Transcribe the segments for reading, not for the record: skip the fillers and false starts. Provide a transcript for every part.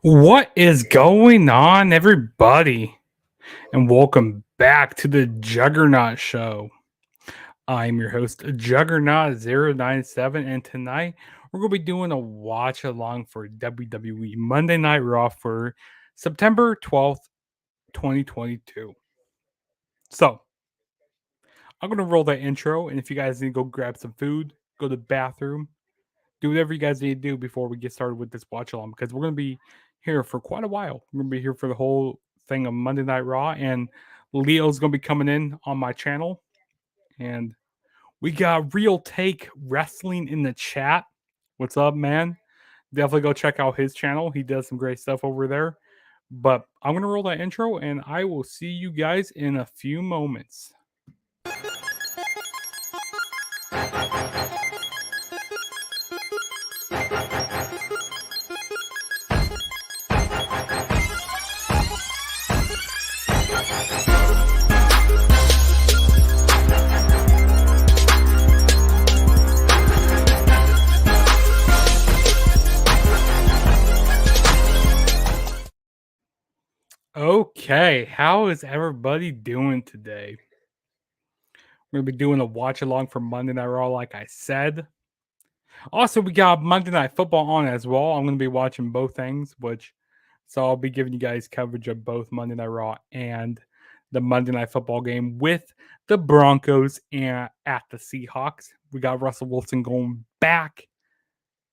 What is going on, everybody? And welcome back to the Juggernaut Show. I'm your host, Juggernaut097, and tonight we're going to be doing a watch along for WWE Monday Night Raw for September 12th, 2022. So, I'm going to roll that intro, and if you guys need to go grab some food, go to the bathroom, do whatever you guys need to do before we get started with this watch along, because we're going to be here for quite a while. We're going to be here for the whole thing of Monday Night Raw, and Leo's going to be coming in on my channel, and we got Real Take Wrestling in the chat. What's up, man? Definitely go check out his channel. He does some great stuff over there. But I'm going to roll that intro, and I will see you guys in a few moments. Okay, how is everybody doing today? We're going to be doing a watch along for Monday Night Raw, like I said. Also, we got Monday Night Football on as well. I'm going to be watching both things, so I'll be giving you guys coverage of both Monday Night Raw and the Monday Night Football game with the Broncos and at the Seahawks. We got Russell Wilson going back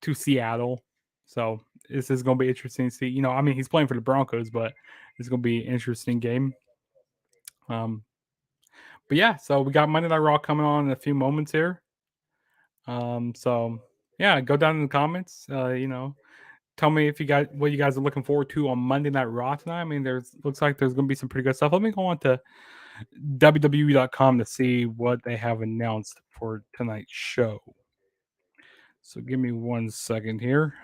to Seattle. So this is going to be interesting to see. He's playing for the Broncos, but it's going to be an interesting game. But yeah, so we got Monday Night Raw coming on in a few moments here. So yeah, go down in the comments. Tell me if you guys what you guys are looking forward to on Monday Night Raw tonight. I mean, looks like there's going to be some pretty good stuff. Let me go on to WWE.com to see what they have announced for tonight's show. So give me 1 second here.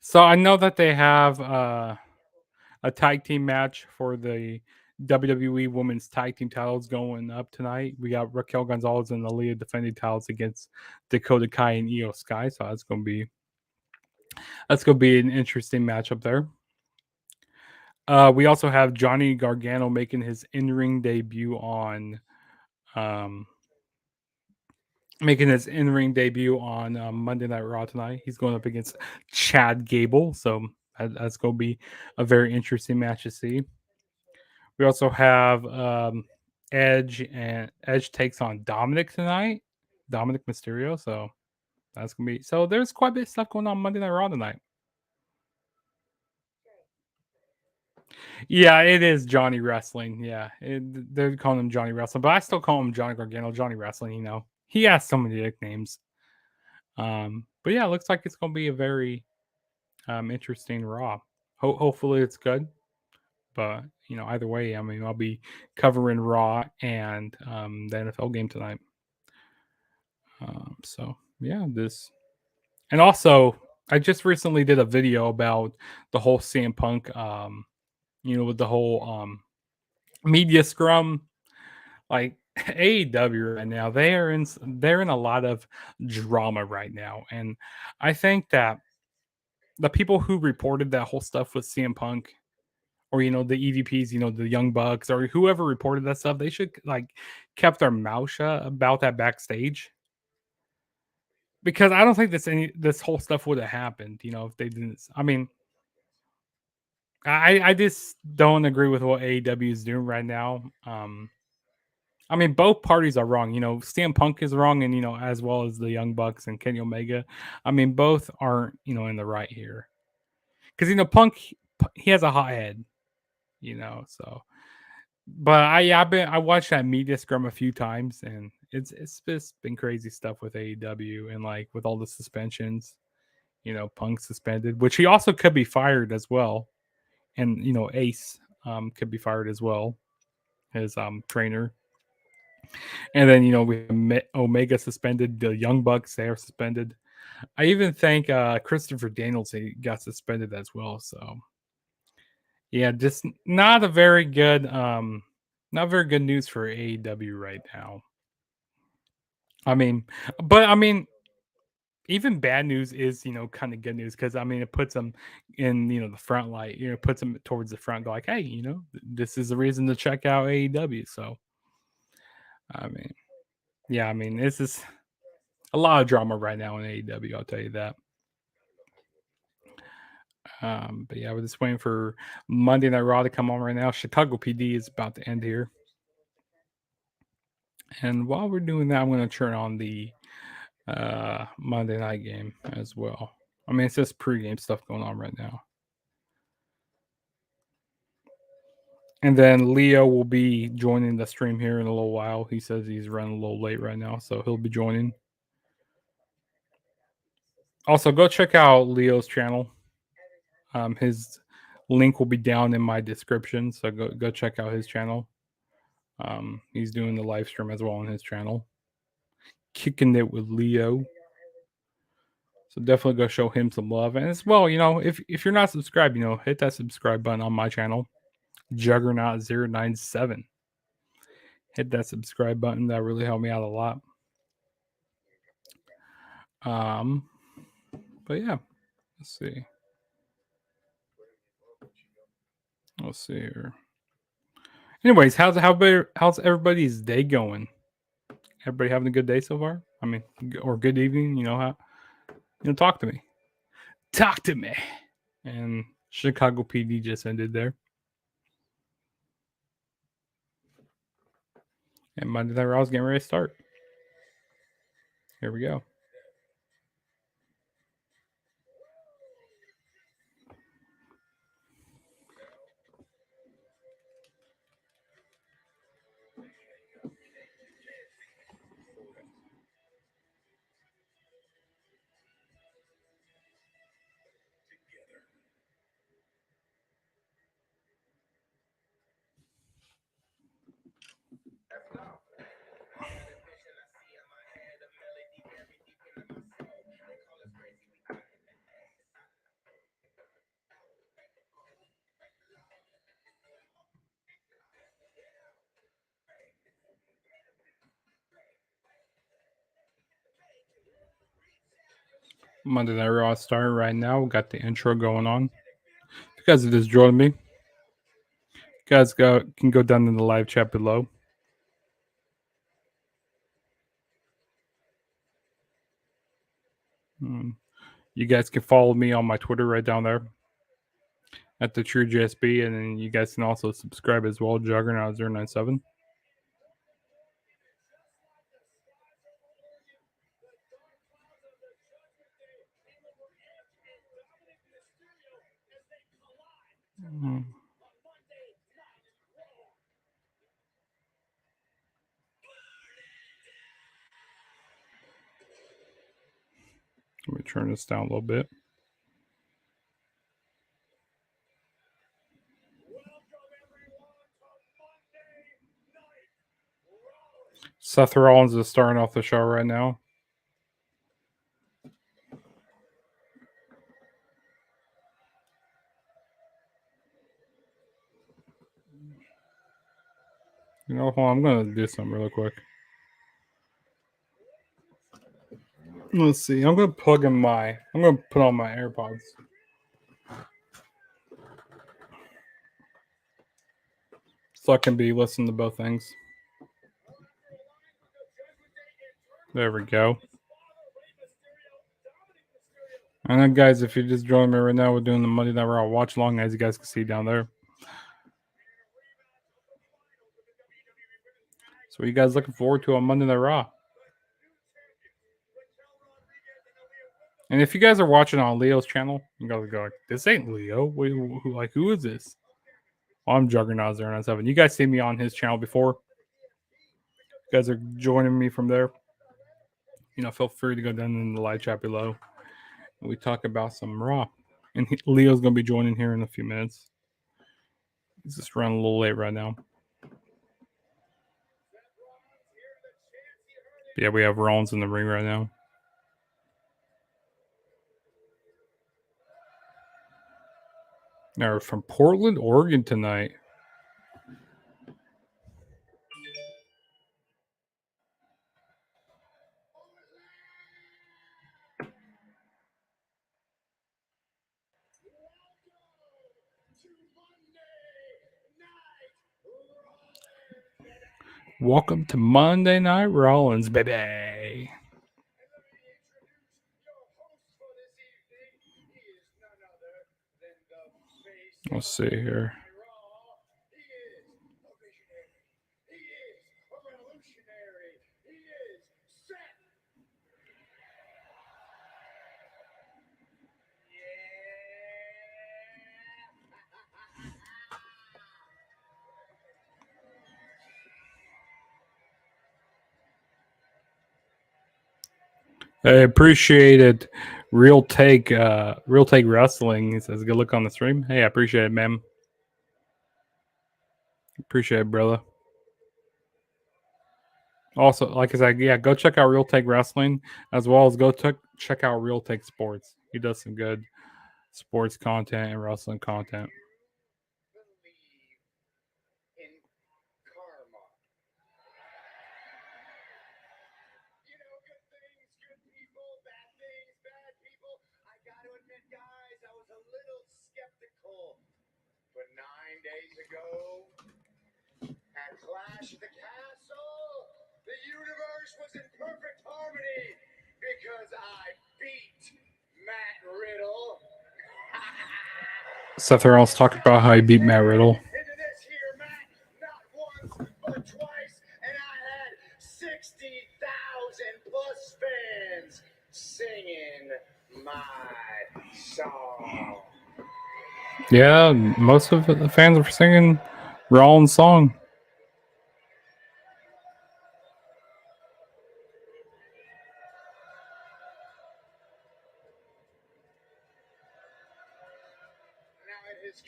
So I know that they have a tag team match for the WWE Women's Tag Team titles going up tonight. We got Raquel Gonzalez and Aliyah defending titles against Dakota Kai and IYO SKY. So that's gonna be an interesting matchup there. We also have Johnny Gargano making his in-ring debut on Monday Night Raw tonight. He's going up against Chad Gable, so that's going to be a very interesting match to see. We also have Edge, and Edge takes on Dominic tonight, Dominic Mysterio. So that's going to be there's quite a bit of stuff going on Monday Night Raw tonight. Yeah, it is Johnny Wrestling. Yeah, they're calling him Johnny Wrestling, but I still call him Johnny Gargano, Johnny Wrestling. He has so many nicknames. But yeah, it looks like it's going to be a very interesting Raw. Hopefully it's good. But either way, I'll be covering Raw and the NFL game tonight. So yeah, and also I just recently did a video about the whole CM Punk, with the whole media scrum. Like AEW right now, they're in a lot of drama right now, and I think that the people who reported that whole stuff with CM Punk, or the EVPs, the Young Bucks, or whoever reported that stuff, they should kept their mouth shut about that backstage, because I don't think this whole stuff would have happened, if they didn't. I just don't agree with what AEW is doing right now. Both parties are wrong. CM Punk is wrong, and as well as the Young Bucks and Kenny Omega. Both aren't in the right here, because Punk, he has a hot head, So, but I watched that media scrum a few times, and it's just been crazy stuff with AEW, and with all the suspensions. Punk suspended, which he also could be fired as well, and Ace could be fired as well, his trainer. And then we have Omega suspended, the Young Bucks, they are suspended. I even think Christopher Daniels got suspended as well. So yeah, just not very good news for AEW right now. even bad news is, kind of good news because I mean, it puts them in, the front light. Puts them towards the front. Go like, hey, this is the reason to check out AEW. So, I mean, yeah, I mean, this is a lot of drama right now in AEW. I'll tell you that. But yeah, we're just waiting for Monday Night Raw to come on right now. Chicago PD is about to end here. And while we're doing that, I'm going to turn on the Monday night game as well. I mean, it's just pregame stuff going on right now. And then Leo will be joining the stream here in a little while. He says he's running a little late right now, so he'll be joining. Also, go check out Leo's channel. His link will be down in my description, so go check out his channel. He's doing the live stream as well on his channel. Kicking it with Leo. So definitely go show him some love. And as well, if you're not subscribed, hit that subscribe button on my channel. Juggernaut 097. Hit that subscribe button. That really helped me out a lot. But yeah, let's see. Let's see here. Anyways, how's everybody's day going? Everybody having a good day so far? I mean, or good evening? Talk to me. Talk to me. And Chicago PD just ended there. And Monday Night Raw's getting ready to start. Here we go. Monday Night Raw starting right now. We got the intro going on. If you guys are just joining me, you guys can go down in the live chat below. You guys can follow me on my Twitter right down there at the True JSB, and then you guys can also subscribe as well, Juggernaut 097. Let me turn this down a little bit. Seth Rollins is starting off the show right now. Hold on, I'm going to do something really quick. Let's see. I'm going to put on my AirPods. So I can be listening to both things. There we go. And then, guys, if you're just joining me right now, we're doing the Monday Night Raw watch along, as you guys can see down there. So, what are you guys looking forward to on Monday Night Raw? And if you guys are watching on Leo's channel, you guys go like, "This ain't Leo. Who is this?" Well, I'm Juggernaut 097. You guys see me on his channel before. You guys are joining me from there. Feel free to go down in the live chat below. We talk about some Raw. And Leo's going to be joining here in a few minutes. He's just running a little late right now. But yeah, we have Rollins in the ring right now. They're from Portland, Oregon tonight. Welcome to Monday Night Rollins, baby. Let's see here. I appreciate it. Real Take Wrestling. He says, good look on the stream. Hey, I appreciate it, man. Appreciate it, brother. Also, like I said, yeah, go check out Real Take Wrestling, as well as go check out Real Take Sports. He does some good sports content and wrestling content. Clash at the Castle, the universe was in perfect harmony because I beat Matt Riddle. Seth Rollins talked about how he beat Matt Riddle. Into this here match, not once but twice, and I had 60,000 plus fans singing my song. Yeah, most of the fans were singing Rollins' song.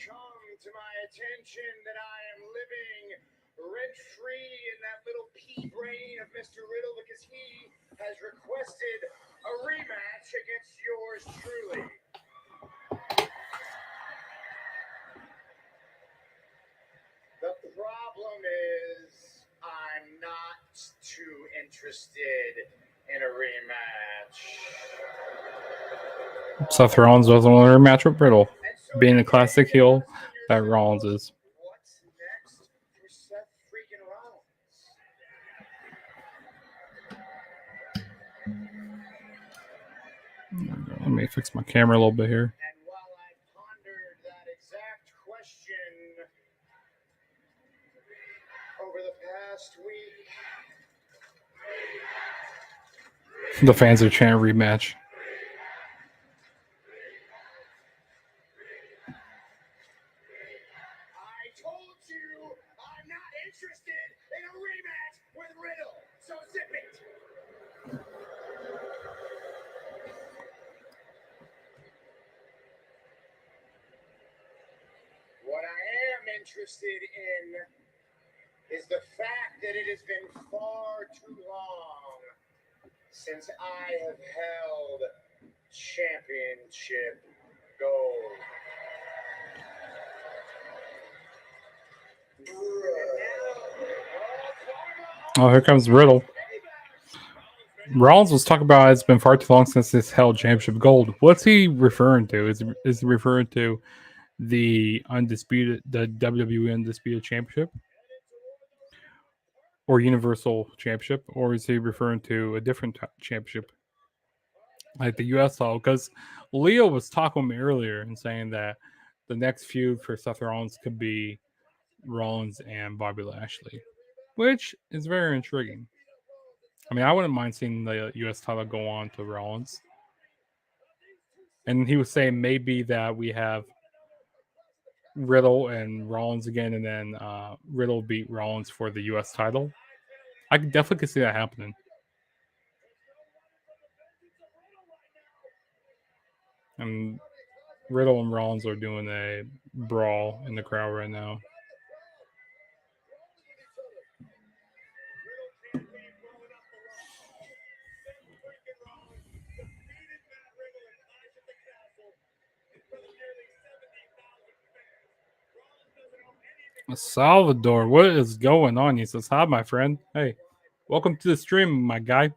Come to my attention that I am living rent-free in that little pea brain of Mr. Riddle because he has requested a rematch against yours truly. The problem is I'm not too interested in a rematch. Seth Rollins doesn't want a rematch with Riddle, being a classic heel that Rollins is. What's next for Seth freaking Rollins? Let me fix my camera a little bit here. And while I pondered that exact question over the past week, The fans are chanting rematch. in a rematch with Riddle, so zip it. What I am interested in is the fact that it has been far too long since I have held championship gold. Oh, here comes Riddle. Rollins was talking about it's been far too long since he's held championship gold. What's he referring to? Is he referring to the WWE Undisputed Championship? Or Universal Championship? Or is he referring to a different championship? Like the US title? Because Leo was talking with me earlier and saying that the next feud for Seth Rollins could be Rollins and Bobby Lashley, which is very intriguing. I mean, I wouldn't mind seeing the U.S. title go on to Rollins. And he was saying maybe that we have Riddle and Rollins again, and then Riddle beat Rollins for the U.S. title. I definitely could see that happening. And Riddle and Rollins are doing a brawl in the crowd right now. Salvador, what is going on? He says, hi, my friend. Hey, welcome to the stream, my guy.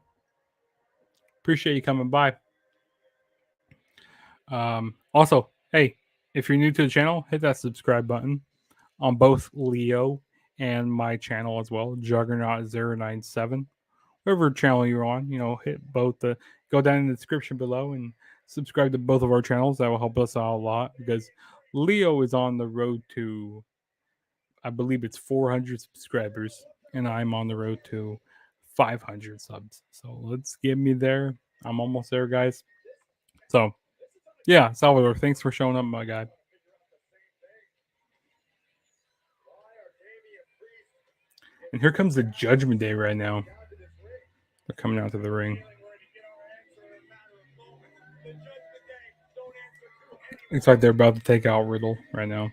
Appreciate you coming by. Also, hey, if you're new to the channel, hit that subscribe button on both Leo and my channel as well, Juggernaut 097. Whatever channel you're on, hit both the go down in the description below and subscribe to both of our channels. That will help us out a lot because Leo is on the road to, I believe it's 400 subscribers, and I'm on the road to 500 subs. So let's get me there. I'm almost there, guys. So yeah, Salvador, thanks for showing up, my guy. And here comes the Judgment Day right now. They're coming out to the ring. Looks like they're about to take out Riddle right now.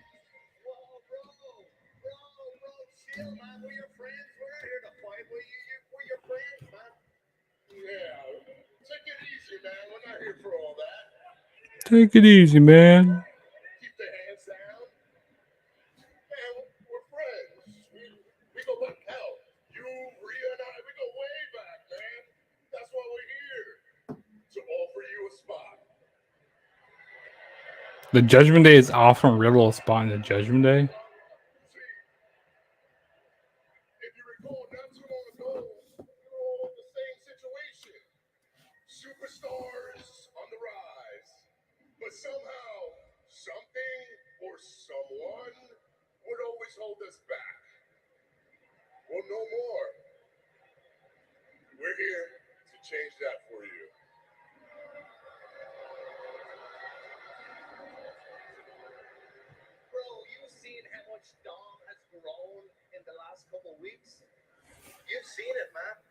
Take it easy, man. Keep the hands down. Man, we're friends. We go back hell. You, Rhea, and I, we go way back, man. That's why we're here. To offer you a spot. The Judgment Day is offering Riddle a spot in the Judgment Day. If you recall, not too long ago, we were all in the same situation. Superstars on the rise. But somehow, something or someone would always hold us back. Well, no more. We're here to change that for you. Bro, you've seen how much Dom has grown in the last couple weeks? You've seen it, man.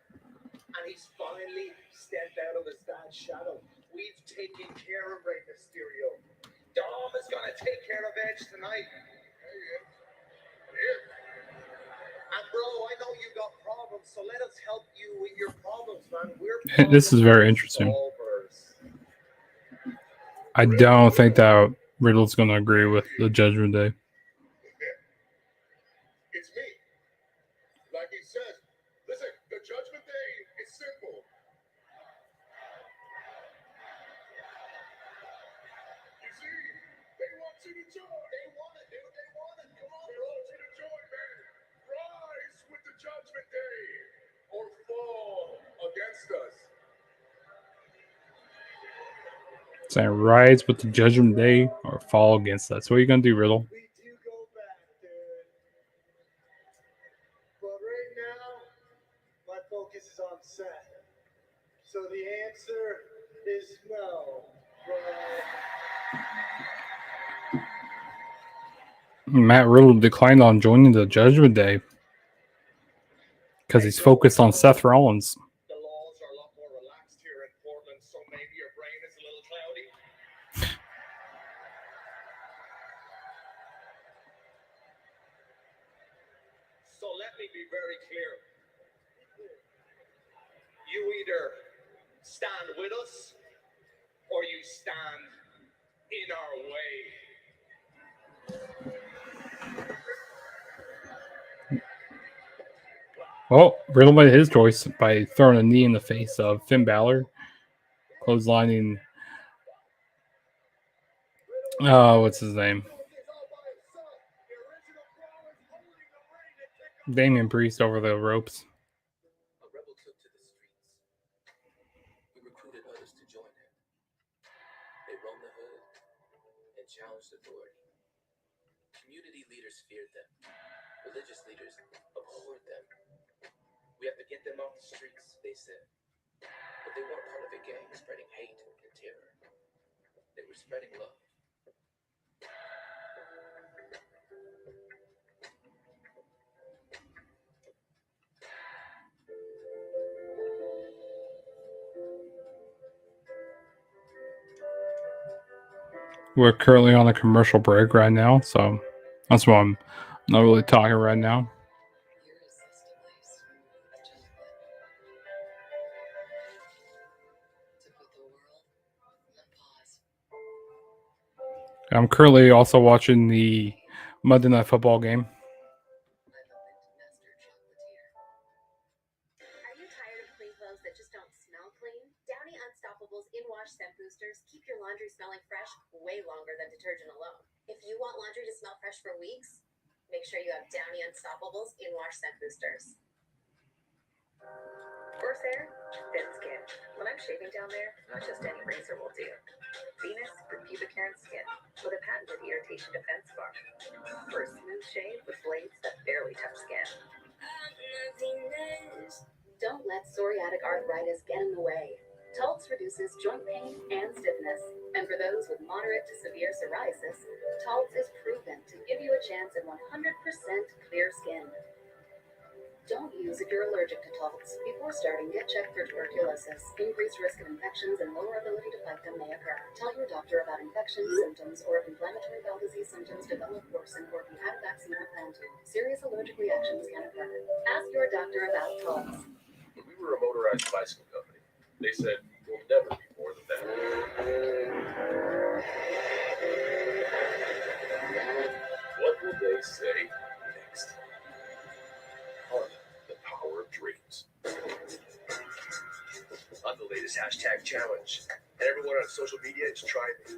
And he's finally stepped out of his dad's shadow. We've taken care of Rey Mysterio. Dom is going to take care of Edge tonight. And bro, I know you got problems, so let us help you with your problems, man. This is very interesting. I don't think that Riddle's going to agree with the Judgment Day. It's me. Like he says, listen, the Judgment Day is simple. You see, they want you to join. They want it, dude. They want it. Come on, they want you to join, man. Rise with the Judgment Day or fall against us. Saying rise with the Judgment Day or fall against us. What are you going to do, Riddle? We do go back, dude. But right now, my focus is on Seth. So the answer is no, bro. Matt Riddle declined on joining the Judgment Day because he's focused on Seth Rollins. The laws are a lot more relaxed here in Portland, so maybe your brain is a little cloudy. So let me be very clear. You either stand with us or you stand in our way. Well, Riddle made his choice by throwing a knee in the face of Finn Balor, clotheslining. What's his name? Damian Priest over the ropes. A rebel took to the streets. We recruited others to join him. They roamed the hood and challenged authority. Community leaders feared them. Religious leaders abhorred them. We have to get them off the streets, they said. But they weren't part of a gang spreading hate and terror. They were spreading love. We're currently on a commercial break right now, so that's why I'm not really talking right now. I'm currently also watching the Monday Night Football game. Are you tired of clean clothes that just don't smell clean? Downy Unstoppable's In-Wash Scent Boosters keep your laundry smelling fresh way longer than detergent alone. If you want laundry to smell fresh for weeks, Make sure you have Downy Unstoppables in wash scent boosters. Horse hair, thin skin. When I'm shaving down there, not just any razor will do. Venus for pubic hair and skin with a patented irritation defense bar. For a smooth shave with blades that barely touch skin. Don't let psoriatic arthritis get in the way. Taltz reduces joint pain and stiffness. And for those with moderate to severe psoriasis, Taltz is proven to give you a chance at 100% clear skin. Don't use if you're allergic to Taltz. Before starting, get checked for tuberculosis. Increased risk of infections and lower ability to fight them may occur. Tell your doctor about infection symptoms or if inflammatory bowel disease symptoms develop, worsen, or if you had a vaccine or plan to. Serious allergic reactions can occur. Ask your doctor about Taltz. When we were a motorized bicycle company, they said we'll never be more than that. What will they say next? On the power of dreams. I'm the latest hashtag challenge. And everyone on social media is trying me.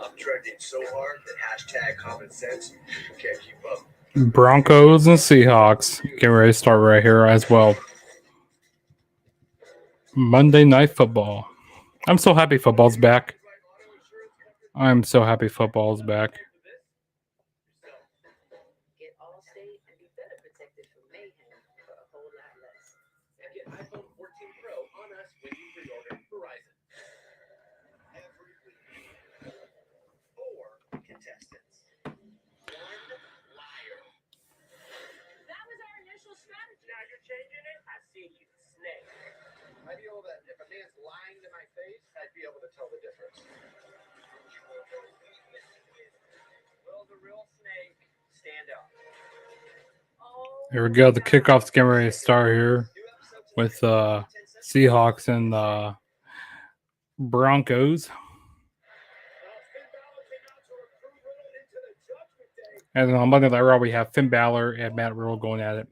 I'm trending so hard that hashtag common sense can't keep up. Broncos and Seahawks. Get ready to start right here as well. Monday Night Football. I'm so happy football's back. I'm so happy football's back. Get Allstate and be better protected from mayhem for a whole lot less. And get iPhone 14 Pro on us when you pre-order Verizon. Every week, 4 contestants. 1 liar. That was our initial strategy. Now you're changing it? I see you, snake. I feel that if a man's lying to my face, I'd be able to tell the difference. Will the real snake stand up? Here we go. The kickoff's getting ready to start here with Seahawks and Broncos. And then on Monday Night Raw, we have Finn Balor and Matt Riddle going at it.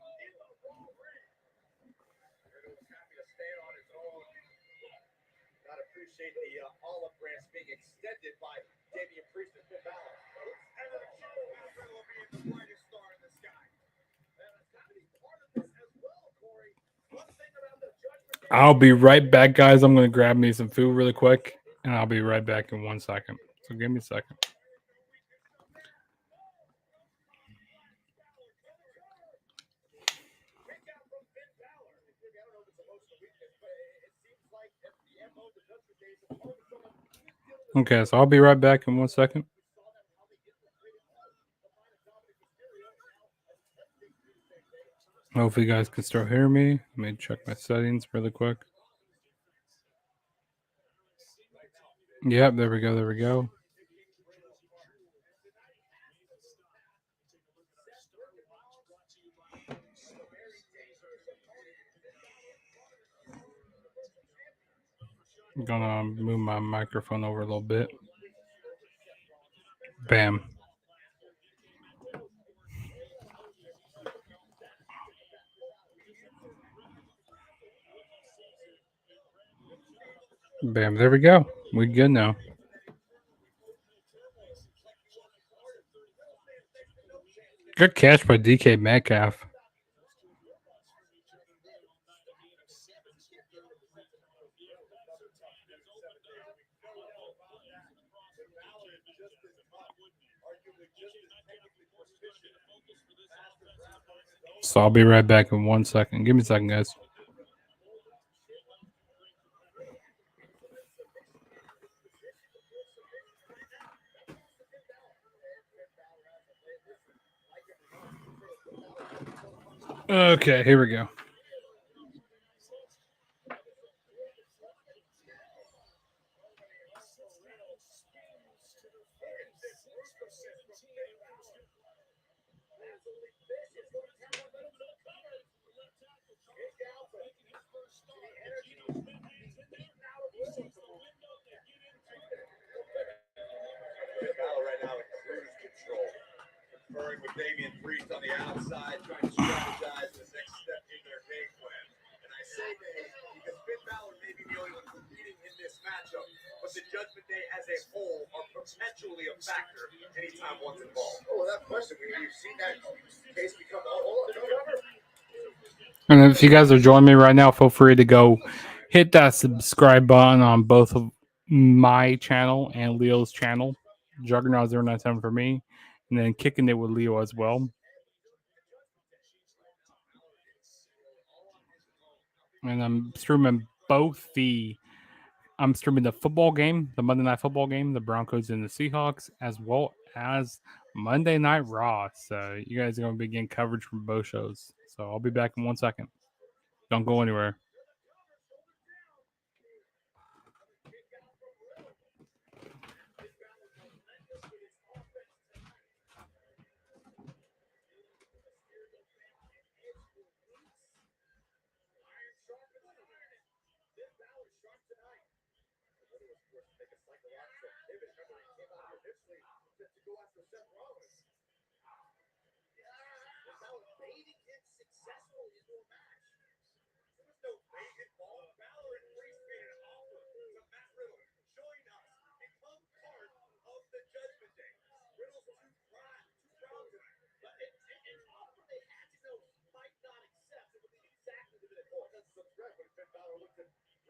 Gotta appreciate the olive branch being extended by Damian Priest and Finn Balor. And the show has Riddle being the brightest star in the sky. And it's gotta be part of this as well, Corey. One thing about the Judgment Day. I'll be right back, guys. I'm going to grab me some food really quick, and I'll be right back in 1 second. So give me a second. Recap from Finn Balor. I don't know if it's emotional weakness, but it seems like the MO of the Judgment Day is a part of someone who's dealing with. Okay, so I'll be right back in 1 second. Hopefully you guys can start hearing me. Let me check my settings really quick. Yep, there we go. There we go. I'm gonna move my microphone over a little bit. Bam. Bam, there we go. We good now. Good catch by DK Metcalf. So I'll be right back in 1 second. Give me a second, guys. Okay, here we go. Balor right now in cruise control, conferring with Damian Priest on the outside, trying to strategize this next step in their game plan. And I say they because Finn Balor may be the only one competing in this matchup, but the Judgment Day as a whole are potentially a factor anytime one's involved. Oh, without question, we've seen that case become all over. And if you guys are joining me right now, feel free to go hit that subscribe button on both of my channel and Leo's channel, Juggernaut 097 for me, and then Kicking It with Leo as well. And I'm streaming the football game, the Monday Night Football game, the Broncos and the Seahawks, as well as Monday Night Raw. So you guys are going to be getting coverage from both shows. So I'll be back in 1 second. Don't go anywhere.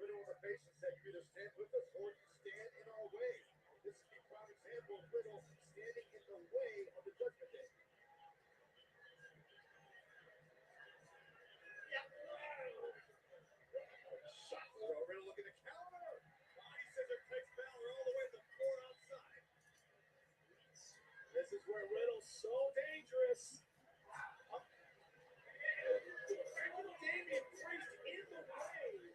Riddle in the face and said, "You either stand with us or you stand in our way." This is the prime example of Riddle standing in the way of the Judgment Day. Shot throw. Riddle looking to counter. Body scissor takes Balor all the way to the floor outside. This is where Riddle's so dangerous. Damian Priest in the way.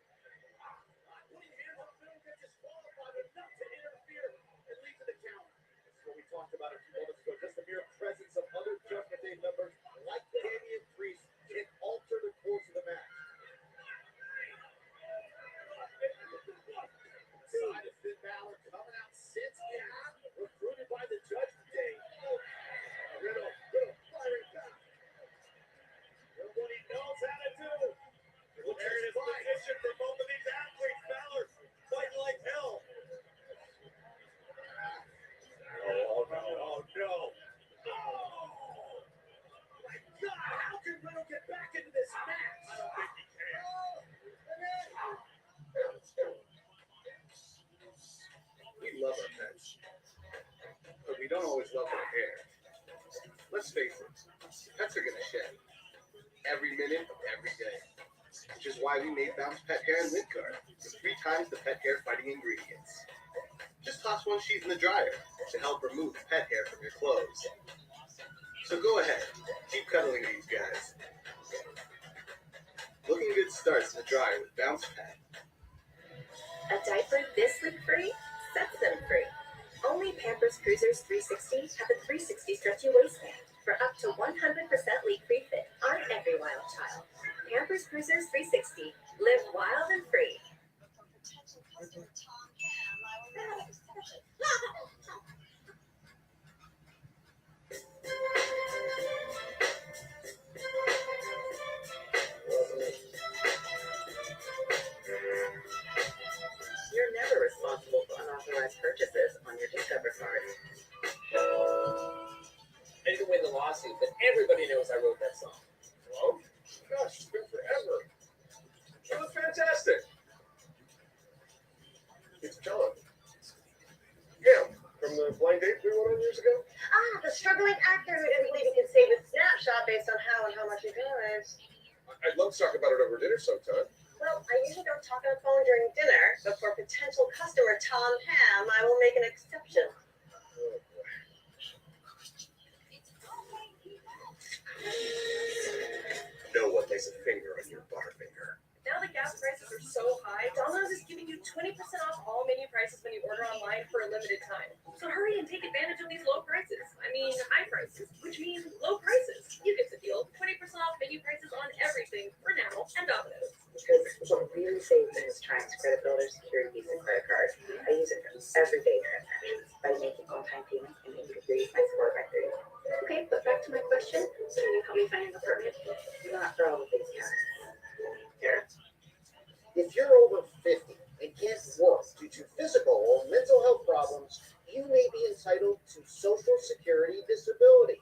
Putting hands on Riddle gets disqualified enough to interfere and lead to the count. This is what we talked about a few moments ago. Just the mere presence of other Judgment Day members like Damian Priest can alter the course of the match. Side of Finn Balor coming out since recruited by the Judgment Day. Riddle firing back. Doing what he knows how to do. There it is, position for both of these athletes. Balor fighting like hell. Oh no! Oh no! Oh my God! How can Riddle get back into this match? I don't think he can. We love our pets, but we don't always love their hair. Let's face it, pets are gonna shed every minute of every day. Which is why we made Bounce Pet Hair and Lint Guard with 3 times the pet hair fighting ingredients. Just toss 1 sheet in the dryer to help remove pet hair from your clothes. So go ahead, keep cuddling these guys. Looking good starts in the dryer with Bounce Pet. A diaper this leak-free sets them free. Only Pampers Cruisers 360 have a 360 stretchy waistband for up to 100% leak-free fit on every wild child. Pampers Cruisers 360. Live wild and free. You're never responsible for unauthorized purchases on your Discover card. I didn't win the lawsuit, but everybody knows I wrote that song. Oh, gosh, it's been forever. It was fantastic. It's John. Yeah, from the blind date we went on years ago. Ah, the struggling actor who didn't believe he could save a snapshot based on how and how much he drives. I'd love to talk about it over dinner sometime. Well, I usually don't talk on the phone during dinner, but for potential customer Tom Ham, I will make an exception. No one lays a finger on your butterfinger. Now the gas prices are so high, Domino's is giving you 20% off all menu prices when you order online for a limited time. So hurry and take advantage of these low prices. I mean, high prices, which means low prices. You get the deal. 20% off menu prices on everything for now and Domino's. Because what really saves me is Triumph's Credit Builder Secure Visa credit card. I use it for everyday transactions by making on-time payments and aiming to raise my score by 30. Okay, but back to my question. Can you help me find an apartment? Not for all of these cats. Here. If you're over 50 and can't work due to physical or mental health problems, you may be entitled to Social Security disability.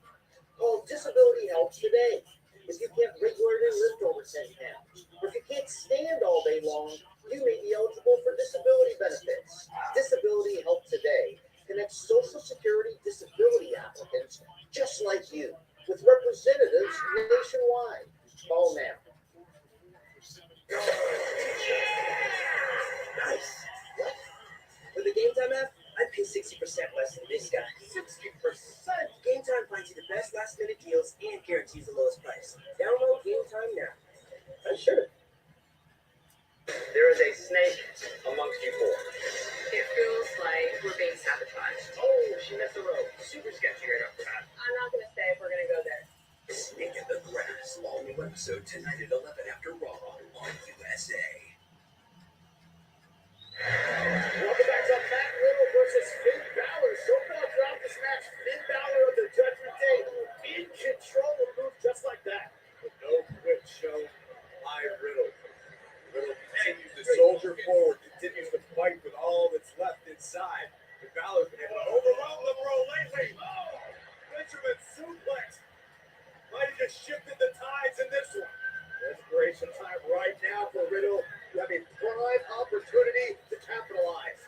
Call Disability Help today. If you can't regularly lift over 10 pounds, or if you can't stand all day long, you may be eligible for disability benefits. Disability Help today connects Social Security disability applicants just like you with representatives nationwide. Call now. Nice. What? With the Game Time app, I'd pay 60% less than this guy. 60%? Game Time finds you the best last-minute deals and guarantees the lowest price. Download Game Time now. I should. There is a snake amongst you four. It feels like we're being sabotaged. Oh, she missed the road. Super sketchy right off the bat. I'm not going to say if we're going to go there. Snake in the Grass. All new episode tonight at 11 after Raw on USA. Welcome back to Matt Riddle versus Finn Balor. So far throughout this match, Finn Balor of the Judgment Day in control of moves just like that. With no quit show by Riddle. Riddle continues to soldier forward, continues to fight with all that's left inside. But Balor's been able to overwhelm the bro lately. Oh! Benjamin suplex. Might have just shifted the tides in this one. Desperation time right now for Riddle. You have a prime opportunity to capitalize.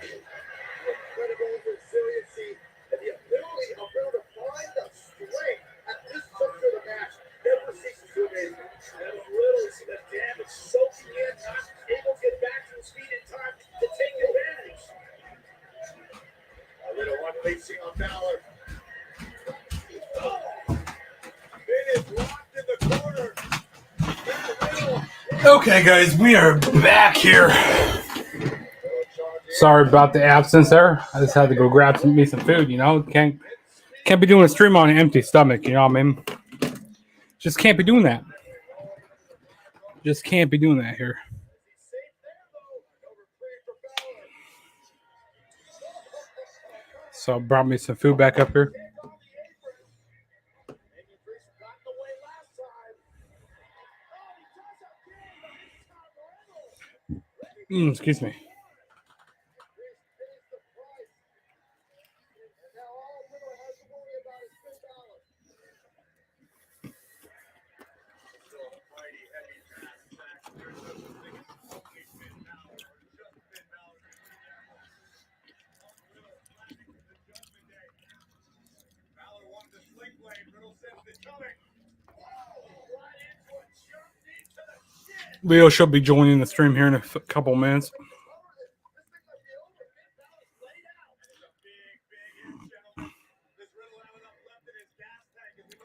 The incredible resiliency and the ability of Riddle to find the strength at this juncture of the match never ceases to amaze me. And Riddle is the damage soaking in, not able to get back to his feet in time to take advantage. Riddle unleashing on Balor. Oh! Finn is locked in the corner. Okay, guys, we are back here. Sorry about the absence there. I just had to go grab me some food. You know, can't be doing a stream on an empty stomach. You know what I mean? Just can't be doing that. Just can't be doing that here. So I brought me some food back up here. Excuse me. Leo should be joining the stream here in a couple minutes.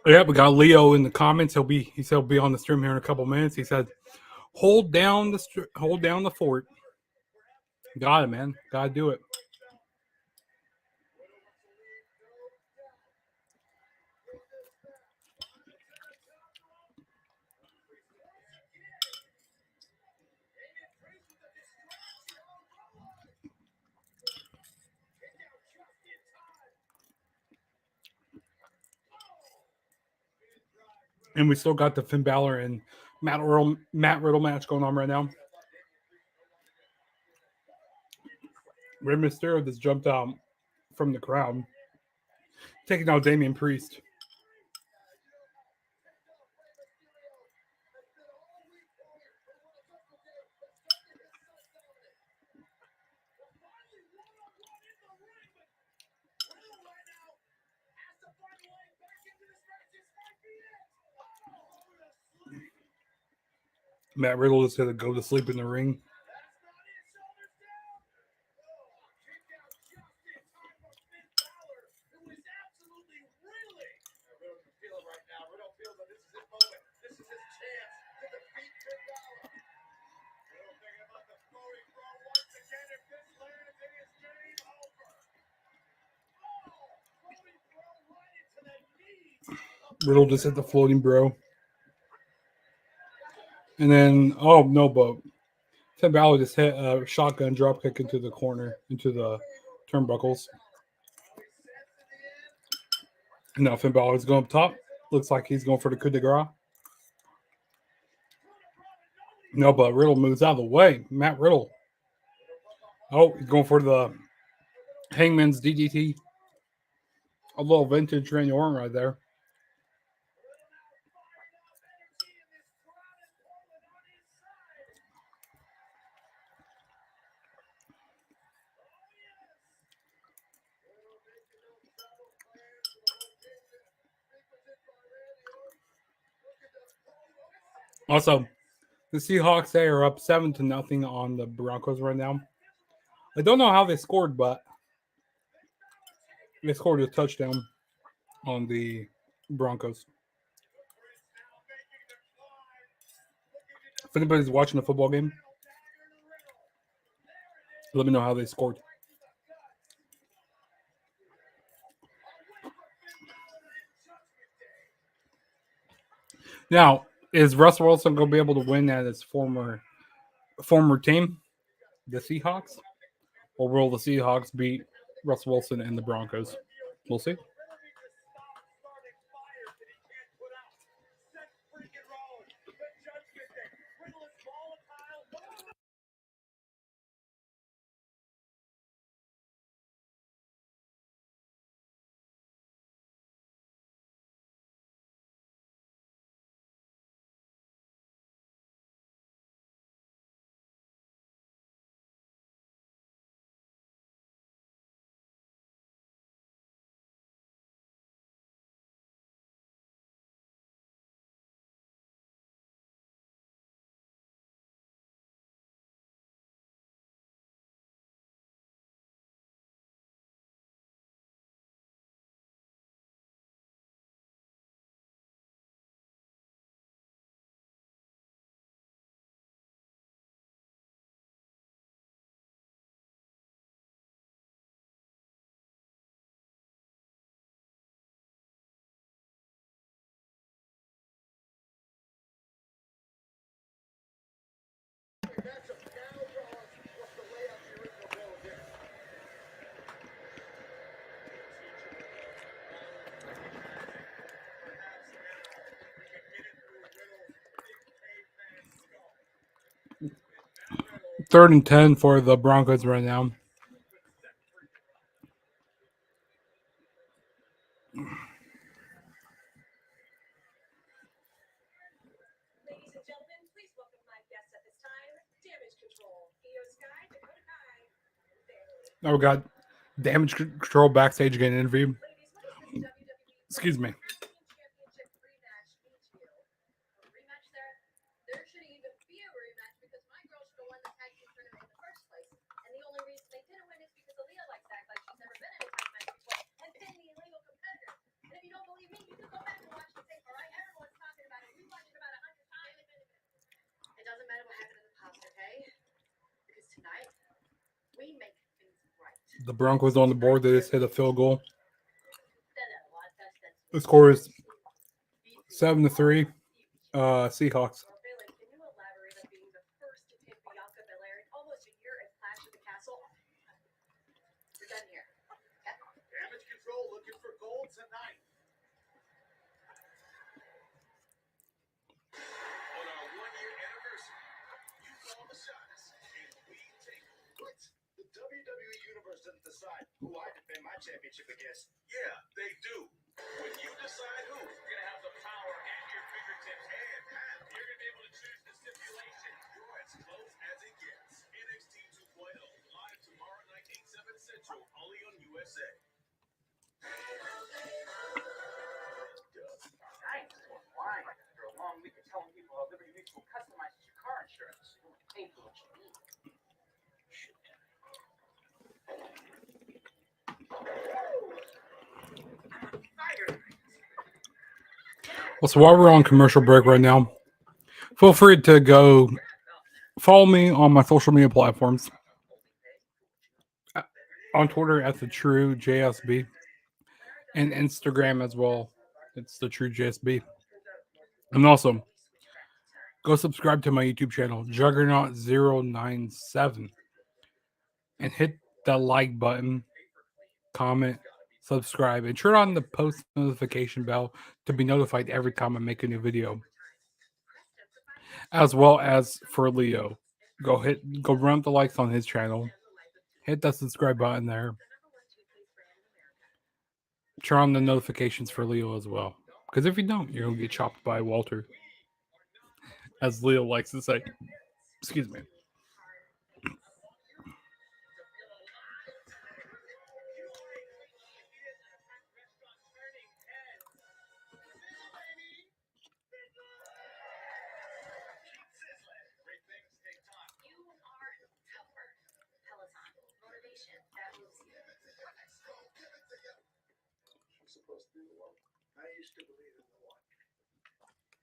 Yeah, we got Leo in the comments. He'll be on the stream here in a couple minutes. He said, "Hold down the fort." Got it, man. Gotta do it. And we still got the Finn Balor and Matt Riddle match going on right now. Rey Mysterio just jumped out from the crowd, taking out Damian Priest. Matt Riddle is going to go to sleep in the ring. Riddle just hit the floating bro. And then, oh, no, but Finn Balor just hit a shotgun dropkick into the corner, into the turnbuckles. Now Finn Balor is going up top. Looks like he's going for the coup de grace. No, but Riddle moves out of the way. Matt Riddle. Oh, he's going for the Hangman's DDT. A little vintage Randy Orton right there. Also, the Seahawks, they are up 7-0 on the Broncos right now. I don't know how they scored, but they scored a touchdown on the Broncos. If anybody's watching a football game, let me know how they scored. Now, is Russell Wilson going to be able to win at his former team, the Seahawks? Or will the Seahawks beat Russell Wilson and the Broncos? We'll see. Third and 10 for the Broncos right now. Ladies and gentlemen, please welcome my guests at this time. Damage Control, IYO SKY, Dakota Kai. Oh, we got Damage Control backstage getting interviewed. Ladies, what does this WWE Excuse me. Championship rematch mean to you? A rematch there shouldn't even be a rematch because my girls should have won the tag team tournament in the first place. And the only reason they didn't win is because Aliyah likes to act like she's never been in a tag match before and pin the illegal competitor. And if you don't believe me, you can go back and watch the tape, all right? Everyone's talking about it. We watched it about 100 times. It doesn't matter what happened in the past, okay? Because tonight, we make things right. The Broncos on the board. They just hit a field goal. The score is 7-3. Seahawks. Can you elaborate on being the first to pin Bianca Belair in almost a year at Clash of the Castle? We're done here. Damage Control looking for gold tonight. On our 1-year anniversary, you call the shots, and we take them. What? The WWE Universe doesn't decide who I defend my championship against. Yeah, they do. When you decide who, you're going to have the power at your fingertips, and you're going to be able to choose the stipulation. You're as close as it gets. NXT 2.0, live tomorrow night, 8/7 Central, only on USA. Nice. Why? After a long week of telling people how Liberty Mutual customizes your car insurance, you want to pay for what you need. Well, so while we're on commercial break right now, feel free to go follow me on my social media platforms. On Twitter at the True JSB, and Instagram as well. It's the True JSB. And also, go subscribe to my YouTube channel, Juggernaut097, and hit the like button, comment, subscribe, and turn on the post notification bell to be notified every time I make a new video. As well as for Leo, go run the likes on his channel, hit that subscribe button there, turn on the notifications for Leo as well. Because if you don't, you're gonna get chopped by Walter, as Leo likes to say. Excuse me. I used to believe in the one.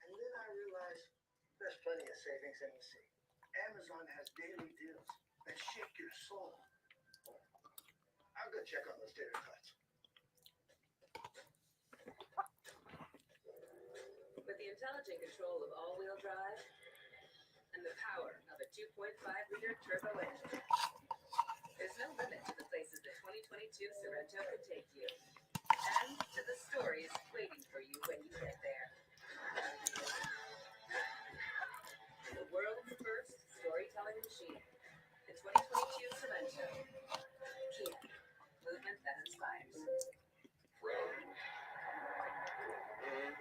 And then I realized there's plenty of savings in the sea. Amazon has daily deals that shake your soul. I'll go check on those tater tots. With the intelligent control of all-wheel drive and the power of a 2.5-liter turbo engine, there's no limit to the places the 2022 Sorento can take you, and to the stories waiting for you when you get there. The world's first storytelling machine, the 2022 Sorento. Kia, movement that inspires. Road.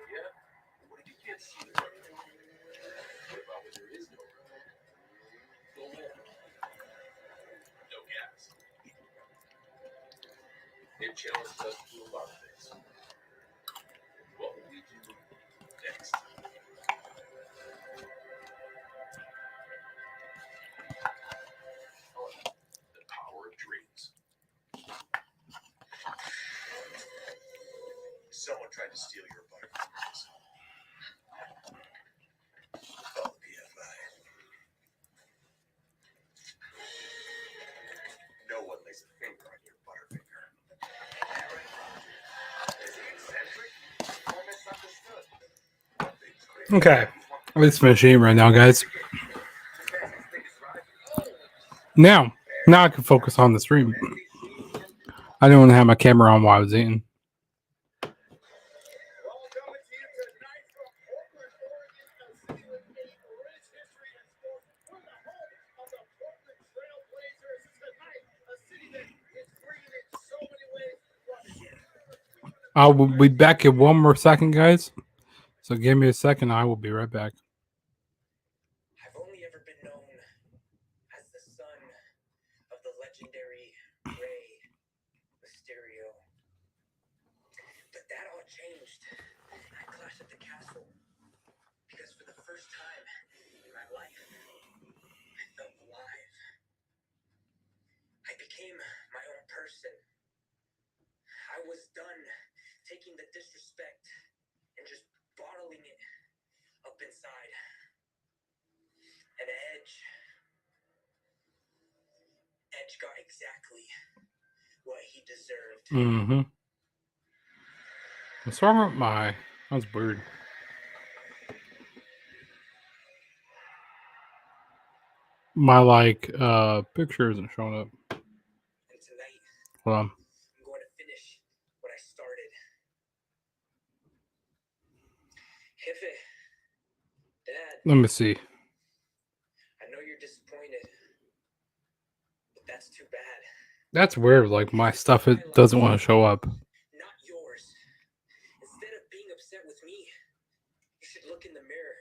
Yeah. What if you can't see the road? What about when there is no road? Go where? No gas. It challenged us to do a lot of things. What will we do next? The power of dreams. Someone tried to steal your butterflies. Call the PFI. No one lays a finger on your butterfinger. Is he eccentric or misunderstood? One thing's clear. Okay, it's machine right now, guys. Now I can focus on the stream. I didn't want to have my camera on while I was eating. All coming to you tonight from Portland, Oregon, a city with a rich history in sports. We're the home of the Portland Trail Blazers tonight, a city that is green in so many ways. I will be back in one more second, guys. So give me a second. I will be right back. I've only ever been known as the son of the legendary Rey Mysterio. But that all changed at Clash at the Castle. Because for the first time in my life, I felt alive. I became my own person. I was done taking the disrespect and just bottling it up inside. And Edge got exactly what he deserved. Mm-hmm. What's wrong with my... That's weird. My picture isn't showing up. And tonight, Hold on. I'm going to finish what I started. Jefe, Dad, Let me see. I know you're disappointed, but that's too bad. That's weird. Like my stuff, it doesn't want to show up. Not yours. Instead of being upset with me, you should look in the mirror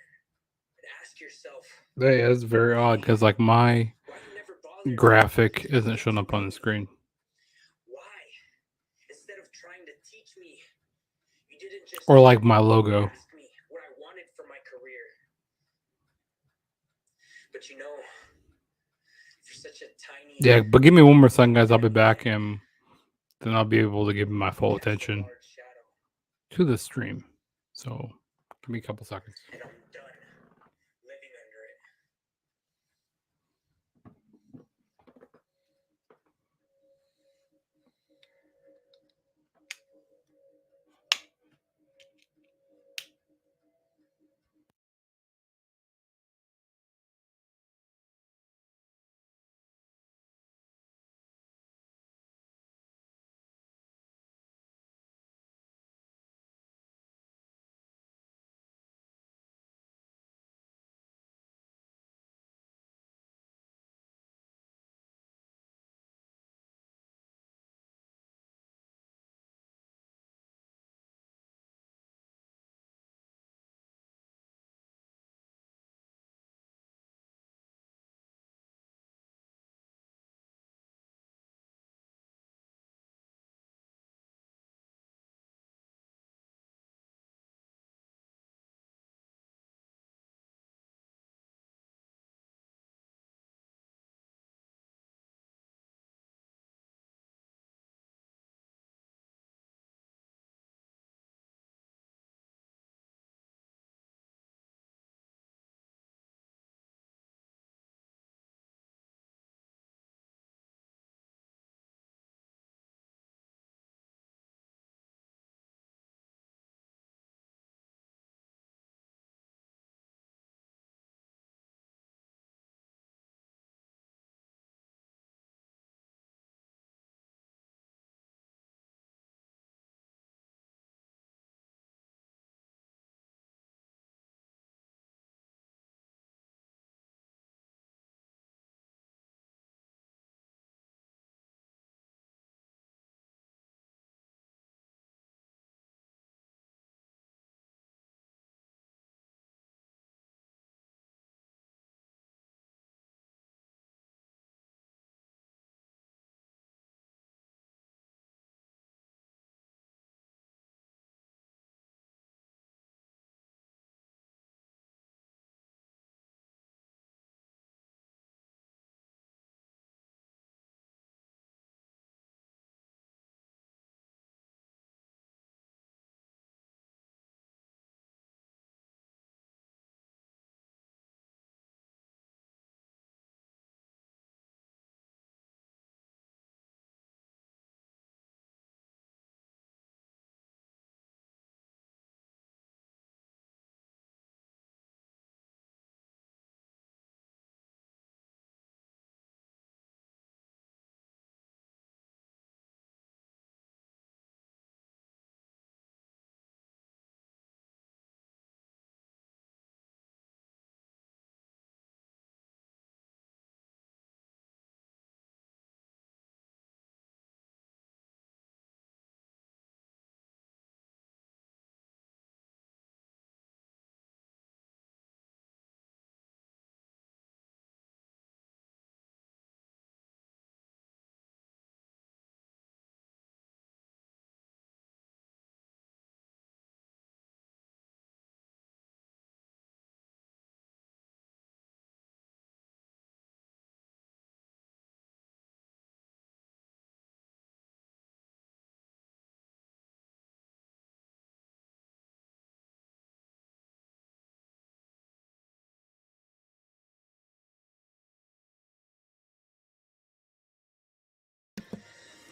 and ask yourself, Yeah, that's very odd because like my why you never bothered graphic isn't showing up on the screen. Why? Instead of trying to teach me, you didn't just Or like my logo. ask me what I wanted for my career. But you know, for such a tiny Yeah, but give me one more second, guys. I'll be back and then I'll be able to give my full attention large shadow, to the stream. So give me a couple seconds. and I'm done living under it.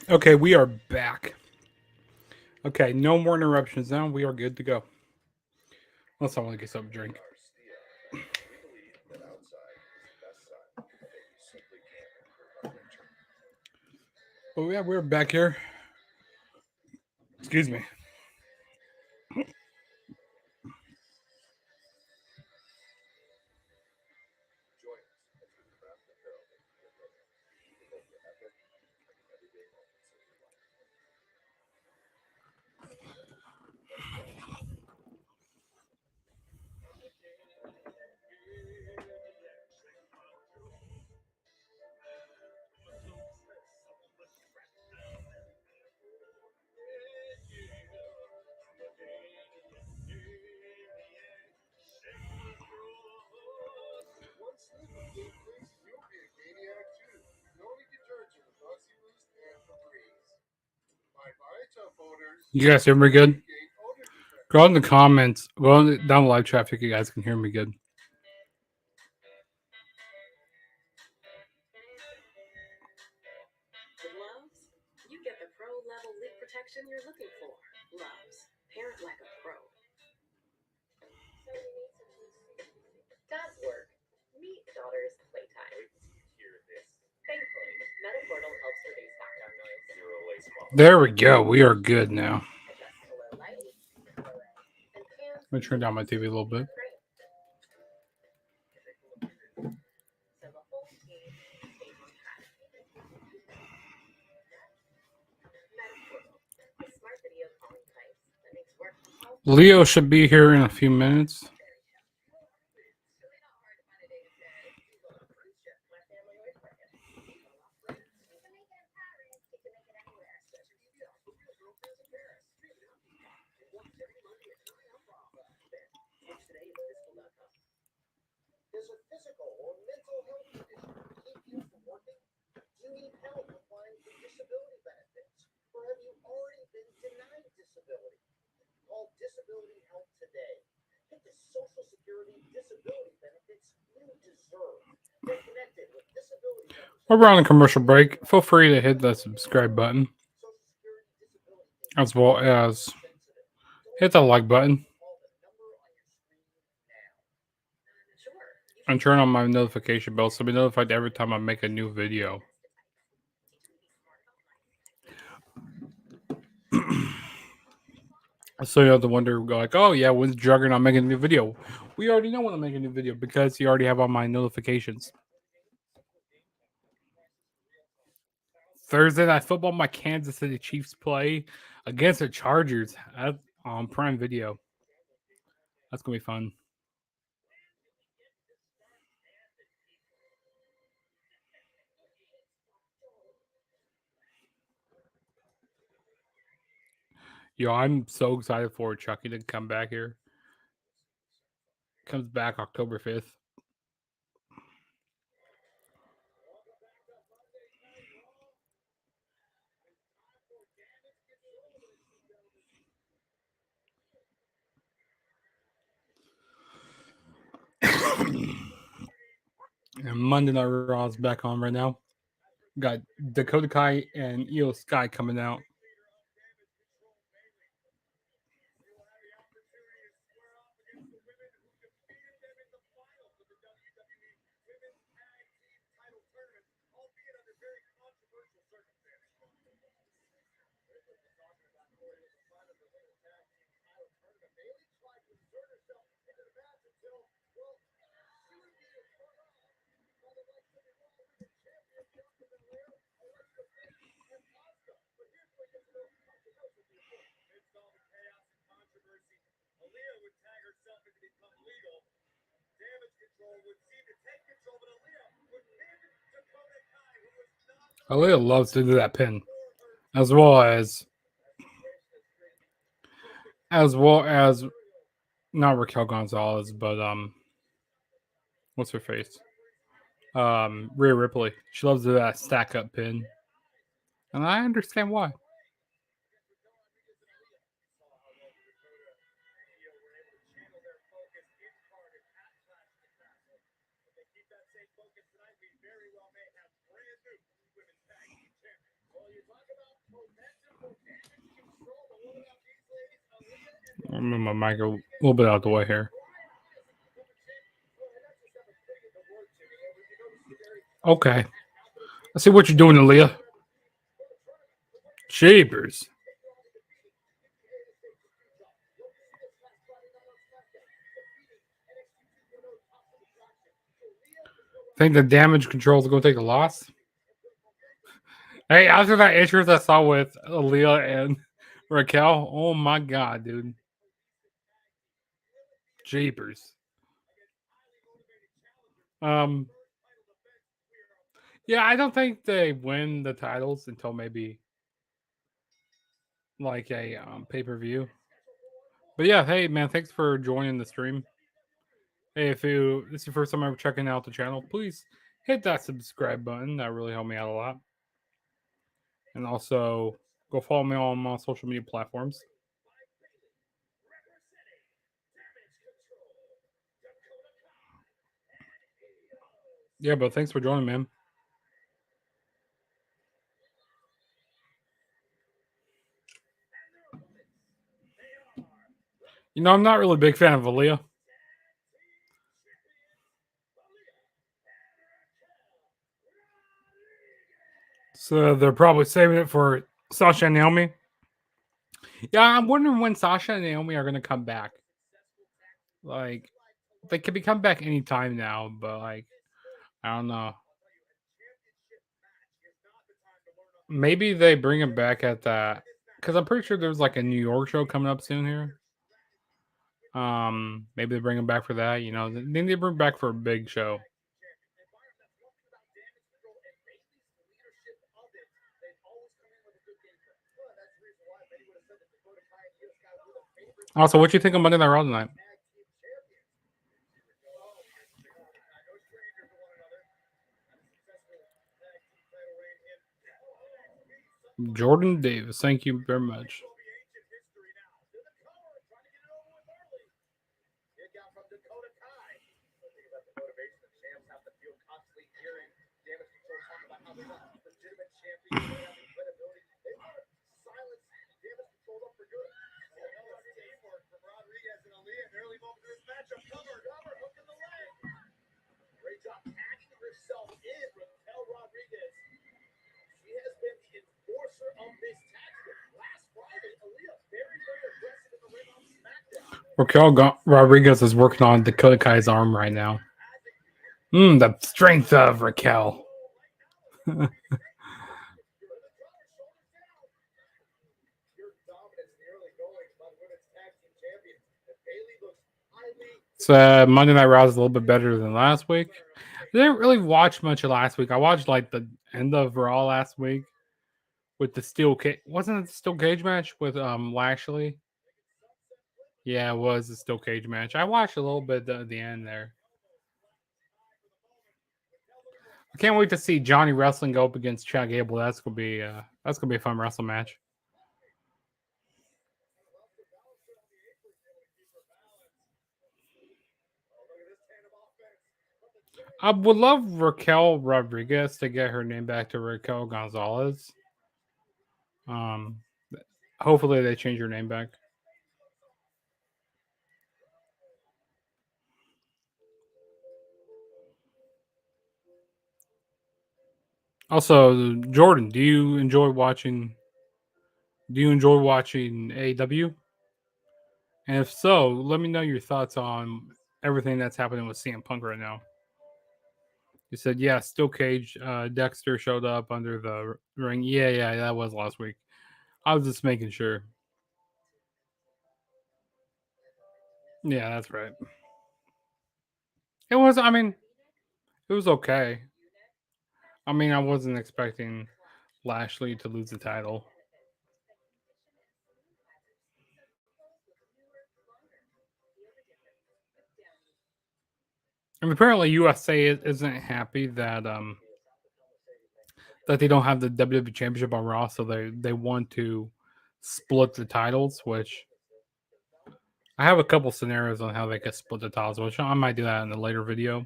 Okay, we are back. Okay, no more interruptions now. We are good to go. Unless I want to get something to drink. We believe that outside is the best side, and that you simply can't improve our winter. Oh yeah, we're back here. Excuse me. Join us as we craft apparel that you can live in for both the epic and the everyday moments of your life. Let's go. One sniff of Game Fix, you'll be a Ganiac too. The only detergent with Oxy-Boost and Febreze. Bye-bye, tough odors. You guys hear me good? Gate odor defense. Go in the comments. Go on down the live chat if you guys can hear me good. With Loves, you get the pro-level leak protection you're looking for. Loves, parent like a pro. Dad's work. Meet daughter's playtime. Hear this. Thankfully, Metaportal helps reduce background noise. Zero lace model. There we go. We are good now. Adjust to low light, low end, and pans I'm gonna turn down my TV a little bit. frame. So the whole team stays on track. Metaportal, a smart video calling device that makes work from home Leo should be here in a few minutes. very chill. It's really not hard to find a day to say, we go on a cruise ship. My family always book it. You can make it in Paris. You can make it anywhere. There's a physical or mental health condition that keep you from working? Do you need help applying for disability benefits? Or have you already been denied disability? Call Disability Help today. Get the Social Security disability benefits you deserve. Get connected with disability benefits. While we're on a commercial break, feel free to hit the subscribe button Social Security disability as well as hit the like button call the number on your screen now. Sure. and turn on my notification bell so be notified every time I make a new video. So you don't have to wonder, go like, oh yeah, when's Juggernaut making a new video? We already know when I'm making a new video because you already have all my notifications. Thursday night football, my Kansas City Chiefs play against the Chargers on Prime Video. That's gonna be fun. Yo, I'm so excited for Chucky to come back here. Comes back October 5th. And Monday Night Raw is back on right now. Got Dakota Kai and IYO SKY coming out. Aliyah would tag herself into become legal. Damage control would seem to take control, but Aliyah would pin Dakota Kai, who was not Aliyah loves to do that pin, as well as not Raquel Gonzalez, but what's her face? Rhea Ripley. She loves to do that stack up pin, and I understand why. focus tonight, we very well may have brand new women's tag team champions. Well, you talk about I'll move my mic a little bit out the way here. Okay. I see what you're doing, Aliyah. Jeepers. Think the damage control is going to take a loss? Hey, after that interest I saw with Aliyah and Raquel, oh my god, dude. Jeepers. Yeah, I don't think they win the titles until maybe like a pay-per-view. But yeah, hey man, thanks for joining the stream. Hey, if this is your first time ever checking out the channel, please hit that subscribe button. That really helped me out a lot. And also go follow me on my social media platforms. Yeah, but thanks for joining, man. You know, I'm not really a big fan of Aliyah. So they're probably saving it for Sasha and Naomi. Yeah, I'm wondering when Sasha and Naomi are going to come back. Like, they could be coming back anytime now, but like, I don't know. Maybe they bring him back at that, because I'm pretty sure there's like a New York show coming up soon here. Maybe they bring him back for that. You know, then they bring him back for a big show. Also, what do you think of Monday Night Raw tonight? Jordan Davis, thank you very much. From Dakota Kai. The thing about the motivation the champs have to feel constantly hearing Damage Control talk about how they're not legitimate champions, they don't have the credibility. They want to silence Damage Control up for good. Teamwork from Rodriguez and Aliyah in the early moments of this matchup. Cover, hook in the leg. Great job tagging herself in, Raquel Rodriguez. She has been the enforcer of this tag. Last Friday, Aliyah very, very aggressive in the ring on SmackDown. Raquel Rodriguez is working on Dakota Kai's arm right now. The strength of Raquel. So Monday Night Raw is a little bit better than last week. I didn't really watch much of last week. I watched like the end of Raw last week with the steel cage. Wasn't it the steel cage match with Lashley? Yeah, it was a steel cage match. I watched a little bit at the end there. I can't wait to see Johnny Wrestling go up against Chad Gable. That's gonna be a fun wrestling match. I would love Raquel Rodriguez to get her name back to Raquel Gonzalez. Hopefully they change her name back. Also, Jordan, do you enjoy watching AEW? And if so, let me know your thoughts on everything that's happening with CM Punk right now. You said, yeah, still cage. Dexter showed up under the ring. Yeah, that was last week. I was just making sure. Yeah, that's right. It was okay. I mean, I wasn't expecting Lashley to lose the title. And apparently USA isn't happy that that they don't have the WWE Championship on Raw, so they want to split the titles, which I have a couple scenarios on how they could split the titles, which I might do that in a later video.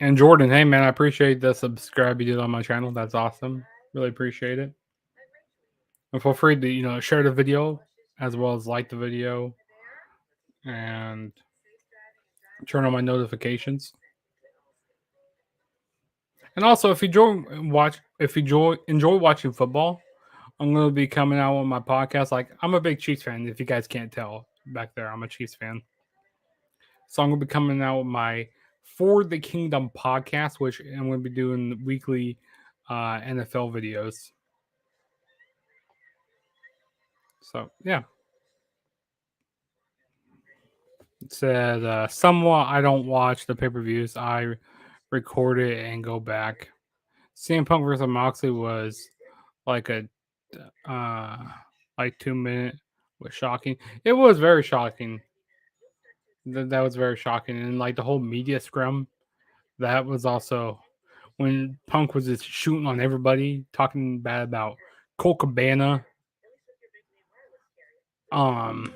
And Jordan, hey man, I appreciate the subscribe you did on my channel. That's awesome. Really appreciate it. And feel free to share the video as well as like the video and turn on my notifications. And also, if you enjoy watching football, I'm going to be coming out with my podcast. Like, I'm a big Chiefs fan. If you guys can't tell back there, I'm a Chiefs fan. So I'm going to be coming out with my For the Kingdom podcast, which I'm going to be doing weekly NFL videos. So yeah, it said somewhat. I don't watch the pay-per-views. I record it and go back. CM Punk versus Moxley was like a like 2 minute was shocking. It was very shocking. That was very shocking, and like the whole media scrum, that was also when Punk was just shooting on everybody, talking bad about Cole Cabana. Talking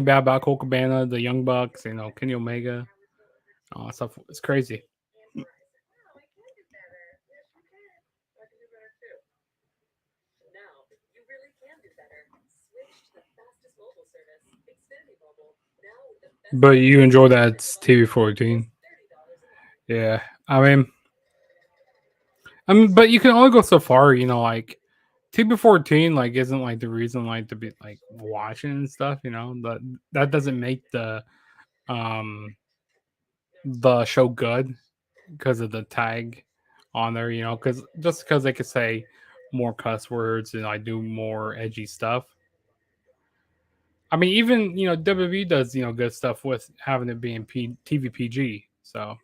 bad about Cole Cabana, the Young Bucks, Kenny Omega, all that stuff. It's crazy. But you enjoy that TV14. Yeah. I mean, but you can only go so far, like TV14 like isn't like the reason like to be like watching and stuff, but that doesn't make the show good because of the tag on there, because they could say more cuss words and I do more edgy stuff. I mean, even WWE does good stuff with having it being TV PG. So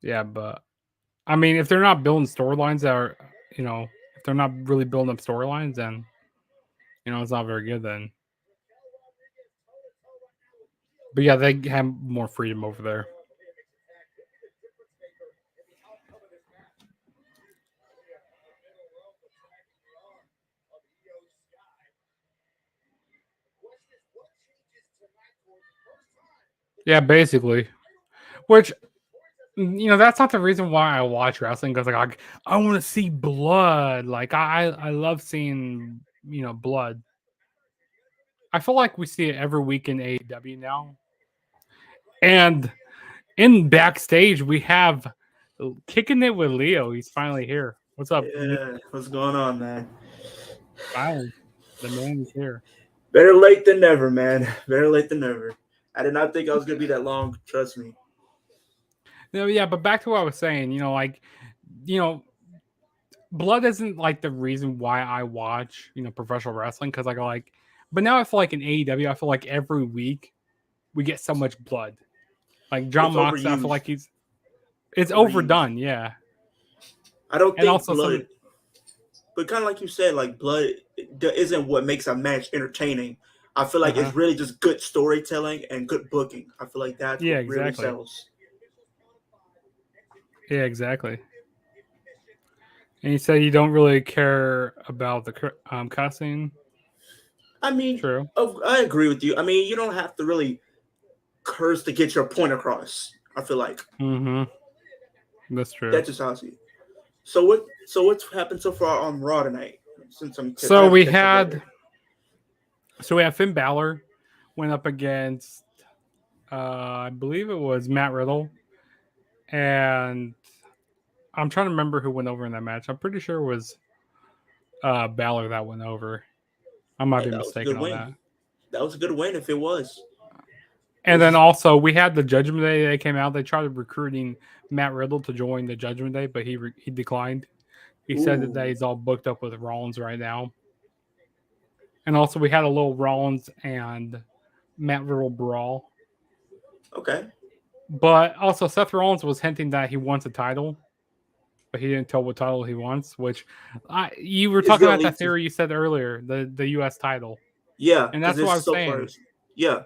yeah, but I mean, if they're not building storylines that are, if they're not really building up storylines, then it's not very good then. But yeah, they have more freedom over there. Yeah, basically. Which, that's not the reason why I watch wrestling, because like I want to see blood. Like I love seeing blood. I feel like we see it every week in AEW now. And in backstage we have Kicking It with Leo. He's finally here. What's up? Yeah, what's going on, man? Finally, the man is here. Better late than never, man. Better late than never. I did not think I was gonna be that long. Trust me. No, yeah, but back to what I was saying. Blood isn't like the reason why I watch professional wrestling, because but now I feel like in AEW I feel like every week we get so much blood. Like John Moxley, I feel like it's overdone. Yeah, I don't think blood, but kind of like you said, like blood isn't what makes a match entertaining. I feel like it's really just good storytelling and good booking. I feel like that's what really sells. Yeah, exactly. And you say you don't really care about the cussing. I mean, true. I agree with you. I mean, you don't have to really curse to get your point across. I feel like. That's true. That's just how I see it. So what's happened so far on Raw tonight? We have Finn Balor went up against I believe it was Matt Riddle, and I'm trying to remember who went over in that match. I'm pretty sure it was Balor that went over. I might be mistaken on that. That was a good win if it was. And then also we had the Judgment Day. They came out. They tried recruiting Matt Riddle to join the Judgment Day, but he declined. He said that he's all booked up with Rollins right now. And also we had a little Rollins and Matt Riddle brawl. Okay. But also Seth Rollins was hinting that he wants a title, but he didn't tell what title he wants, which you were talking about that theory you said earlier, the U.S. title. Yeah. And that's what I was saying. Yeah.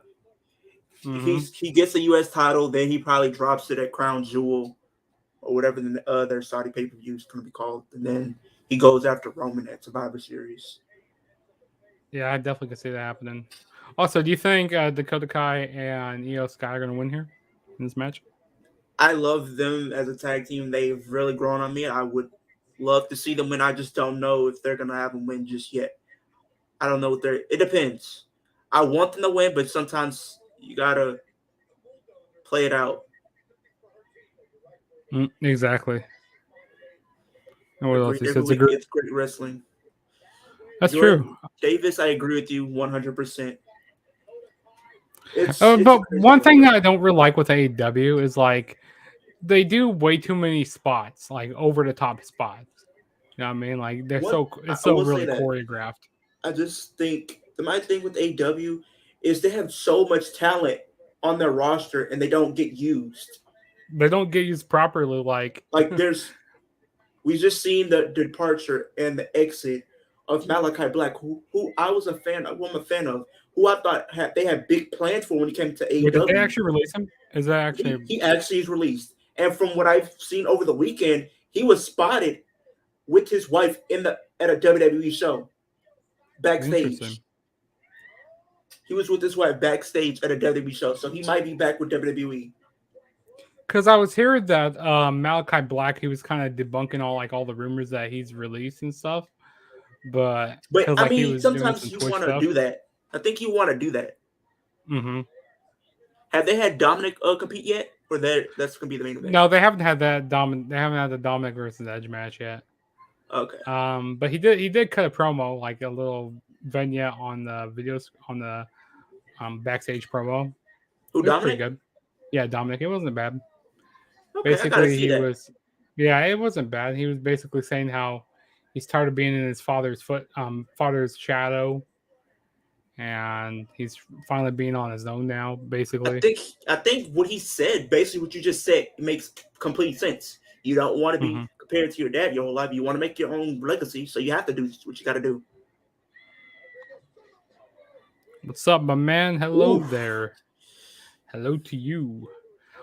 He gets a U.S. title, then he probably drops it at Crown Jewel or whatever the other Saudi pay-per-view is going to be called. And then he goes after Roman at Survivor Series. Yeah, I definitely could see that happening. Also, do you think Dakota Kai and IYO SKY are going to win here in this match? I love them as a tag team. They've really grown on me. I would love to see them win. I just don't know if they're gonna have them win just yet. I don't know what they're. It depends. I want them to win, but sometimes you gotta play it out. Exactly. And what else? Agree He every says week. agree. It's great wrestling. That's true. Jordan Davis, I agree with you 100%. It's But crazy. one thing that I don't really like with AEW is like they do way too many spots, like over the top spots. You know what I mean? Like they're What it's I so will say really that choreographed. I just think my thing with AW is they have so much talent on their roster and they don't get used. They don't get used properly. Like we just seen the departure and the exit of Malachi Black, who I was a fan of, who I'm a fan of, who I thought they had big plans for when he came to Wait, did they AEW. actually release him? Is that actually? He actually is released, and from what I've seen over the weekend, he was spotted with his wife at a WWE show backstage. Interesting. He was with his wife backstage at a WWE show, so he might be back with WWE. Because I was hearing that Malachi Black, he was kind of debunking all the rumors that he's released and stuff, but because I he mean, was doing sometimes some you Twitch want to stuff. do that. I think you want to do that. Mm-hmm. Have they had Dominic compete yet, or that's gonna be the main event? No, they haven't had that They haven't had the Dominic versus Edge match yet. Okay. But he did cut a promo, like a little vignette on the videos on the backstage promo. Who, It was pretty Dominic? good. Yeah, Dominic. It wasn't bad. Okay, I gotta Basically, see that. yeah, it wasn't bad. He was basically saying how he's tired of being in his father's father's shadow, and he's finally being on his own now. Basically, I think what he said, basically what you just said, makes complete sense. You don't want to be compared to your dad your whole life. You want to make your own legacy, so you have to do what you got to do. What's up, my man? Hello there. Hello to you.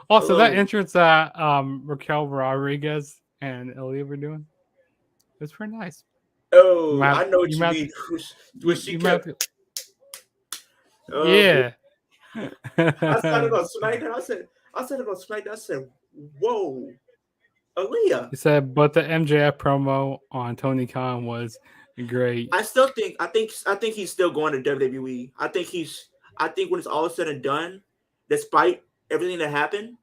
Also, that entrance that Raquel Rodriguez and Aliyah were doing, it was pretty nice. Oh, I know what you mean. When she kept... Yeah. I started on SmackDown. I said on SmackDown. I said, "Whoa, Aliyah." He said, but the MJF promo on Tony Khan was great. I think he's still going to WWE. I think when it's all said and done, despite everything that happened,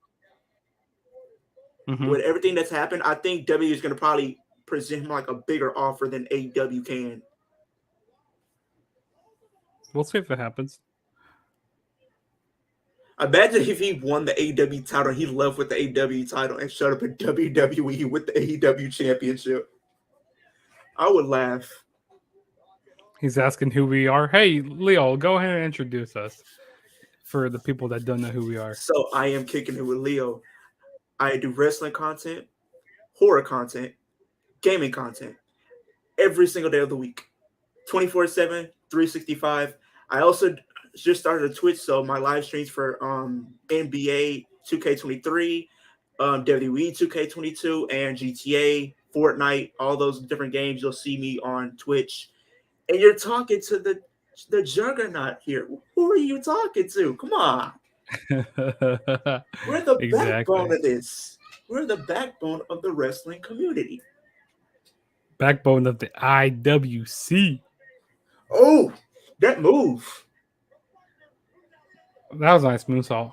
with everything that's happened, I think WWE is going to probably present him like a bigger offer than AEW can. We'll see if it happens. Imagine if he won the AEW title, he left with the AEW title and showed up at WWE with the AEW championship. I would laugh. He's asking who we are. Hey, Leo, go ahead and introduce us for the people that don't know who we are. So I am kicking it with Leo. I do wrestling content, horror content, gaming content every single day of the week, 24/7, 365. I also just started a Twitch, so my live streams for NBA 2K23, WWE 2K22, and GTA, Fortnite, all those different games. You'll see me on Twitch, and you're talking to the Juggernaut here. Who are you talking to? Come on. We're the backbone of this. We're the backbone of the wrestling community. Backbone of the IWC. Oh, that move. That was a nice moonsault.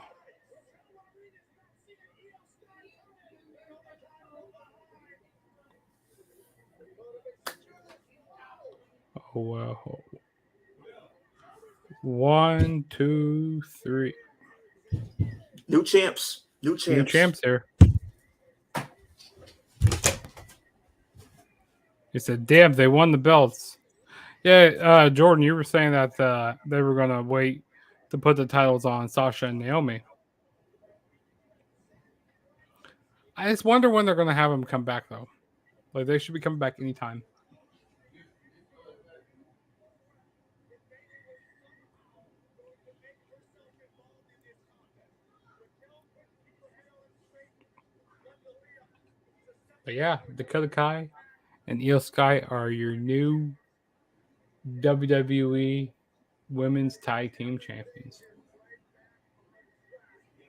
Oh, wow. 1, 2, 3. New champs. New champs here. He said, damn, they won the belts. Yeah, Jordan, you were saying that they were going to wait to put the titles on Sasha and Naomi. I just wonder when they're going to have them come back, though. Like, they should be coming back anytime. But yeah, Dakota Kai and IYO SKY are your new WWE women's tag team champions.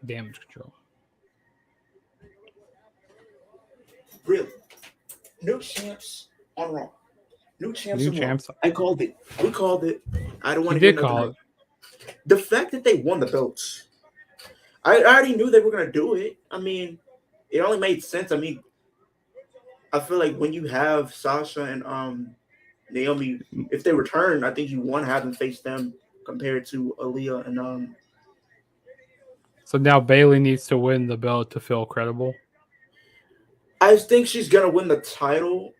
Damage control. Really? New champs on Raw. New champs New on Raw. champs. I called it. We called it. I don't want You to hear did nothing call else. it. The fact that they won the belts, I already knew they were gonna do it. I mean, it only made sense. I mean, I feel like when you have Sasha and Naomi, if they return, I think you want to have them face them compared to Aliyah and So now Bailey needs to win the belt to feel credible. I think she's gonna win the title,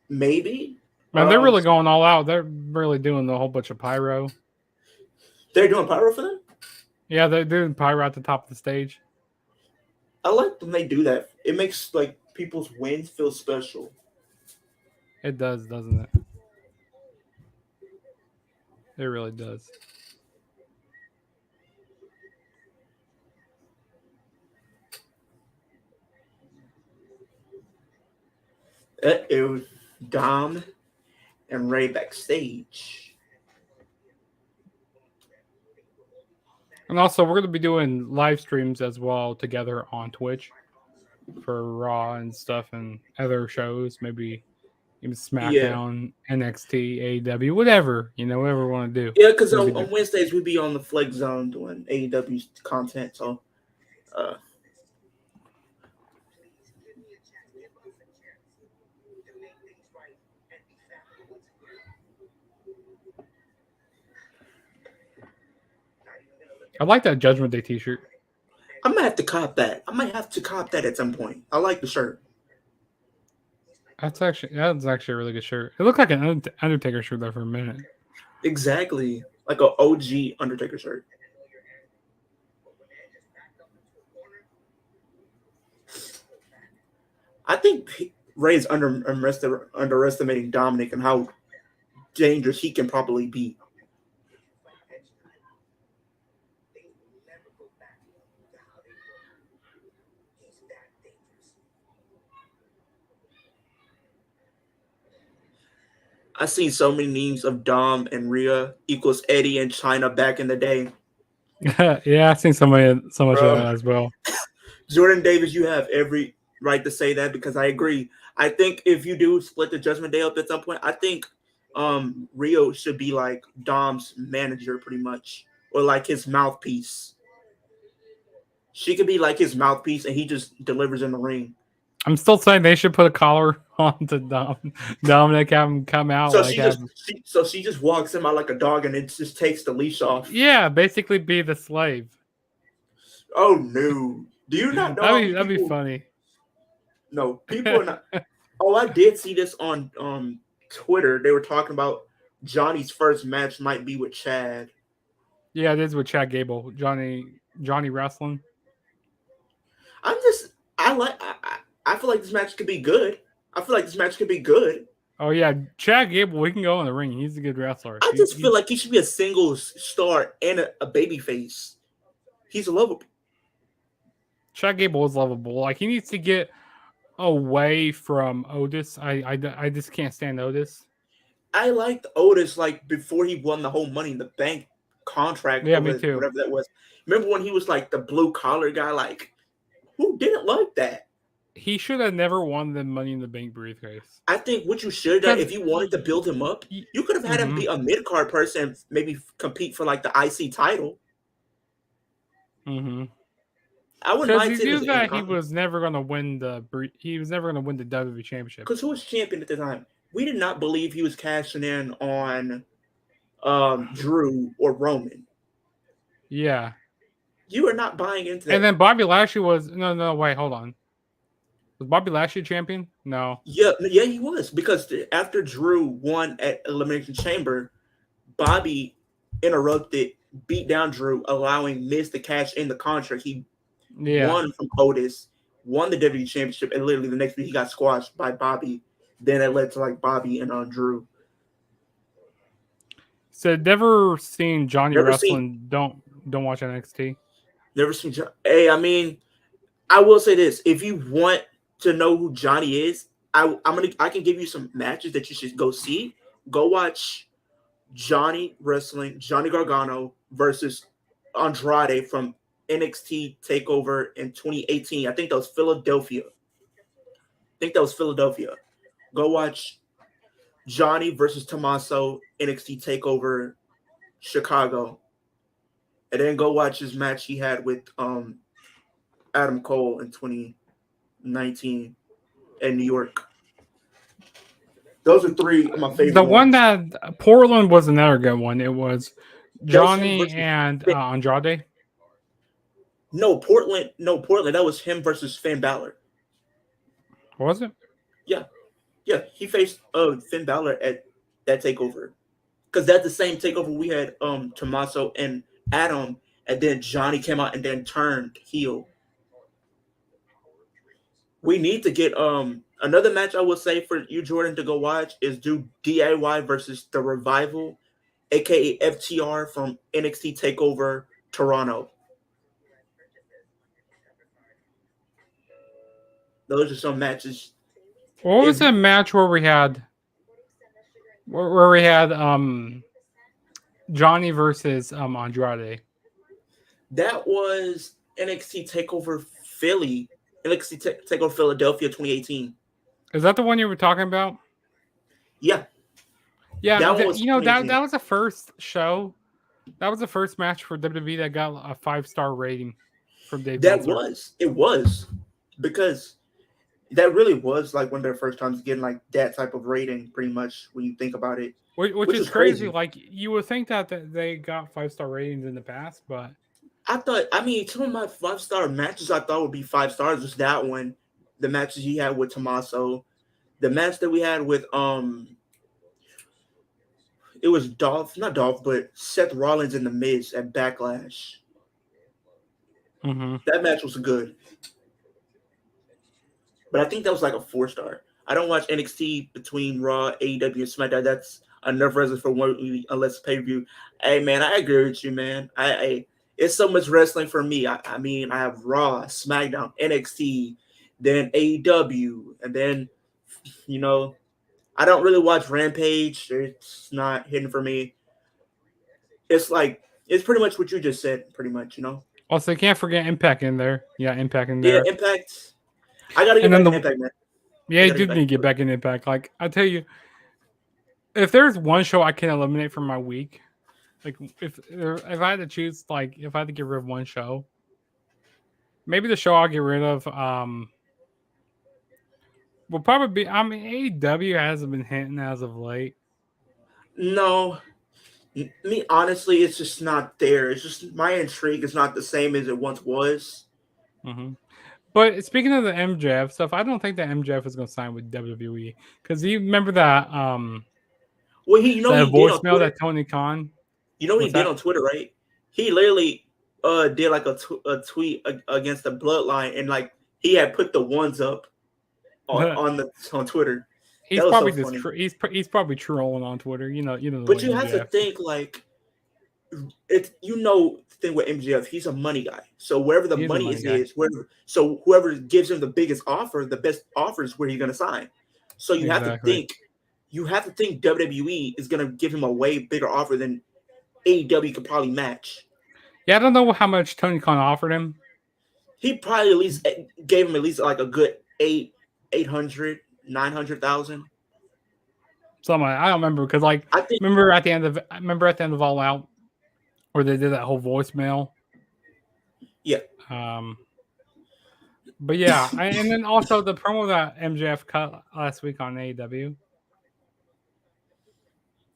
maybe. Man, they're really going all out. They're really doing the whole bunch of pyro. They're doing pyro for them? Yeah, they're doing pyro at the top of the stage. I like when they do that. It makes like people's wins feel special. It does, doesn't it? It really does. It was Dom and Ray backstage. And also, we're going to be doing live streams as well together on Twitch for Raw and stuff and other shows, maybe even SmackDown, NXT, AEW, whatever, whatever we want to do. Yeah, because on Wednesdays we be on the Flex Zone doing AEW content. So, I like that Judgment Day t-shirt. I might have to cop that. I might have to cop that at some point. I like the shirt. That's actually a really good shirt. It looked like an Undertaker shirt there for a minute. Exactly. Like an OG Undertaker shirt. I think Ray's underestimating Dominic and how dangerous he can probably be. I seen so many memes of Dom and Rhea equals Eddie and China back in the day. Yeah, I've seen so much of that as well. Jordan Davis, you have every right to say that because I agree. I think if you do split the Judgment Day up at some point, I think Rio should be like Dom's manager pretty much, or like his mouthpiece. She could be like his mouthpiece and he just delivers in the ring. I'm still saying they should put a collar on to Dominic, have him come out. So she just walks him out like a dog and it just takes the leash off. Yeah, basically be the slave. Oh no! Do you not know? That'd be funny. No, people are not. Oh, I did see this on Twitter. They were talking about Johnny's first match might be with Chad. Yeah, it is with Chad Gable. Johnny wrestling. I feel like this match could be good. Oh yeah, Chad Gable, we can go in the ring. He's a good wrestler. I just feel like he should be a singles star and a baby face. He's lovable. Chad Gable is lovable. Like he needs to get away from Otis. I just can't stand Otis. I liked Otis like before he won the whole Money in the Bank contract. Yeah, me too. Whatever that was. Remember when he was like the blue collar guy? Like, who didn't like that? He should have never won the Money in the Bank briefcase. I think what you should have done, if you wanted to build him up, you could have had him be a mid-card person, maybe compete for like the IC title. Mm-hmm. I wouldn't mind he knew that he was never going to win the WWE Championship. Because who was champion at the time? We did not believe he was cashing in on Drew or Roman. Yeah. You are not buying into that. And then Bobby Lashley was wait, hold on. Was Bobby Lashley champion? No. Yeah, he was. Because after Drew won at Elimination Chamber, Bobby interrupted, beat down Drew, allowing Miz to cash in the contract. He won from Otis, won the WWE Championship, and literally the next week he got squashed by Bobby. Then it led to like Bobby and Drew. So never seen Johnny wrestling. Don't watch NXT. Never seen Johnny. Hey, I mean, I will say this: if you want to know who Johnny is, I can give you some matches that you should go see. Go watch Johnny Gargano versus Andrade from NXT Takeover in 2018. I think that was Philadelphia. Go watch Johnny versus Tommaso NXT Takeover Chicago, and then go watch his match he had with Adam Cole in 2019 in New York. Those are three of my favorite. The one that Portland was another good one. It was Johnny and Andrade. No, Portland. That was him versus Finn Balor. Was it? Yeah. He faced Finn Balor at that takeover, because that's the same takeover we had Tommaso and Adam, and then Johnny came out and then turned heel. We need to get another match. I would say for you, Jordan, to go watch is do DIY versus the Revival, aka FTR from NXT Takeover Toronto. Those are some matches. What was the match where we had Johnny versus Andrade? That was NXT Takeover Philly, Takeover Philadelphia 2018. Is that the one you were talking about? Yeah. Yeah, that was the first show. That was the first match for WWE that got a 5-star rating from Dave. It was because that really was like one of their first times getting like that type of rating, pretty much when you think about it. Which is crazy. Like you would think that they got 5-star ratings in the past, but some of my 5-star matches I thought would be 5 stars was that one, the matches he had with Tommaso, the match that we had with it was Seth Rollins and The Miz at Backlash. Mm-hmm. That match was good. But I think that was like a 4-star. I don't watch NXT between Raw, AEW, and SmackDown. That's enough reason for one unless pay-per-view. Hey, man, I agree with you, man. It's so much wrestling for me. I have Raw, SmackDown, NXT, then AEW, and then, I don't really watch Rampage. It's not hitting for me. It's pretty much what you just said, pretty much, Also, you can't forget Impact in there. Yeah, Impact in there. Yeah, Impact. I gotta get back in Impact, man. Yeah, you do need to get back in Impact. Like, I tell you, if there's one show I can eliminate from my week, like if I had to choose, like if I had to get rid of one show, maybe the show I'll get rid of will probably be. AEW hasn't been hitting as of late. No, me honestly, it's just not there. It's just my intrigue is not the same as it once was. Mm-hmm. But speaking of the MJF stuff, I don't think that MJF is going to sign with WWE, because you remember that well, he voicemail that Tony Khan. You know what he did on Twitter, right? He literally did like a tweet against the Bloodline, and like he had put the ones up on Twitter. He's probably he's probably trolling on Twitter, But you have to think like the thing with MJF, he's a money guy. So wherever the money is, whoever gives him the biggest offer, the best offer is where he's going to sign. So you have to think WWE is going to give him a way bigger offer than AEW could probably match. Yeah, I don't know how much Tony Khan offered him. He probably at least gave him at least like a good 900,000. Something I don't remember, because remember at the end of All Out where they did that whole voicemail. Yeah. But yeah, and then also the promo that MJF cut last week on AEW.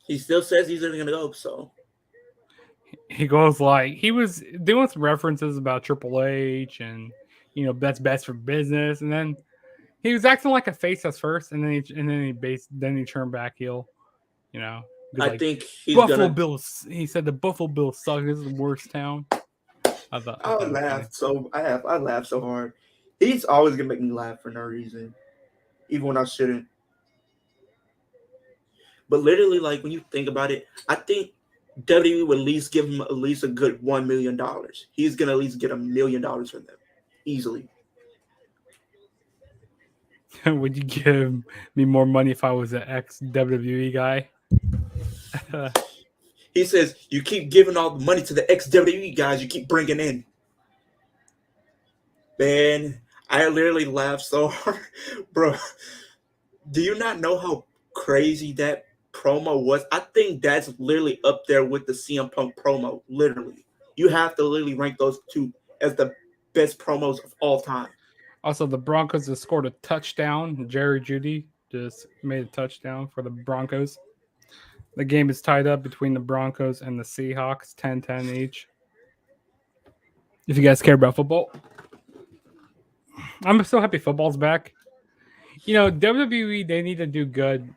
He still says he's going to go, so. He goes he was doing some references about Triple H and that's best for business, and then he was acting like a face at first, and then he turned back heel. I think he's Buffalo Bills. He said the Buffalo Bills suck. This is the worst town. I laughed so hard. He's always gonna make me laugh for no reason, even when I shouldn't. But literally, like when you think about it, I think WWE would at least give him at least a good $1 million. He's gonna at least get $1 million from them easily. Would you give me more money if I was an ex WWE guy? He says, you keep giving all the money to the ex-WWE guys you keep bringing in. Man, I literally laughed so hard. Bro, do you not know how crazy that promo was? I think that's literally up there with the CM Punk promo, literally. You have to literally rank those two as the best promos of all time. Also, the Broncos just scored a touchdown. Jerry Jeudy just made a touchdown for the Broncos. The game is tied up between the Broncos and the Seahawks, 10-10 each. If you guys care about football. I'm so happy football's back. You know, WWE, they need to do good.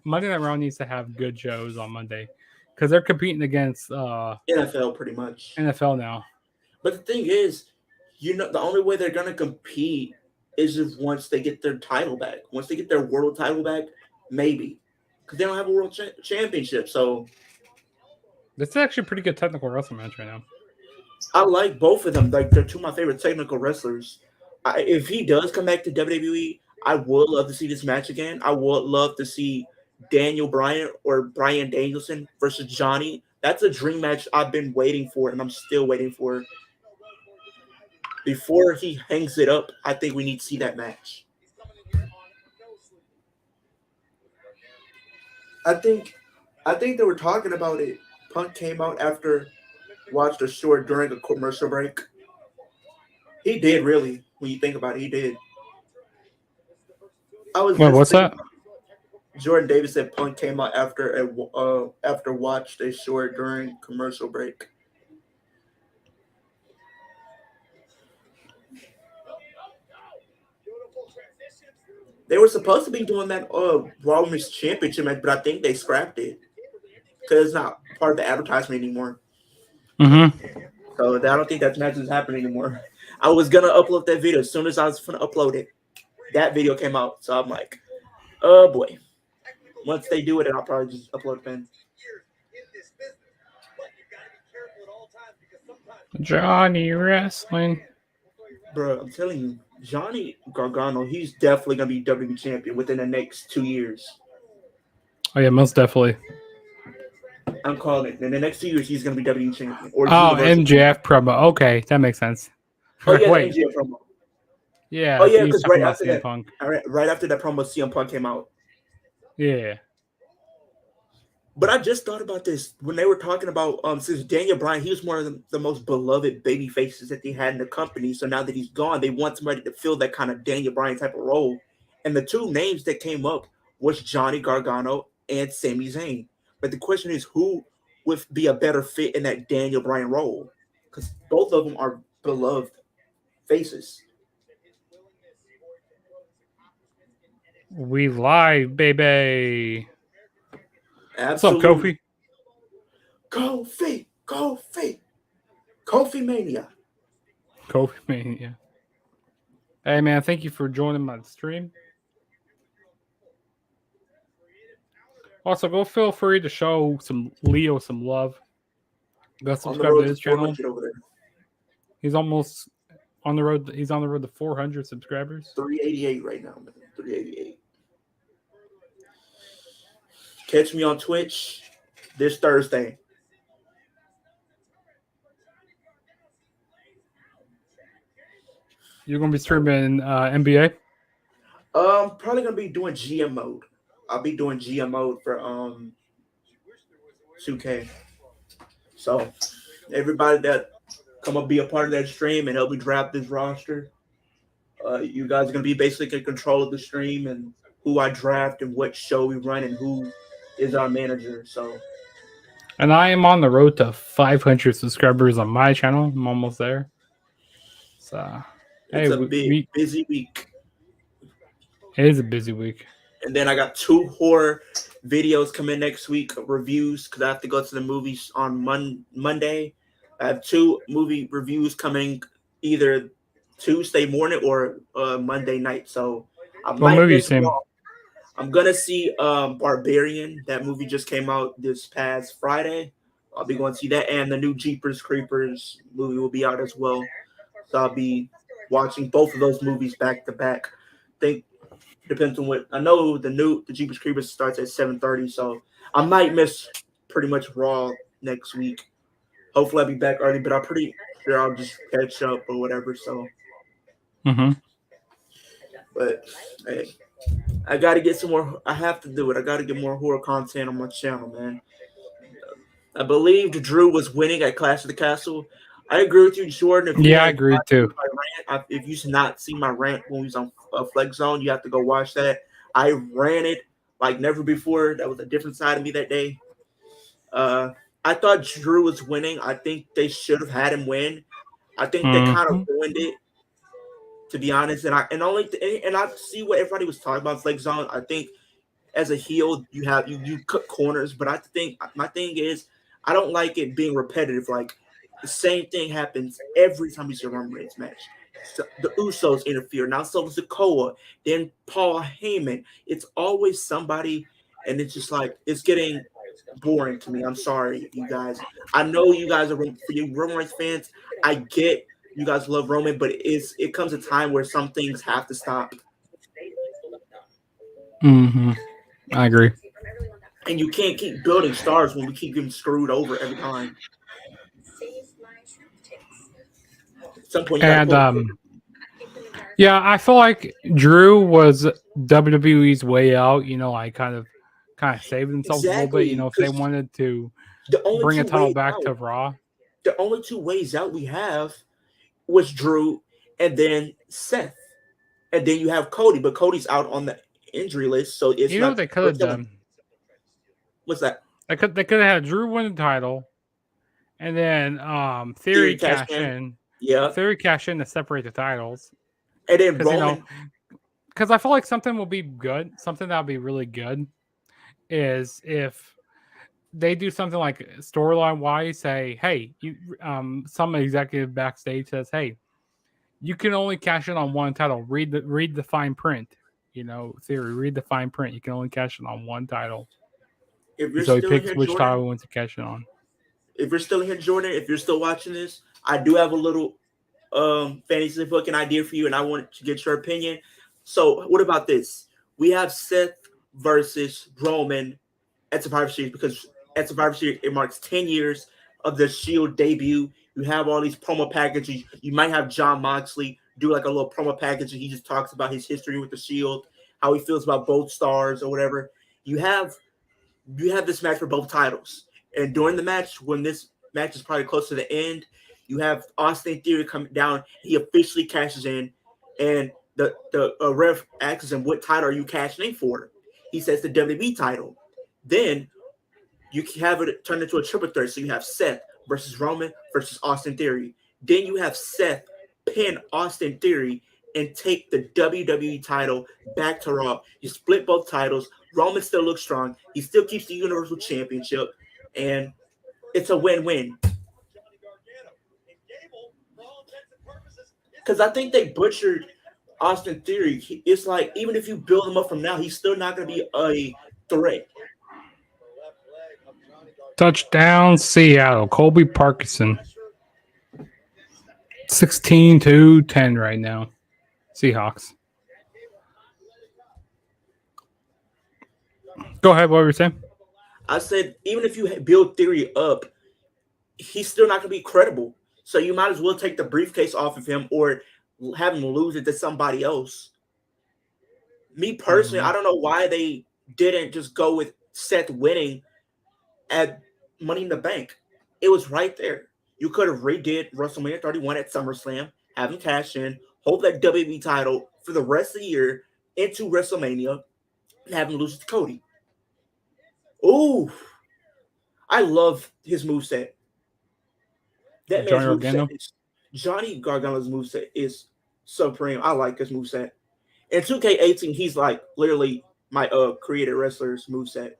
Monday Night Raw needs to have good shows on Monday because they're competing against NFL pretty much. NFL now. But the thing is, the only way they're going to compete is if once they get their title back. Once they get their world title back, maybe. Because they don't have a world championship. So this is actually a pretty good technical wrestling match right now. I like both of them. Like, they're two of my favorite technical wrestlers. If he does come back to WWE, I would love to see this match again. I would love to see Daniel Bryan or Bryan Danielson versus Johnny. That's a dream match I've been waiting for, and I'm still waiting for. Before he hangs it up, I think we need to see that match. I think they were talking about it. Punk came out after watched a short during a commercial break. He did, really. When you think about it, he did. What's that? Jordan Davis said Punk came out after watched a short during commercial break. They were supposed to be doing that Raw Women's Championship match, but I think they scrapped it because it's not part of the advertisement anymore. Mm-hmm. So I don't think that match is happening anymore. I was gonna upload that video as soon as I was gonna upload it. That video came out, so I'm like, oh boy. Once they do it, I'll probably just upload it then. Johnny Wrestling. Bro, I'm telling you, Johnny Gargano, he's definitely gonna be WWE champion within the next 2 years. Oh yeah, most definitely. I'm calling it. In the next 2 years, he's gonna be WWE champion. Or MJF promo. Okay, that makes sense. Oh yeah, the MJF promo. Yeah. Oh yeah, because right after that, Punk. right after that promo, CM Punk came out. Yeah. But I just thought about this when they were talking about since Daniel Bryan, he was one of the most beloved baby faces that they had in the company. So now that he's gone, they want somebody to fill that kind of Daniel Bryan type of role. And the two names that came up was Johnny Gargano and Sami Zayn. But the question is, who would be a better fit in that Daniel Bryan role? Because both of them are beloved faces. We live, baby. Absolutely. What's up, Kofi? Kofi Mania. Kofi Mania. Hey, man, thank you for joining my stream. Also, go feel free to show Leo some love. Go subscribe to his channel. He's almost on the road. He's on the road to 400 subscribers. 388 right now, man. 388. Catch me on Twitch this Thursday. You're gonna be streaming NBA? Probably gonna be doing GM mode. I'll be doing GM mode for 2K. So everybody that come up be a part of that stream and help me draft this roster. You guys are gonna be basically in control of the stream and who I draft and what show we run and who is our manager. So, and I am on the road to 500 subscribers on my channel. I'm almost there. So it's a busy week. It is a busy week. And then I got 2 horror videos coming next week, reviews, because I have to go to the movies on Monday. I have 2 movie reviews coming either Tuesday morning or Monday night. So I what movie you seeing? I'm gonna see Barbarian. That movie just came out this past Friday. I'll be going to see that, and the new Jeepers Creepers movie will be out as well. So I'll be watching both of those movies back to back. Think depends on what I know. The Jeepers Creepers starts at 7:30, so I might miss pretty much Raw next week. Hopefully I'll be back early, but I'm pretty sure I'll just catch up or whatever. So, but hey, I got to get some more. I have to do it. I got to get more horror content on my channel, man. I believe Drew was winning at Clash of the Castle. I agree with you, Jordan. If you I agree too. If you should not see my rant when we was on Flex Zone, you have to go watch that. I ran it like never before. That was a different side of me that day. I thought Drew was winning. I think they should have had him win. I think they kind of ruined it, to be honest. And I see what everybody was talking about Flex Zone. I think as a heel, you cut corners, but I think my thing is I don't like it being repetitive. Like the same thing happens every time you see a Roman Reigns match. So the Usos interfere. Now so was Sikoa, then Paul Heyman. It's always somebody, and it's just like it's getting boring to me. I'm sorry, you guys. I know you guys are for you Roman Reigns fans. I get you guys love Roman, but it comes a time where some things have to stop. I agree. And you can't keep building stars when we keep getting screwed over every time. At some point, I feel like Drew was WWE's way out. Like kind of saved themselves a little bit. If they wanted to bring a title back to Raw. The only two ways out we have was Drew and then Seth. And then you have Cody, but Cody's out on the injury list, so it's what they could have done. What's that? They could have had Drew win the title, and then Theory cash in. Yeah, Theory cash in to separate the titles, and then Roman. Because I feel like something will be good. Something that'll be really good is if they do something like storyline wise, say, hey, you, some executive backstage says, hey, you can only cash in on one title. Read the fine print. Theory, read the fine print. You can only cash in on one title. So he picks which title he wants to cash in on. If you're still here, Jordan, if you're still watching this, I do have a little fantasy booking idea for you, and I want to get your opinion. So what about this? We have Seth versus Roman at Survivor Series, because at Survivor Series, it marks 10 years of the Shield debut. You have all these promo packages. You might have Jon Moxley do like a little promo package, and he just talks about his history with the Shield, how he feels about both stars or whatever. You have this match for both titles. And during the match, when this match is probably close to the end, you have Austin Theory coming down. He officially cashes in, and the ref asks him, what title are you cashing in for? He says the WWE title. Then you have it turned into a triple threat. So you have Seth versus Roman versus Austin Theory. Then you have Seth pin Austin Theory and take the WWE title back to Raw. You split both titles. Roman still looks strong. He still keeps the Universal Championship. And it's a win-win. Because I think they butchered Austin Theory. It's like, even if you build him up from now, he's still not going to be a threat. Touchdown, Seattle. Colby Parkinson. 16-10 right now. Seahawks. Go ahead. What were you saying? I said, even if you build Theory up, he's still not going to be credible. So you might as well take the briefcase off of him or have him lose it to somebody else. Me personally, I don't know why they didn't just go with Seth winning at Money in the Bank. It was right there. You could have redid WrestleMania 31 at SummerSlam, have him cash in, hold that WWE title for the rest of the year into WrestleMania, and have him lose to Cody. Ooh, I love his moveset. That man's moveset Johnny Gargano's moveset is supreme. I like his moveset. In 2K18, he's like literally my created wrestler's moveset.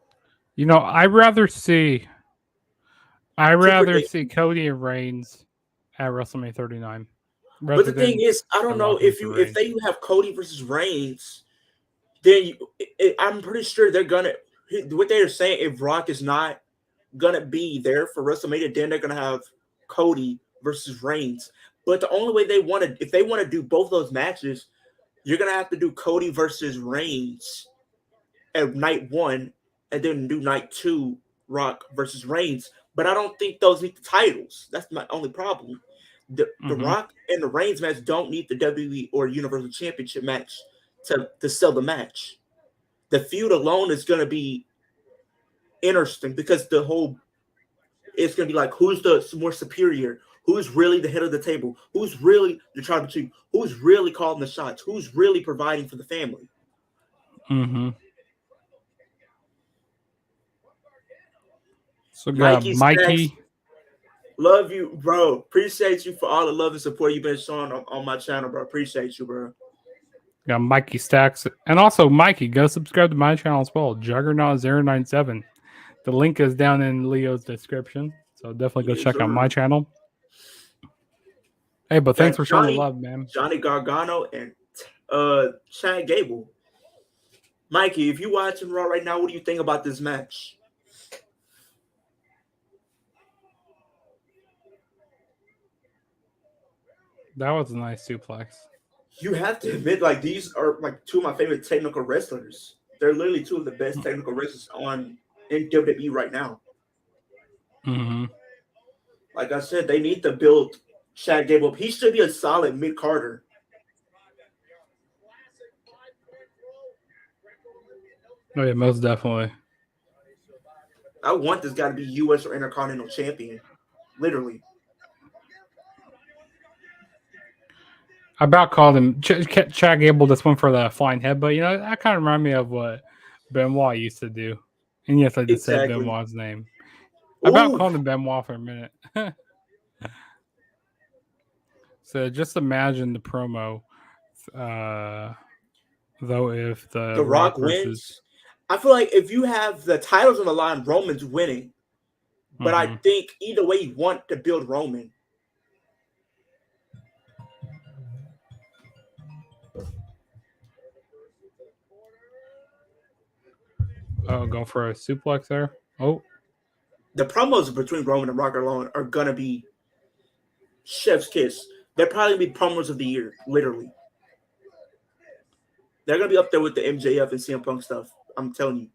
I'd rather see Cody and Reigns at WrestleMania 39. But the thing is, I don't know if they have Cody versus Reigns, then I'm pretty sure they're gonna. What they're saying, if Rock is not gonna be there for WrestleMania, then they're gonna have Cody versus Reigns. But the only way if they want to do both those matches, you're gonna have to do Cody versus Reigns at night 1, and then do night 2, Rock versus Reigns. but I don't think those need the titles. That's my only problem. The Rock and the Reigns match don't need the WWE or Universal Championship match to sell the match. The feud alone is going to be interesting because it's going to be like, who's the more superior? Who's really the head of the table? Who's really the tribal chief? Who's really calling the shots? Who's really providing for the family? So got Mikey. Stacks, love you, bro. Appreciate you for all the love and support you've been showing on my channel, bro. Appreciate you, bro. Got Mikey Stacks. And also, Mikey, go subscribe to my channel as well, Juggernaut097. The link is down in Leo's description. So definitely go check out my channel. Hey, but thanks for showing the love, man. Johnny Gargano and Chad Gable. Mikey, if you're watching Raw right now, what do you think about this match? That was a nice suplex. You have to admit, like, these are like two of my favorite technical wrestlers. They're literally two of the best technical wrestlers in WWE right now. Like I said, they need to build Chad Gable up. He should be a solid mid-carder. Oh, yeah, most definitely. I want this guy to be U.S. or Intercontinental Champion. Literally. I about called him Chad Gable. This one for the flying headbutt. You know, that kind of reminded me of what Benoit used to do. And yes, I just said Benoit's name. I about called him Benoit for a minute. So just imagine the promo. Though if the Rock wins, I feel like if you have the titles on the line, Roman's winning. But I think either way you want to build Roman. Oh, going for a suplex there. Oh. The promos between Roman and Rock alone are going to be chef's kiss. They're probably going to be promos of the year, literally. They're going to be up there with the MJF and CM Punk stuff. I'm telling you.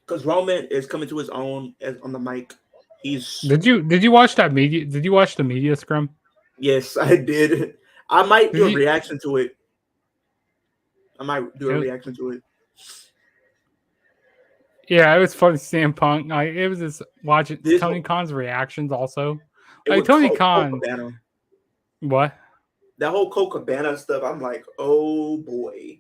Because Roman is coming to his own on the mic. Did you watch that media? Did you watch the media scrum? Yes, I did. I might do a reaction to it. Yeah, it was funny seeing Punk. It was just watching Tony Khan's reactions also. Like Tony Khan. What? That whole Colt Cabana stuff, I'm like, oh boy.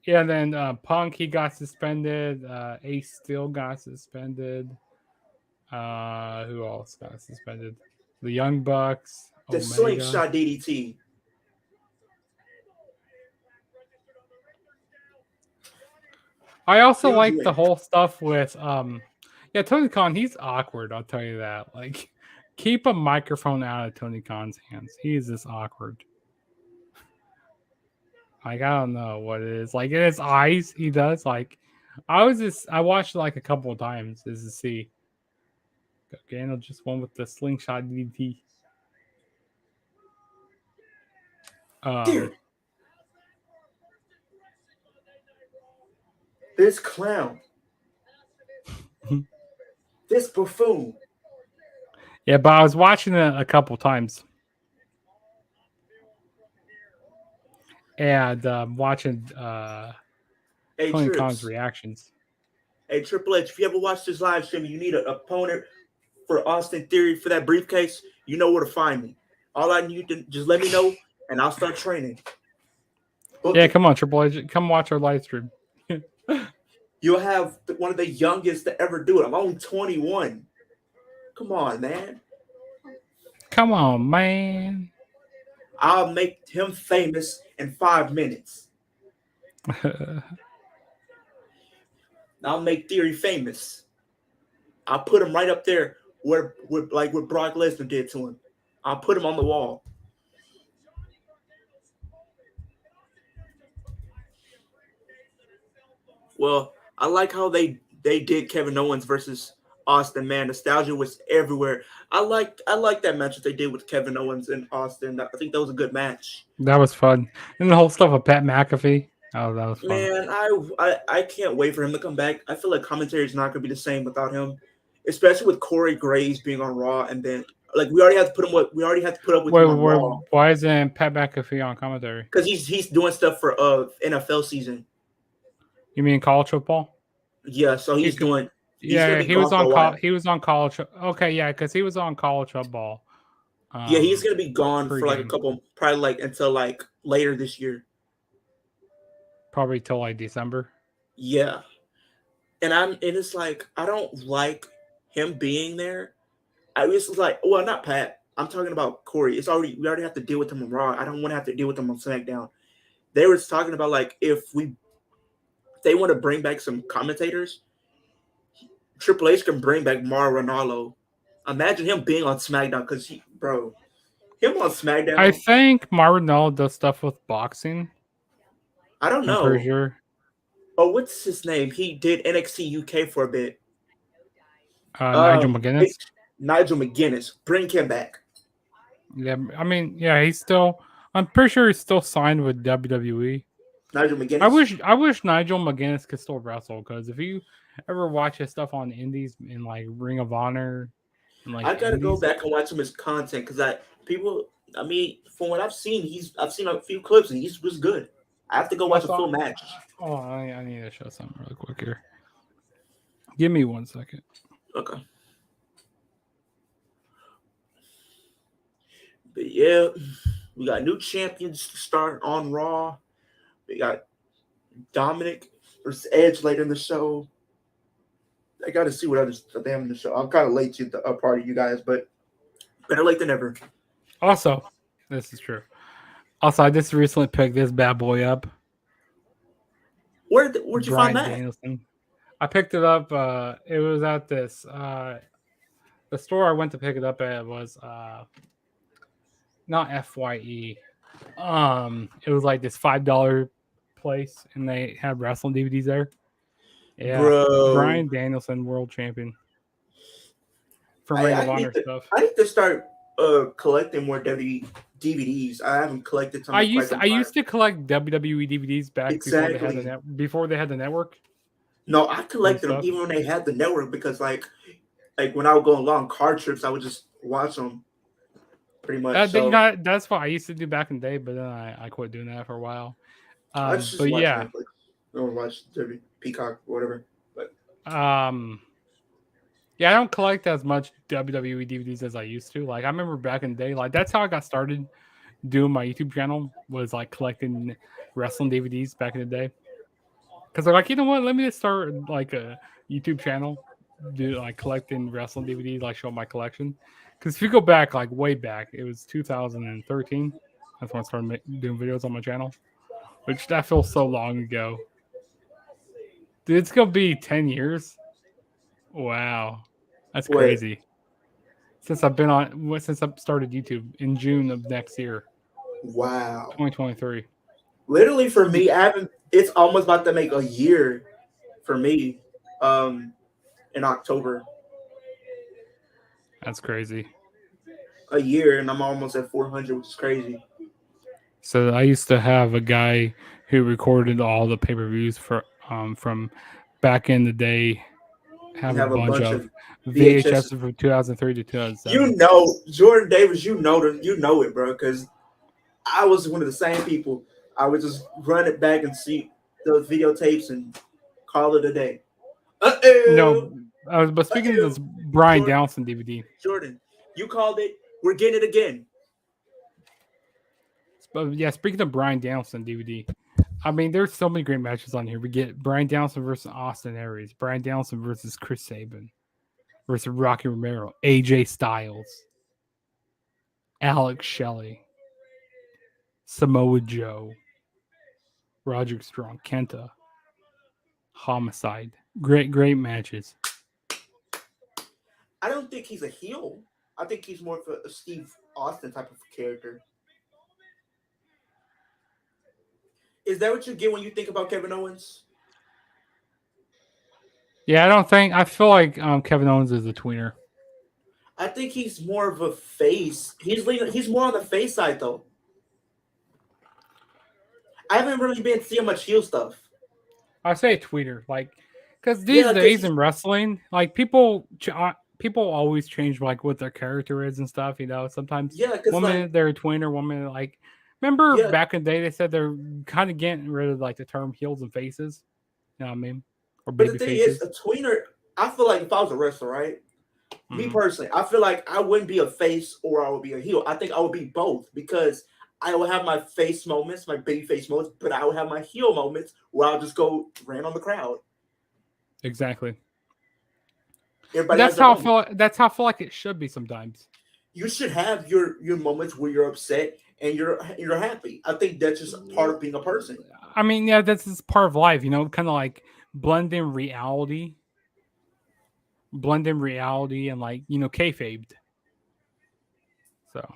Yeah, and then Punk, he got suspended. Ace Steel got suspended. Who else got suspended? The Young Bucks. The slingshot DDT. I also like the whole stuff with Tony Khan, he's awkward, I'll tell you that. Like, keep a microphone out of Tony Khan's hands. He is just awkward. Like, I don't know what it is. Like, in his eyes, he does. Like, I watched it like a couple of times just to see. Gano just won with the slingshot DDT. This clown. This buffoon. Yeah, but I was watching it a couple times. And watching Tony Khan's reactions. Hey, Triple H, if you ever watch this live stream, you need an opponent for Austin Theory for that briefcase, you know where to find me. All I need to just let me know, and I'll start training. Come on, Triple H. Come watch our live stream. You'll have one of the youngest to ever do it. I'm only 21. Come on, man. Come on, man. I'll make him famous in 5 minutes. I'll make Theory famous. I'll put him right up there where what Brock Lesnar did to him. I'll put him on the wall. Well, I like how they did Kevin Owens versus Austin. Man, nostalgia was everywhere. I like that match that they did with Kevin Owens and Austin. I think that was a good match. That was fun. And the whole stuff with Pat McAfee. Oh, that was fun. Man, I can't wait for him to come back. I feel like commentary is not going to be the same without him, especially with Corey Graves being on Raw, and then like we already have to put him. We already have to put up with him on Raw Why isn't Pat McAfee on commentary? because he's doing stuff for NFL season. You mean college football? Yeah, so he's doing. Yeah, he was on he was on college. Okay, yeah, because he was on college football. Yeah, he's gonna be gone for like a pregame. couple, probably like until like later this year. Probably till like December. Yeah, and it's like I don't like him being there. I was like, well, not Pat. I'm talking about Corey. We already have to deal with him on Raw. I don't want to have to deal with him on SmackDown. They were talking about like if they want to bring back some commentators, Triple H can bring back Mauro Ranallo. Imagine him being on SmackDown because him on SmackDown. I think Mauro Ranallo does stuff with boxing. I don't know. I'm pretty sure. Oh, what's his name? He did NXT UK for a bit. Nigel McGuinness. Nigel McGuinness. Bring him back. Yeah, I mean, yeah, he's still. I'm pretty sure he's still signed with WWE. Nigel McGuinness. I wish Nigel McGuinness could still wrestle because if you ever watch his stuff on Indies in like Ring of Honor, and like I gotta go back and watch some of his content because from what I've seen, I've seen a few clips and he was good. I have to go watch a full match. Oh, I need to show something really quick here. Give me 1 second. Okay. But yeah, we got new champions to start on Raw. We got Dominic versus Edge later in the show. I got to see what others they have in the show. I'm kind of late to the party, you guys, but better late than never. Also, this is true. Also, I just recently picked this bad boy up. Where'd you find that? Danielson. I picked it up. It was at this. The store I went to pick it up at was not FYE. It was like this $5 place, and they had wrestling DVDs there. Yeah, Bro. Bryan Danielson, world champion. From Ring of Honor stuff. I need to start collecting more DVDs. I haven't collected some. I used to collect WWE DVDs back before they had the network. No, I collected them even when they had the network because like when I would go on long car trips, I would just watch them. Pretty much. That's what I used to do back in the day, but then I quit doing that for a while. But yeah, Netflix. I don't watch WWE, Peacock, or whatever. But yeah, I don't collect as much WWE DVDs as I used to. Like I remember back in the day, like that's how I got started doing my YouTube channel was like collecting wrestling DVDs back in the day. Because they're like, you know what? Let me just start like a YouTube channel, do like collecting wrestling DVDs, like show my collection. Because if you go back, like way back, it was 2013. That's when I started doing videos on my channel, which that feels so long ago. Dude, it's gonna be 10 years. Wow, that's crazy. Since I've started YouTube in June of next year. Wow. 2023. Literally for me, it's almost about to make a year for me in October. That's crazy. A year, and I'm almost at 400, which is crazy. So I used to have a guy who recorded all the pay-per-views from back in the day. Have a bunch of VHS from 2003 to 2007. You know, Jordan Davis, you know it, bro, because I was one of the same people. I would just run it back and see those videotapes and call it a day. No, but speaking of this Bryan Danielson DVD. Jordan, you called it. We're getting it again. But yeah, speaking of Bryan Danielson DVD, I mean, there's so many great matches on here. We get Bryan Danielson versus Austin Aries, Bryan Danielson versus Chris Sabin, versus Rocky Romero, AJ Styles, Alex Shelley, Samoa Joe, Roderick Strong, Kenta, Homicide. Great matches. I don't think he's a heel. I think he's more of a Steve Austin type of character. Is that what you get when you think about Kevin Owens? Yeah, I feel like Kevin Owens is a tweener. I think he's more of a face. He's more on the face side though. I haven't really been seeing much heel stuff. I say a tweeter, like, because these Yeah, days in wrestling, like people always change like what their character is and stuff. Sometimes yeah, because one like minute they're a tweener, one minute like. Remember yeah, back in the day, they said they're kind of getting rid of like the term heels and faces. You know what I mean? Or but the baby thing is, faces. a tweener. I feel like if I was a wrestler, right? Me Mhm. personally, I feel like I wouldn't be a face or I would be a heel. I think I would be both because I would have my face moments, my baby face moments, but I would have my heel moments where I'll just go ran on the crowd. Exactly. Everybody has their moment. That's how I feel like it should be sometimes. You should have your moments where you're upset and you're happy. I think that's just part of being a person. I mean, yeah, that's just part of life. Kind of like blending reality, and like kayfabed. So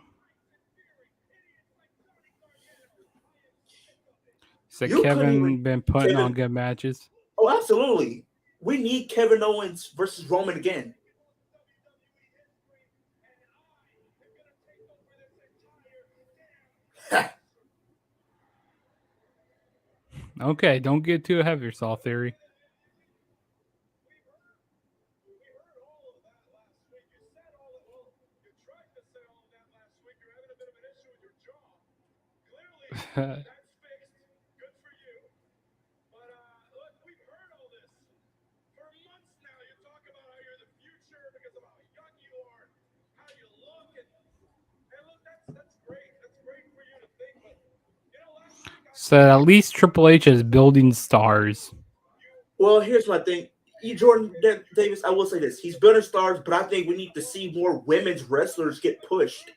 You couldn't even Kevin been putting on Kevin. good matches. Oh, absolutely. We need Kevin Owens versus Roman again. Okay, don't get too ahead of yourself, Theory. So at least Triple H is building stars. Well, here's my thing. Jordan Davis, I will say this. He's building stars, but I think we need to see more women's wrestlers get pushed.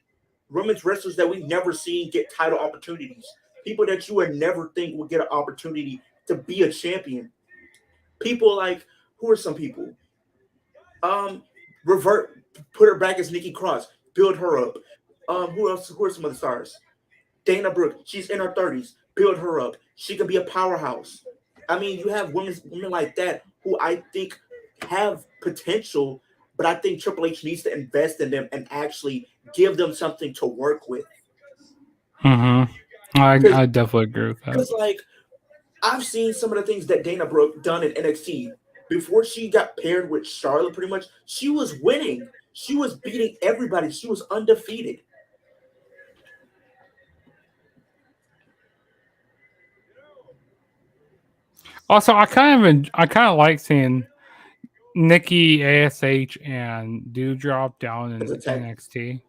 Women's wrestlers that we've never seen get title opportunities. People that you would never think would get an opportunity to be a champion. People like, who are some people? Revert, put her back as Nikki Cross, build her up. Who else? Who are some other stars? Dana Brooke, she's in her 30s. Build her up. She could be a powerhouse. I mean, you have women like that who I think have potential, but I think Triple H needs to invest in them and actually give them something to work with. Mm-hmm. Because, I definitely agree with that. like, I've seen some of the things that Dana Brooke done in NXT before she got paired with Charlotte. Pretty much, she was winning. She was beating everybody. She was undefeated. Also, I kind of like seeing Nikki Ash and Dewdrop down in As a tech. NXT.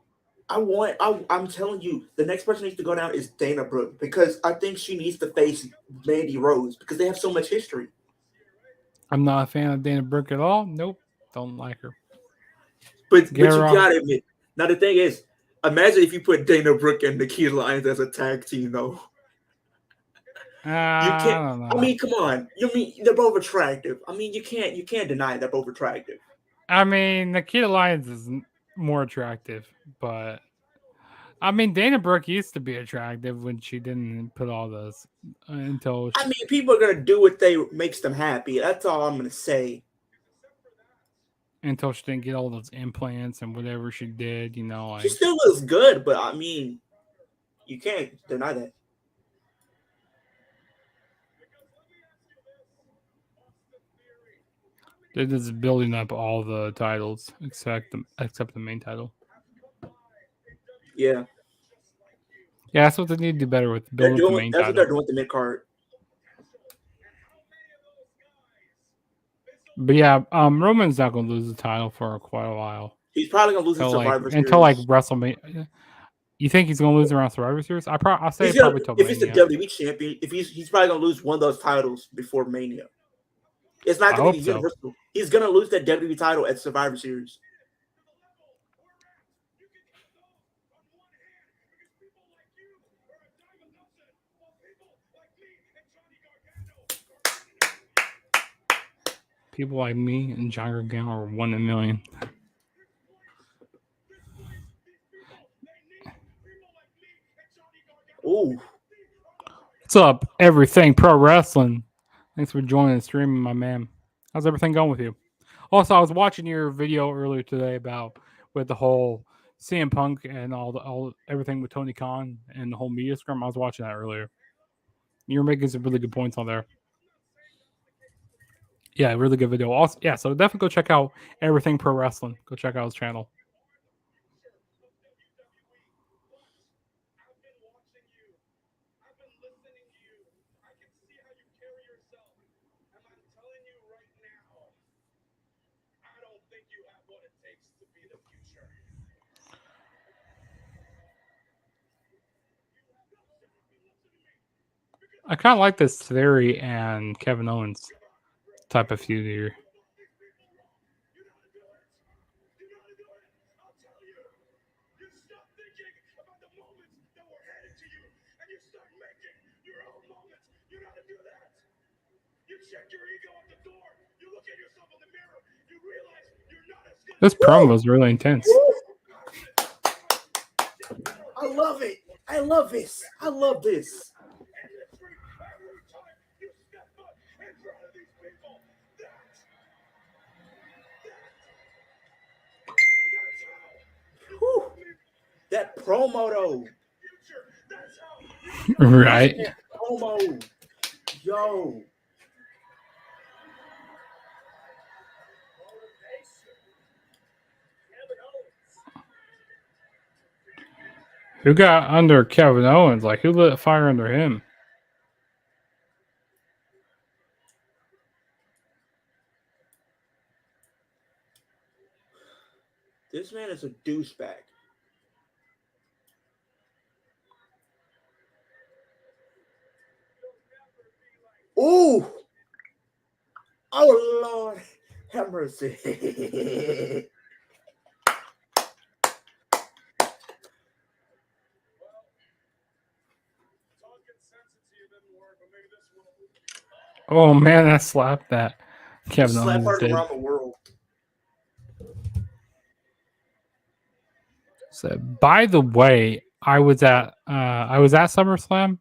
I'm telling you, the next person needs to go down is Dana Brooke because I think she needs to face Mandy Rose because they have so much history. I'm not a fan of Dana Brooke at all. Nope, don't like her. But you gotta admit, now the thing is, imagine if you put Dana Brooke and Nikita Lyons as a tag team, though. You can't. I don't know. I mean, come on. You mean they're both attractive? I mean, you can't deny they're both attractive. I mean, Nikita Lyons is more attractive, but I mean, Dana Brooke used to be attractive when she didn't put all those until. I mean, people are gonna do what they makes them happy. That's all I'm gonna say. Until she didn't get all those implants and whatever she did, like she still looks good, but I mean, you can't deny that. They're just building up all the titles except the main title. Yeah. Yeah, that's what they need to do better with building the main title. That's what they're doing with the mid card. But yeah, Roman's not going to lose the title for quite a while. He's probably going to lose the Survivor Series until like WrestleMania. You think he's going to lose around Survivor Series? I'll say probably till if Mania. He's the WWE champion, he's probably going to lose one of those titles before Mania. It's not going to be the Universal. So. He's going to lose that WWE title at Survivor Series. People like me and John Gargano are 1 in a million. Ooh. What's up, Everything Pro Wrestling? Thanks for joining the stream, my man. How's everything going with you? Also, I was watching your video earlier today about with the whole CM Punk and all everything with Tony Khan and the whole media scrum. I was watching that earlier. You're making some really good points on there. Yeah, really good video. Also, yeah, so definitely go check out Everything Pro Wrestling. Go check out his channel. I kind of like this Theory and Kevin Owens type of feud here. This promo was really intense. I love it. I love this. I love this. Whew. That promo though. Right. That promo. Yo. Who got under Kevin Owens? Like, who lit fire under him? This man is a douchebag. Ooh. Oh, Lord. Have mercy. Oh, man, I slapped that. Kevin Slap Owens her did. around the world. So, by the way, I was at SummerSlam,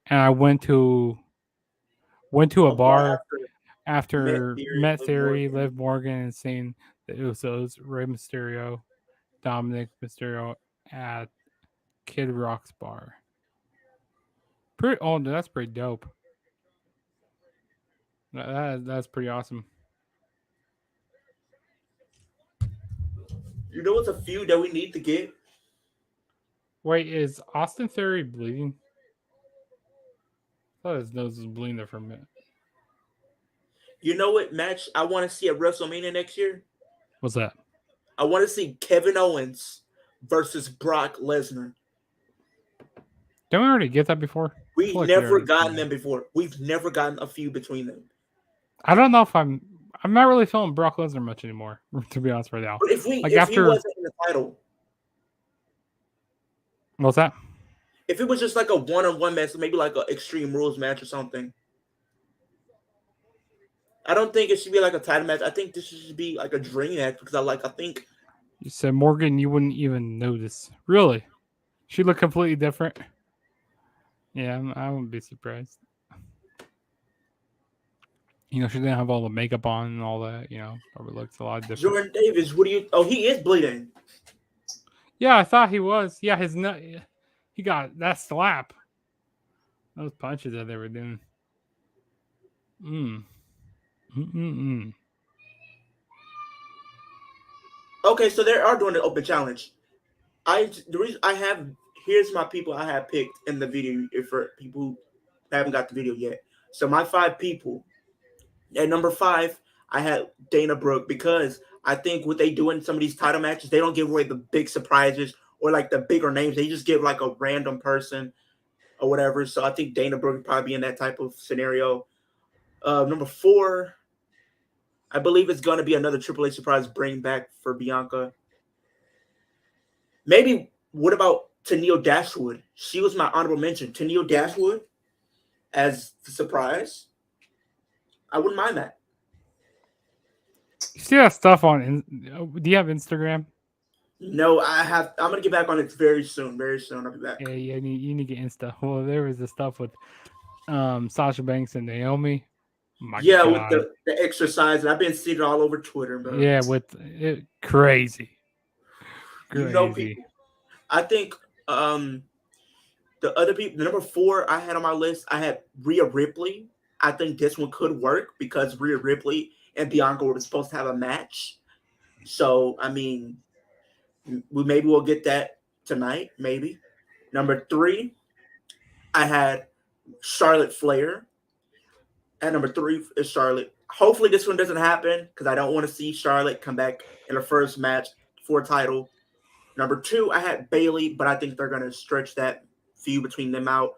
and I went to a bar after Met Theory, Liv Morgan, and seeing the Usos, Rey Mysterio, Dominic Mysterio at Kid Rock's bar. That's pretty dope. That's pretty awesome. You know what's a feud that we need to get? Wait, is Austin Theory bleeding? I thought his nose was bleeding there for a minute. You know what match I want to see at WrestleMania next year? What's that? I want to see Kevin Owens versus Brock Lesnar. Didn't we already get that before? We've never gotten them before. We've never gotten a feud between them. I don't know if I'm not really feeling Brock Lesnar much anymore, to be honest right now. But if he wasn't in the title. What's that? If it was just like a one-on-one match, maybe like an Extreme Rules match or something. I don't think it should be like a title match. I think this should be like a dream match because I think you said Morgan, you wouldn't even notice. Really? She looked completely different. Yeah, I wouldn't be surprised. You know, she didn't have all the makeup on and all that. You know, probably looks a lot different. Jordan Davis, what do you? Oh, he is bleeding. Yeah, I thought he was. Yeah, his nut. He got that slap. Those punches that they were doing. Okay, so they are doing the open challenge. Here's my people I have picked in the video for people who haven't got the video yet. So my 5 people. At number 5, I had Dana Brooke because I think what they do in some of these title matches, they don't give away the big surprises or like the bigger names. They just give like a random person or whatever. So I think Dana Brooke would probably be in that type of scenario. Number 4, I believe it's going to be another Triple H surprise bring back for Bianca. Maybe, what about Tenille Dashwood? She was my honorable mention. Tenille Dashwood as the surprise. I wouldn't mind that. You see that stuff on? Do you have Instagram? No, I have. I'm gonna get back on it very soon. Very soon, I'll be back. Yeah, you need to get Insta. Well, there was the stuff with Sasha Banks and Naomi. God. With the exercise, and I've been seeing it all over Twitter, bro. Yeah, with it, crazy. You know, people. I think The other people, the number 4 I had on my list, I had Rhea Ripley. I think this one could work because Rhea Ripley and Bianca were supposed to have a match. So, I mean, we'll get that tonight, maybe. Number 3, I had Charlotte Flair. At number 3 is Charlotte. Hopefully this one doesn't happen because I don't want to see Charlotte come back in her first match for a title. Number 2, I had Bayley, but I think they're going to stretch that feud between them out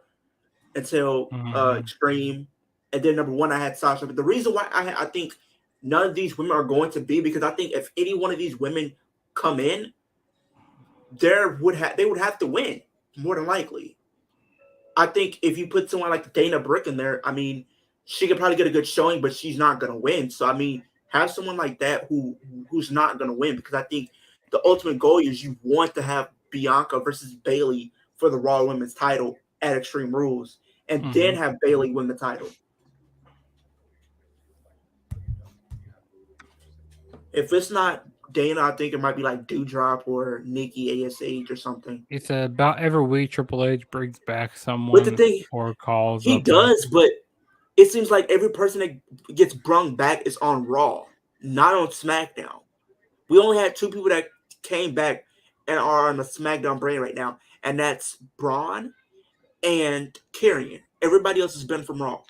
until Extreme. And then number 1, I had Sasha. But the reason why I think none of these women are going to be, because I think if any one of these women come in, they would have to win more than likely. I think if you put someone like Dana Brooke in there, I mean, she could probably get a good showing, but she's not going to win. So I mean, have someone like that who's not going to win, because I think the ultimate goal is you want to have Bianca versus Bayley for the Raw Women's title at Extreme Rules, and then have Bayley win the title. If it's not Dana, I think it might be like Doudrop or Nikki ASH or something. It's about every week Triple H brings back someone But the thing, or calls. He does, but it seems like every person that gets brung back is on Raw, not on SmackDown. We only had 2 people that came back and are on the SmackDown brand right now, and that's Braun and Karrion. Everybody else has been from Raw.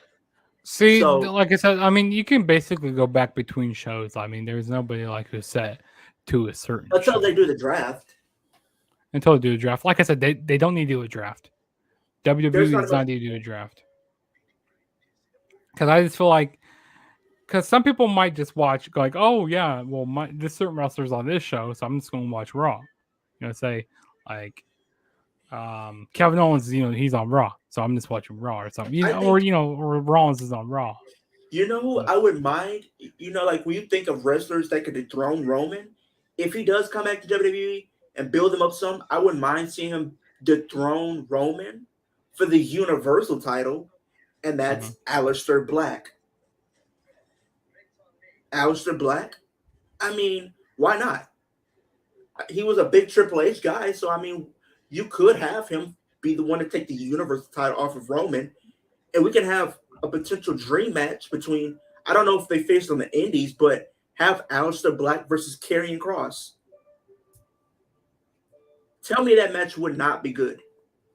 See, So, like I said, I mean, you can basically go back between shows. I mean, there's nobody like who's set to a certain until show. they do the draft. Until they do a draft. Like I said, they don't need to do a draft. WWE does not need to do a draft. Because I just feel like, because some people might just watch, go like, oh yeah, well, this certain wrestler's on this show, so I'm just going to watch Raw. You know, say like Kevin Owens, he's on Raw, so I'm just watching Raw or something. Or Rollins is on Raw. You know who I would mind? Like when you think of wrestlers that could dethrone Roman, if he does come back to WWE and build him up some, I wouldn't mind seeing him dethrone Roman for the Universal title, and that's Aleister Black. Aleister Black? I mean, why not? He was a big Triple H guy, so I mean, you could have him be the one to take the Universal title off of Roman, and we can have a potential dream match between, I don't know if they faced on the Indies, but have Aleister Black versus Karrion Kross. Tell me that match would not be good.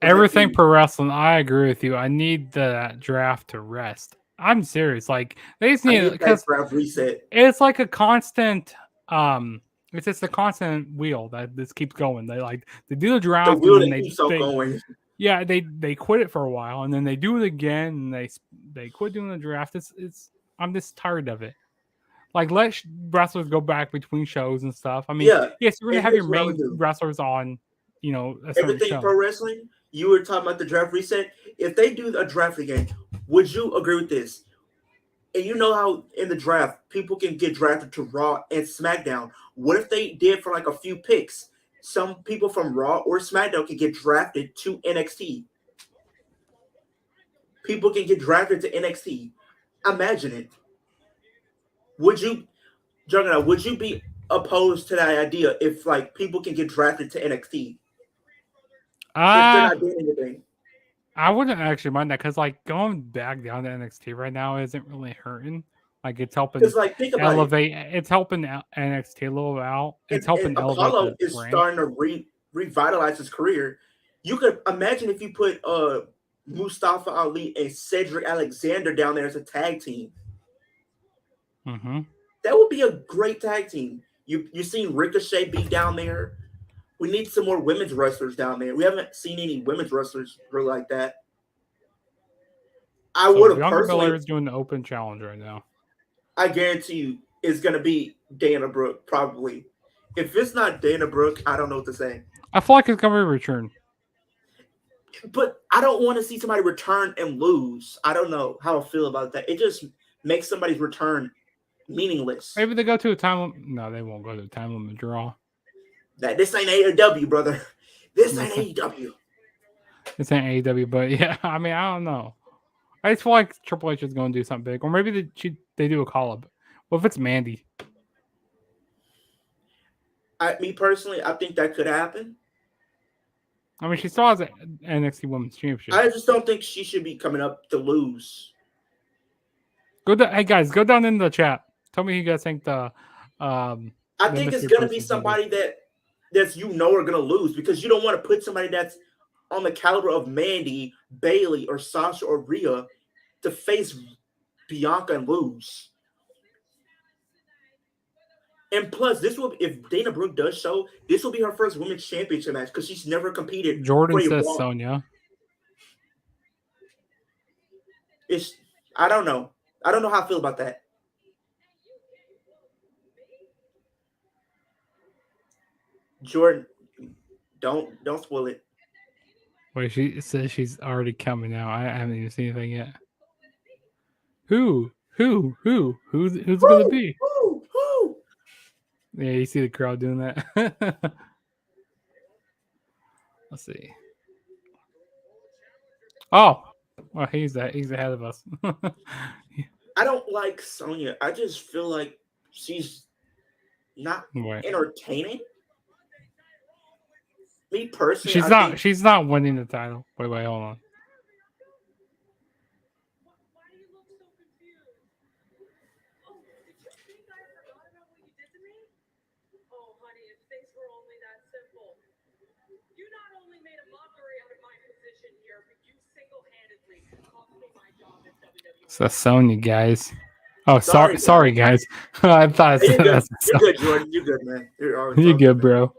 Everything pro wrestling, I agree with you. I need that draft to rest. I'm serious. Like they just need that draft reset. It's like a constant. It's just a constant wheel that this keeps going. They do the draft. The wheel and that keeps on going. Yeah, they quit it for a while and then they do it again and they quit doing the draft. It's I'm just tired of it. Like let wrestlers go back between shows and stuff. I mean, yes, you're gonna have your main wrestlers on. Everything show. pro wrestling. You were talking about the draft reset. If they do a draft again, would you agree with this? And you know how in the draft people can get drafted to Raw and SmackDown. What if they did for like a few picks? Some people from Raw or SmackDown can get drafted to NXT. People can get drafted to NXT. Imagine it. Would you, Juggernaut, would you be opposed to that idea if like people can get drafted to NXT? If they're not doing anything. I wouldn't actually mind that because like going back down to NXT right now isn't really hurting. Like it's helping think about elevate. It's helping NXT a little out. It's helping elevate. Apollo is starting to revitalize his career. You could imagine if you put Mustafa Ali and Cedric Alexander down there as a tag team. Mm-hmm. That would be a great tag team. You've seen Ricochet be down there. We need some more women's wrestlers down there. We haven't seen any women's wrestlers really like that. I would have personally. Belair is doing the open challenge right now. I guarantee you, it's going to be Dana Brooke probably. If it's not Dana Brooke, I don't know what to say. I feel like it's going to return. But I don't want to see somebody return and lose. I don't know how I feel about that. It just makes somebody's return meaningless. Maybe they go to a time limit. No, they won't go to a time limit draw. This ain't AEW, brother. This ain't AEW. This ain't AEW, but yeah, I mean, I don't know. I just feel like Triple H is going to do something big, or maybe they do a call up. What if it's Mandy? Me personally, I think that could happen. I mean, she still has an NXT Women's Championship. I just don't think she should be coming up to lose. Hey guys, go down in the chat. Tell me who you guys think the. I think it's gonna be somebody that's are gonna lose, because you don't want to put somebody that's on the caliber of Mandy, Bailey, or Sasha or Rhea to face Bianca and lose. And plus, if Dana Brooke does show, this will be her first women's championship match because she's never competed. Jordan says Sonya. I don't know. I don't know how I feel about that. Jordan, don't spoil it. Wait, she says she's already coming now. I haven't even seen anything yet. Who's it gonna be? Who? Yeah, you see the crowd doing that. Let's see. Oh, well, he's ahead of us. I don't like Sonya. I just feel like she's not entertaining. Me personally, she's not winning the title. Wait, hold on. So that's Sonya, guys. Oh, sorry, guys. I thought you're good. You're good, Jordan. You're good, man. You're good, bro.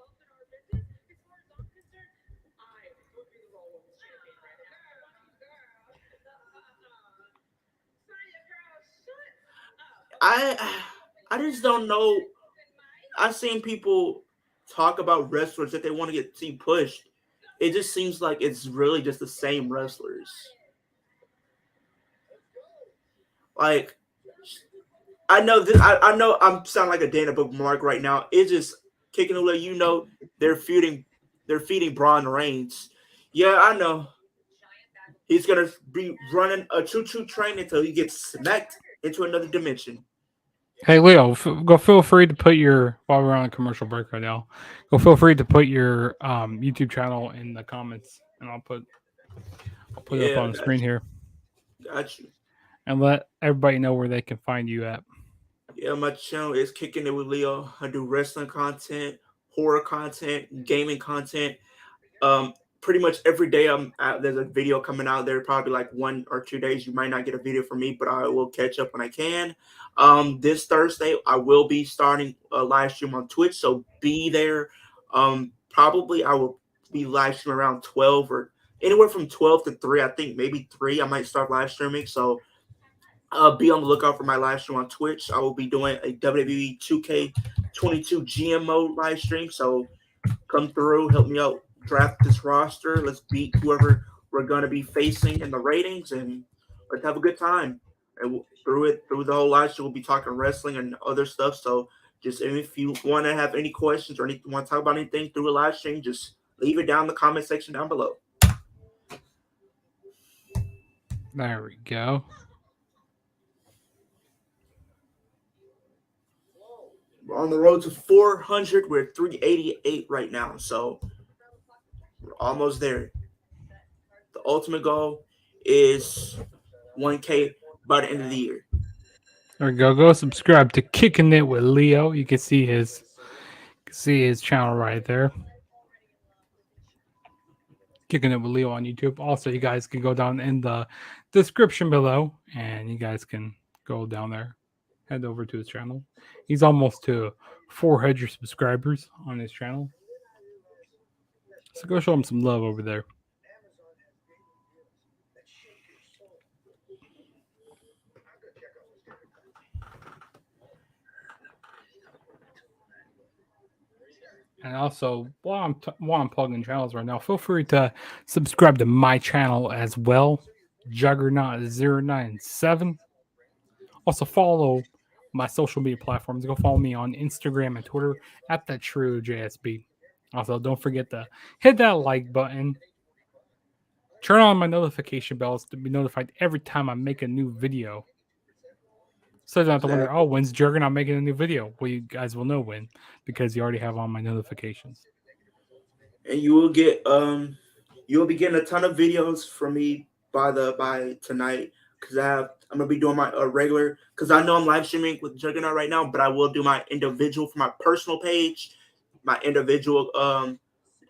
I just don't know. I've seen people talk about wrestlers that they want to see pushed. It just seems like it's really just the same wrestlers. Like, I know this. I know I'm sounding like a Dana bookmark right now. It's just kicking away. You know, they're feeding Braun Reigns. Yeah, I know. He's gonna be running a choo-choo train until he gets smacked into another dimension. Hey Leo, go feel free to put while we're on a commercial break right now. Go feel free to put your YouTube channel in the comments, and I'll put it up on the screen here. Got you. And let everybody know where they can find you at. Yeah, my channel is Kicking It with Leo. I do wrestling content, horror content, gaming content. Pretty much every day there's a video coming out there. Probably like 1 or 2 days you might not get a video from me, but I will catch up when I can. This Thursday I will be starting a live stream on Twitch, so be there. Probably I will be live streaming around 12 or anywhere from 12 to 3. I think maybe 3 I might start live streaming. So be on the lookout for my live stream on Twitch. I will be doing a WWE 2K22 GM mode live stream. So come through, help me out, draft this roster. Let's beat whoever we're going to be facing in the ratings, and let's have a good time. And through the whole live stream, we'll be talking wrestling and other stuff. So just if you want to have any questions or want to talk about anything through a live stream, just leave it down in the comment section down below. There we go. We're on the road to 400. We're at 388 right now, so we're almost there. The ultimate goal is 1K by the end of the year. There we go. Go subscribe to Kicking It with Leo. You can see his channel right there. Kicking It with Leo on YouTube. Also, you guys can go down in the description below, and you guys can go down there. Head over to his channel. He's almost to 400 subscribers on his channel. So go show him some love over there. And also, while I'm plugging channels right now, feel free to subscribe to my channel as well, Juggernaut 097. Also, follow my social media platforms. Go follow me on Instagram and Twitter at TheTrueJSB. Also, don't forget to hit that like button. Turn on my notification bells to be notified every time I make a new video. So you don't have to wonder, oh, when's Juggernaut making a new video? Well, you guys will know when, because you already have all my notifications. And you will get You'll be getting a ton of videos from me by tonight because I'm gonna be doing my regular because I know I'm live streaming with Juggernaut right now, but I will do my individual for my personal page, my individual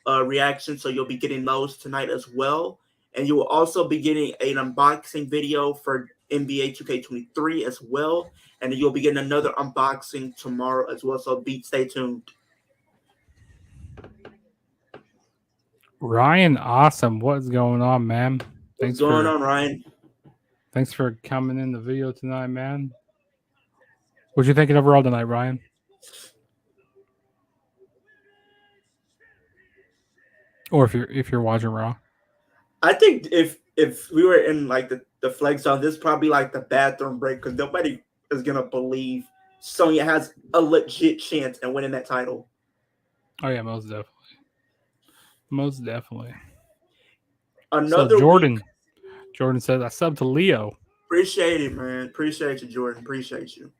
reaction. So you'll be getting those tonight as well, and you will also be getting an unboxing video for NBA 2K23 as well, and you'll be getting another unboxing tomorrow as well. So stay tuned. Ryan, awesome. What's going on, man? What's going on, Ryan? Thanks for coming in the video tonight, man. What you thinking overall tonight, Ryan? Or if you're watching Raw. I think if we were in like the flex zone, this is probably like the bathroom break because nobody is gonna believe Sonya has a legit chance at winning that title. Oh yeah, most definitely. Most definitely. Another so Jordan. Week. Jordan says I sub to Leo. Appreciate it, man. Appreciate you, Jordan. Appreciate you.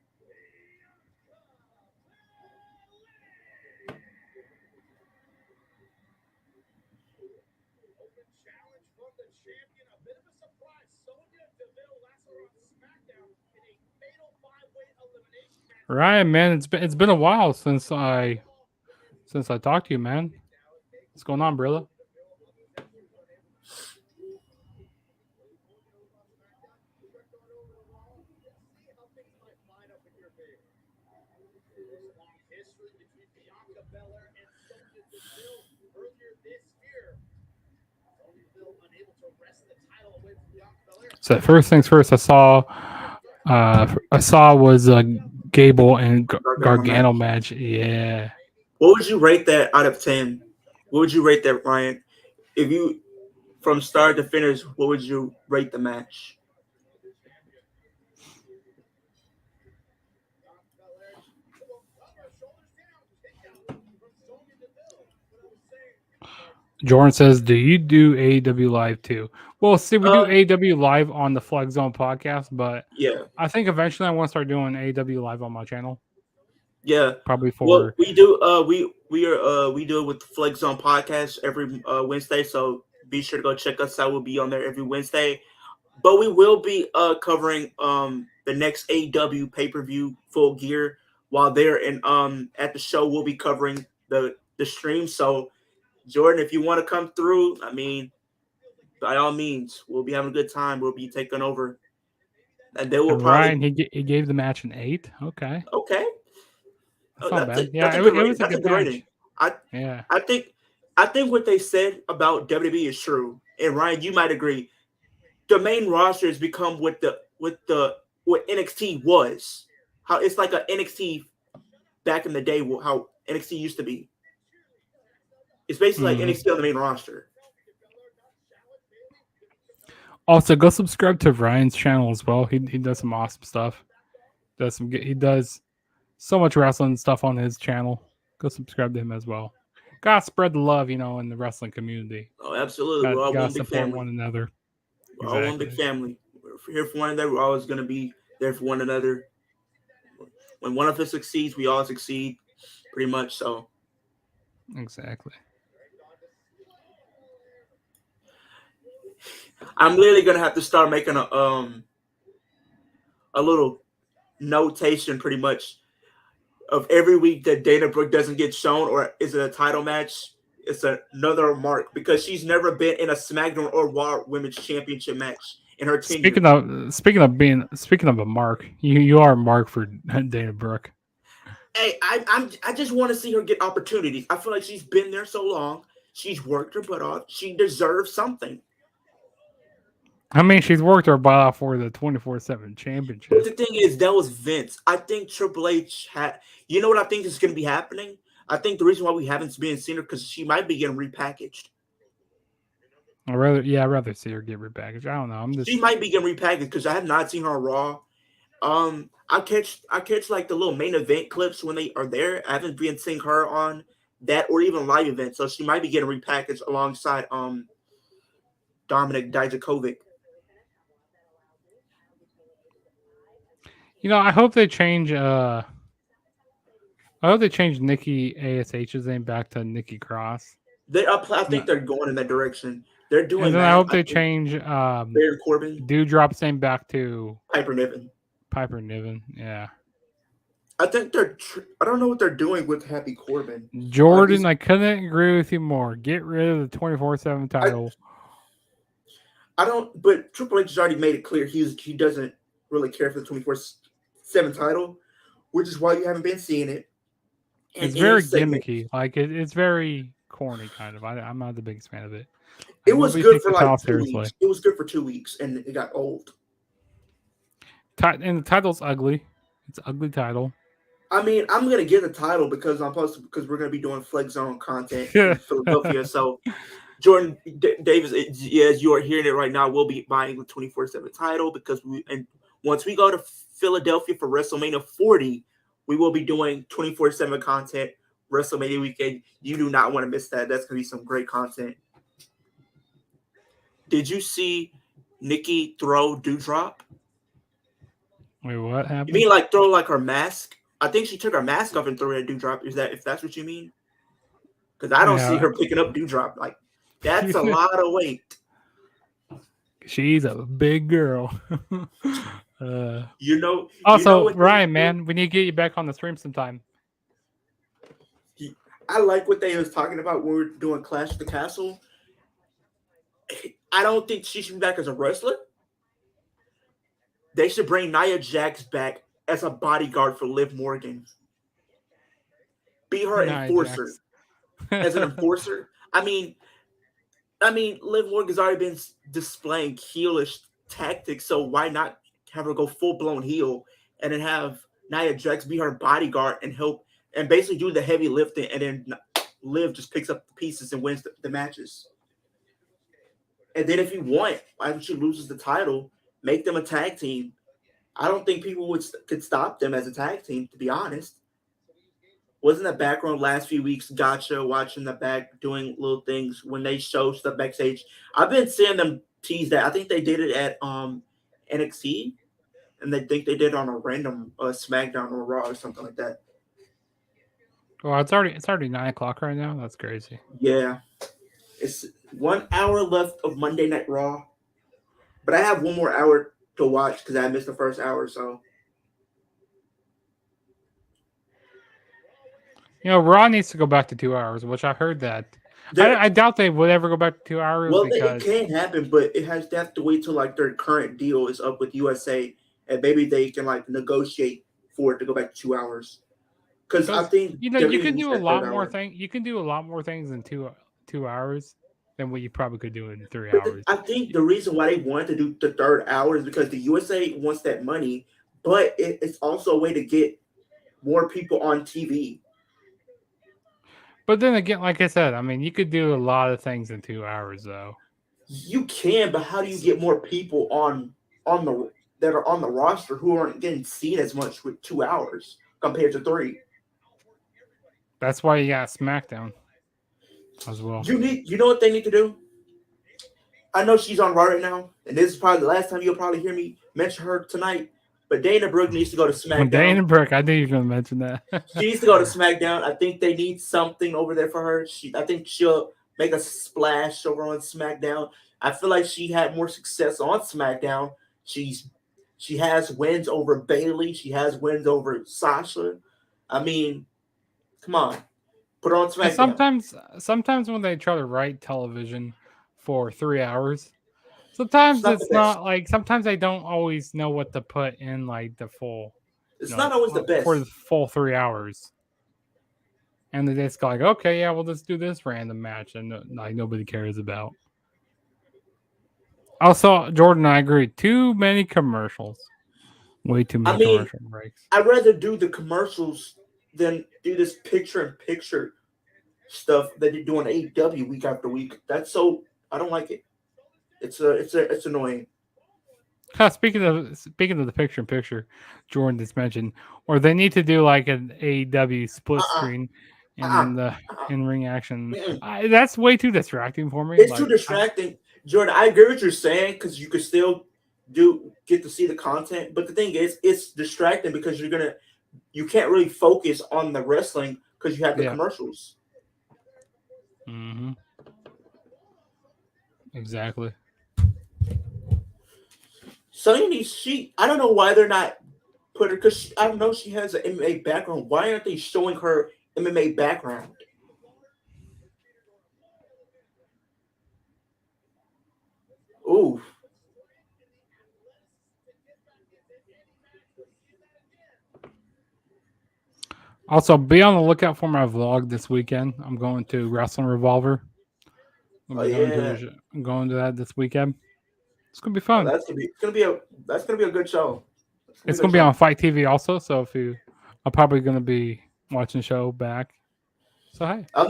Ryan, man, it's been a while since I talked to you, man. What's going on, brother? So first things first, I saw was Gable and Gargano match. Yeah. What would you rate that out of 10? What would you rate that, Ryan? If you from start to finish, what would you rate the match? Jordan says, "Do you do AEW live too?" Well, see, we do AEW live on the Flex Zone podcast, but yeah, I think eventually I want to start doing AEW live on my channel. Yeah, probably for. Well, we do. We do it with the Flex Zone podcast every Wednesday. So be sure to go check us out. We'll be on there every Wednesday. But we will be covering the next AEW pay-per-view Full Gear while they're in at the show. We'll be covering the stream. So Jordan, if you want to come through, I mean, by all means, we'll be having a good time. We'll be taking over, and they will and probably. Ryan, he gave the match an 8. Okay. Okay. That's not bad. Yeah, it was a good rating. I think what they said about WWE is true, and Ryan, you might agree. The main roster has become what NXT was. How it's like a NXT back in the day. How NXT used to be. It's basically like NXT on the main roster. Also, go subscribe to Ryan's channel as well. He does some awesome stuff. He does so much wrestling stuff on his channel. Go subscribe to him as well. Gotta spread the love, in the wrestling community. Oh, absolutely. We're all one big family. One another. We're all one big family. We're here for one another. We're always going to be there for one another. When one of us succeeds, we all succeed, pretty much. So, exactly. I'm literally going to have to start making a little notation, pretty much, of every week that Dana Brooke doesn't get shown, or is it a title match? It's another mark because she's never been in a SmackDown or Raw Women's Championship match in her tenure. Speaking of a mark, you are a mark for Dana Brooke. Hey, I just want to see her get opportunities. I feel like she's been there so long. She's worked her butt off. She deserves something. I mean, she's worked her butt off for the 24/7 championship. But the thing is, that was Vince. I think Triple H had. You know what I think is going to be happening? I think the reason why we haven't been seen her because she might be getting repackaged. I'd rather see her get repackaged. I don't know. She might be getting repackaged because I have not seen her on Raw. I catch like the little main event clips when they are there. I haven't been seeing her on that or even live events, so she might be getting repackaged alongside Dominic Dijakovic. I hope they change. I hope they change Nikki ASH's name back to Nikki Cross. I think they're going in that direction. They're doing And then that. I hope they think change Baron Corbin, Dewdrop's name back to Piper Niven. Piper Niven. Yeah. I think I don't know what they're doing with Happy Corbin. Jordan, I couldn't agree with you more. Get rid of the 24/7 title. I don't, but Triple H has already made it clear he doesn't really care for the 24/7 title, which is why you haven't been seeing it. It's very gimmicky. Like it's very corny, kind of. I'm not the biggest fan of it. It was good for like 2 weeks. It was good for 2 weeks, and it got old. And the title's ugly. It's an ugly title. I mean, I'm gonna get the title because we're gonna be doing Flex Zone content in Philadelphia. So, Jordan Davis, as you are hearing it right now, we'll be buying the 24/7 title because once we go to Philadelphia for WrestleMania 40, we will be doing 24/7 content WrestleMania weekend. You do not want to miss that. That's gonna be some great content. Did you see Nikki throw Dewdrop? Wait, what happened? You mean like throw like her mask? I think she took her mask off and threw it at Dewdrop. If that's what you mean? Because I don't see her picking up Dewdrop. Like that's a lot of weight. She's a big girl. Also, Ryan, man, we need to get you back on the stream sometime. I like what they was talking about when we were doing Clash of the Castle. I don't think she should be back as a wrestler. They should bring Nia Jax back as a bodyguard for Liv Morgan. Be her enforcer. As an enforcer. I mean, Liv Morgan's already been displaying heelish tactics, so why not have her go full-blown heel and then have Nia Jax be her bodyguard and help and basically do the heavy lifting, and then Liv just picks up the pieces and wins the matches. And then if you want, after she loses the title, make them a tag team. I don't think people could stop them as a tag team, to be honest. Wasn't the background last few weeks Gotcha watching the back doing little things when they show stuff backstage? I've been seeing them tease that. I think they did it at NXT, and they think they did on a random SmackDown or Raw or something like that. Well, it's already 9:00 right now. That's crazy. Yeah, it's 1 hour left of Monday Night Raw, but I have one more hour to watch because I missed the first hour. So, Raw needs to go back to 2 hours, which I heard that. I doubt they would ever go back to 2 hours. Well, it can happen, but they have to wait till like their current deal is up with USA, and maybe they can like negotiate for it to go back to 2 hours. Because I think you can do a lot more things. You can do a lot more things in two hours than what you probably could do in 3 hours. I think the reason why they wanted to do the third hour is because the USA wants that money, but it's also a way to get more people on TV. But then again, like I said, I mean, you could do a lot of things in 2 hours, though. You can, but how do you get more people that are on the roster who aren't getting seen as much with 2 hours compared to 3? That's why you got SmackDown as well. You know what they need to do? I know she's on Raw right now, and this is probably the last time you'll probably hear me mention her tonight. But Dana Brooke needs to go to SmackDown. Dana Brooke, I knew you were going to mention that. She needs to go to SmackDown. I think they need something over there for her. I think she'll make a splash over on SmackDown. I feel like she had more success on SmackDown. She has wins over Bayley. She has wins over Sasha. I mean, come on. Put her on SmackDown. Sometimes when they try to write television for 3 hours, sometimes it's not like, sometimes they don't always know what to put in like the full. It's not always the best. For the full 3 hours. And they just go like, okay, yeah, we'll just do this random match and like nobody cares about. Also, Jordan, I agree. Too many commercials. Way too many commercial breaks. I'd rather do the commercials than do this picture-in-picture stuff that you do on AEW week after week. I don't like it. It's annoying. Speaking of the picture-in-picture, Jordan just mentioned, or they need to do like an AEW split screen and then the in-ring action. That's way too distracting for me. It's too distracting. Jordan, I agree with what you're saying because you could still get to see the content, but the thing is, it's distracting because you can't really focus on the wrestling because you have the commercials. Mm-hmm. Exactly. Sonny, I don't know why they're not put her, because I know she has an MMA background. Why aren't they showing her MMA background? Ooh, Also, be on the lookout for my vlog this weekend. I'm going to Wrestling Revolver. oh I'll be going to yeah, I'm going to that this weekend. It's gonna be oh fun. that's gonna be a good show. It's gonna be It's a good gonna be on show. Fight TV also. So if you, I'm probably gonna be watching the show back. So hey, I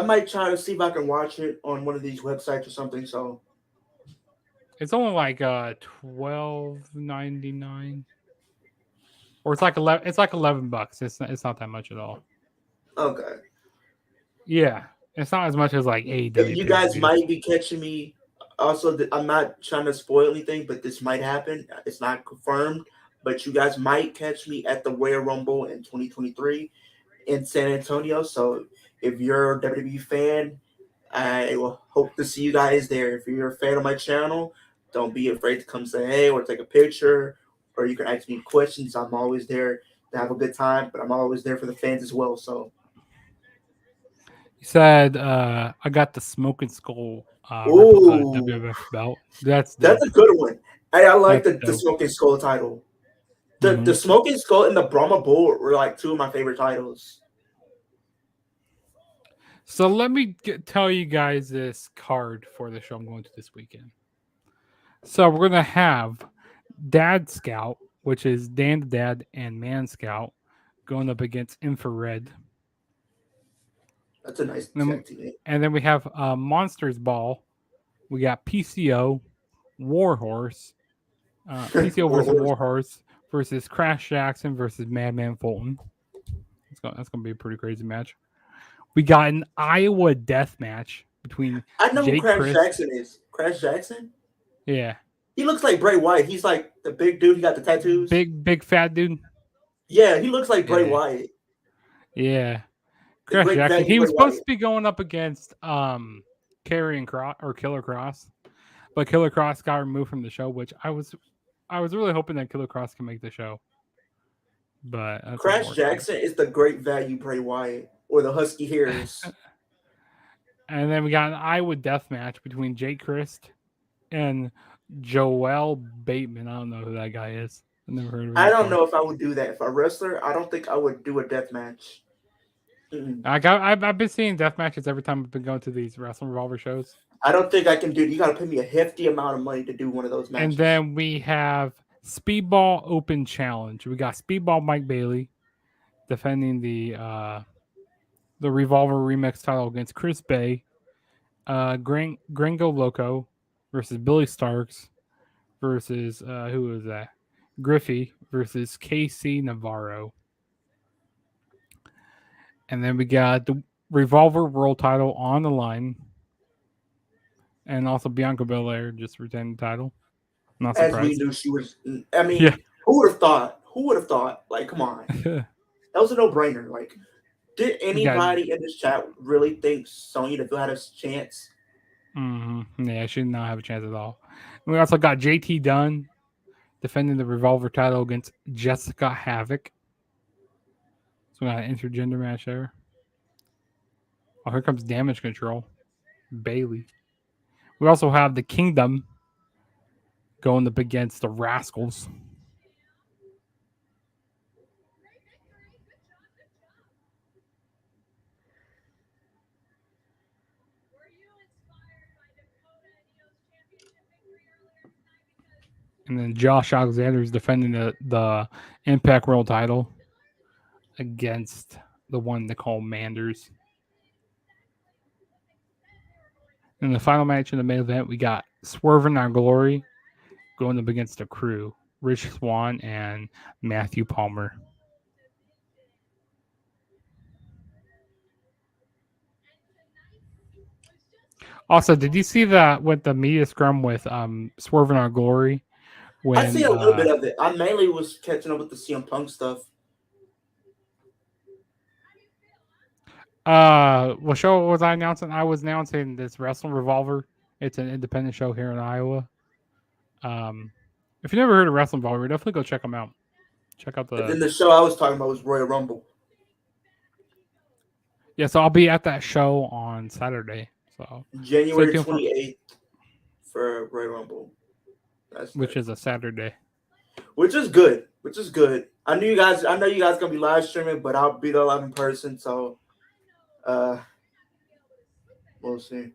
might try to see if I can watch it on one of these websites or something. So it's only like $12.99, or it's like 11. It's like $11. It's not that much at all. okay, Yeah, it's not as much as like AEW you pay per guys views. might be catching me. Also, I'm not trying to spoil anything, but this might happen. It's not confirmed, but you guys might catch me at the Royal Rumble in 2023 in San Antonio. So if you're a WWE fan, I will hope to see you guys there. If you're a fan of my channel, don't be afraid to come say hey or take a picture, or you can ask me questions. I'm always there to have a good time, but I'm always there for the fans as well. So, You said I got the Smoking Skull replica ooh, WWF belt. That's that's dope. a good one. Hey, I like That's the dope. Smoking Skull title. The Hmm. Smoking Skull and the Brahma Bull were like two of my favorite titles. So let me tell you guys this card for the show I'm going to this weekend. So we're gonna have Dad Scout, which is Dan the Dad and Man Scout, going up against Infrared. That's a nice And then, tag team. and then we have Monsters Ball. We got PCO, Warhorse, PCO versus Warhorse. Warhorse versus Crash Jackson versus Madman Fulton. That's gonna be a pretty crazy match. We got an Iowa death match between I know who Jake Crash Christ. Jackson is. Crash Jackson? Yeah, He looks like Bray Wyatt. He's like the big dude. He got the tattoos. big fat dude. Yeah, he looks like Bray Yeah, Wyatt. yeah. The Crash great Jackson. value He Bray was supposed Wyatt. to be going up against Karrion Cross or Killer Cross, but Killer Cross got removed from the show, which I was really hoping that Killer Cross can make the show, but that's Crash unfortunate. Jackson is the great value Bray Wyatt or the Husky Harris. And then we got an Iowa death match between Jake Christ and Joel Bateman. I don't know who that guy is. I've never heard of him I don't before. know if I would do that. If a wrestler, I don't think I would do a death match. Mm-mm. I've been seeing death matches every time I've been going to these Wrestling Revolver shows. I don't think I can do. You got to pay me a hefty amount of money to do one of those And matches. then we have Speedball Open Challenge. We got Speedball Mike Bailey defending the Revolver Remix title against Chris Bay, Gringo Loco versus Billy Starks versus who was that? Griffey versus KC Navarro. And then we got the Revolver World title on the line. And also Bianca Belair just retained the title. Not As we surprised. knew she was. I Yeah. mean, who would have thought? Who would have thought? Like, come on, that was a no-brainer. Like, did we got anybody in this chat really think Sonya Deville had a chance? yeah, she did not have a chance at all. And we also got JT Dunn defending the Revolver title against Jessica Havoc. So we got an intergender match there. Oh, here comes Damage Control. Bailey. We also have the Kingdom going up against the Rascals. And then Josh Alexander is defending the Impact World title against the one they call Manders. In the final match in the main event, we got Swerving Our Glory going up against the Crew, Rich Swann and Matthew Palmer. Also, did you see that with the media scrum with Swerving Our Glory? I When see a little bit of it. I mainly was catching up with the CM Punk stuff. what show was I announcing? I was announcing this Wrestling Revolver It's an independent show here in Iowa. If you never heard of Wrestling Volver, definitely go check them out. Check out And then the. the show I was talking about was Royal Rumble. Yeah, so I'll be at that show on Saturday. So January tuned for- 28th for Royal Rumble. which is a Saturday. Which is good. I know you guys gonna be live streaming, but I'll be there live in person, so we'll see.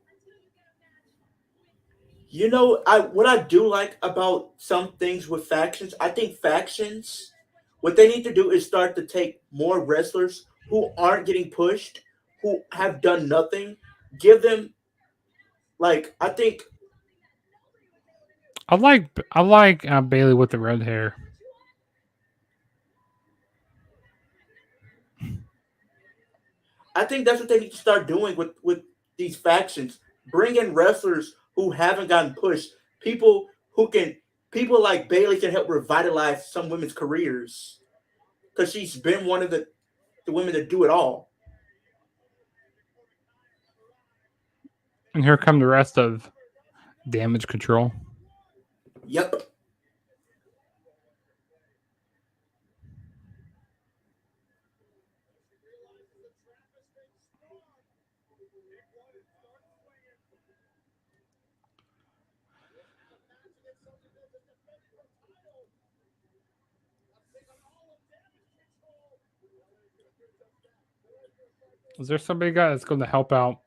You know, what I do like about some things with factions, I think factions, what they need to do is start to take more wrestlers who aren't getting pushed, who have done nothing, give them like I think I like Bailey with the red hair. that's what they need to start doing with these factions. Bring in wrestlers who haven't gotten pushed. People like Bailey can help revitalize some women's careers. Because she's been one of the women that do it all. And here come the rest of Damage Control. Yep. Is there somebody that's going to help out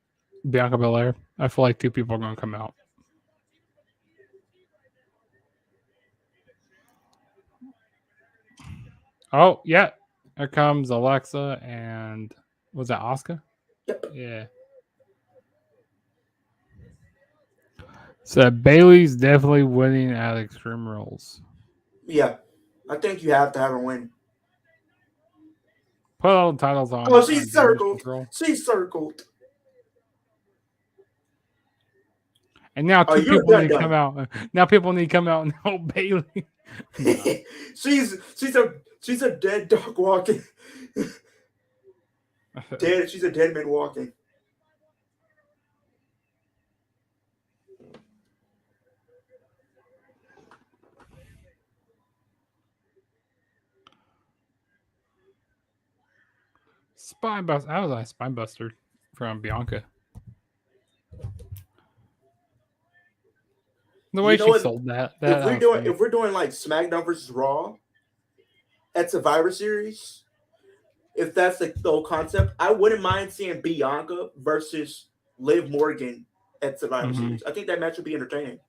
Bianca Belair? I feel like two people are going to come out. Oh, yeah. Here comes Alexa and was that Asuka? Yep. Yeah. So Bailey's definitely winning at Extreme Rules. Yeah. I think you have to have her win. Put all the titles on. Oh, she's circled. She's circled. And now people need to come out. Now people need to come out and help Bailey. she's a dead dog walking. She's a dead man walking. Spine Buster. I was a Spine Buster from Bianca. The way she sold that. If we're doing like SmackDown versus Raw at Survivor Series, if that's the whole concept, I wouldn't mind seeing Bianca versus Liv Morgan at Survivor Series. I think that match would be entertaining.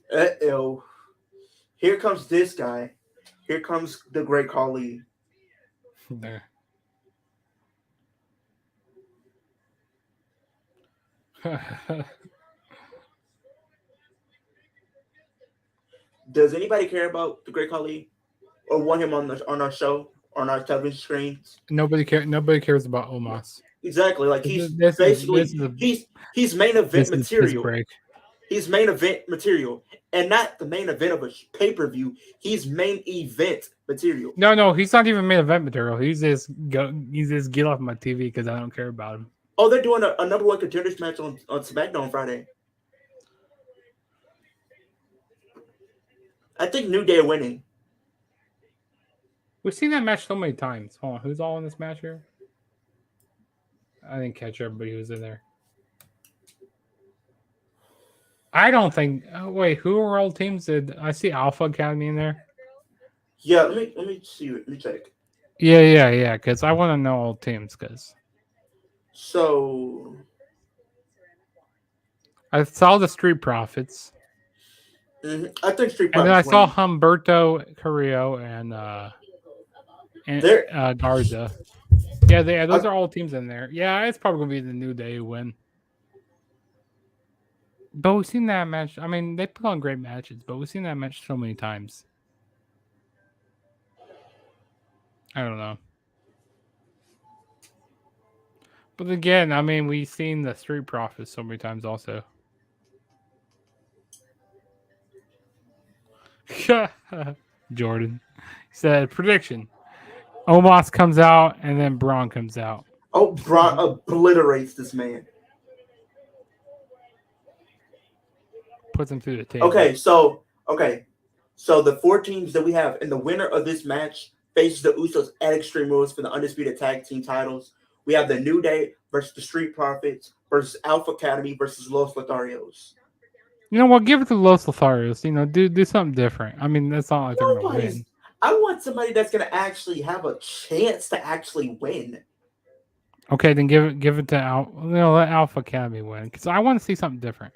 Here comes this guy. Here comes the Great Khali. There. Does anybody care about the Great Khali or want him on our show, on our television screens? Nobody cares about Omos. Exactly. Like he's main event material. He's main event material, and not the main event of a pay-per-view. He's main event material. No, he's not even main event material. He's just get off my TV because I don't care about him. Oh, they're doing a number one contenders match on SmackDown on Friday. I think New Day are winning. We've seen that match so many times. Hold on, who's all in this match here? I didn't catch everybody who was in there. I don't think. Oh, wait, who are all teams? Did I see Alpha Academy in there? Yeah, let me see. Let me check. Yeah. Because I want to know all teams. So I saw the Street Profits. Mm-hmm. I think Street Profits. And then I saw Humberto Carrillo and Garza. Yeah, those are all teams in there. Yeah, it's probably gonna be the New Day who win. But we've seen that match. I mean, they put on great matches, but we've seen that match so many times. I don't know. But again, I mean, we've seen the Street Profits so many times also. Jordan said, prediction. Omos comes out and then Braun comes out. Oh, Braun obliterates this man. puts them through the table. Okay, so the 4 teams that we have, and the winner of this match faces the Usos at Extreme Rules for the undisputed tag team titles. We have the New Day versus the Street Profits versus Alpha Academy versus Los Lotharios. You know what? Give it to Los Lotharios. You know, do something different. I mean, that's not like they're gonna win. I want somebody that's gonna actually have a chance to actually win. Okay, then give it to let Alpha Academy win because I want to see something different.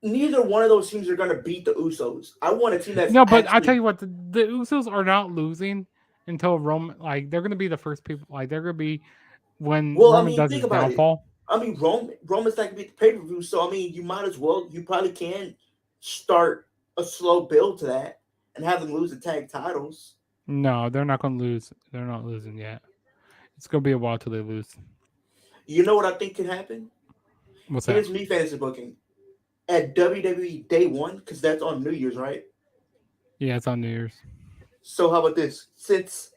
Neither one of those teams are gonna beat the Usos. I want a team that's but I tell you what, the Usos are not losing until Roman. Like they're gonna be the first people. Like they're gonna be when Roman does his downfall. I mean, Roman's not gonna beat the pay-per-view, so I mean, you might as well. You probably can start a slow build to that and have them lose the tag titles. No, they're not gonna lose. They're not losing yet. It's gonna be a while till they lose. You know what I think can happen? What's that? Here's me fantasy booking at WWE Day 1 because that's on New Year's, right? Yeah, it's on New Year's. So how about this? Since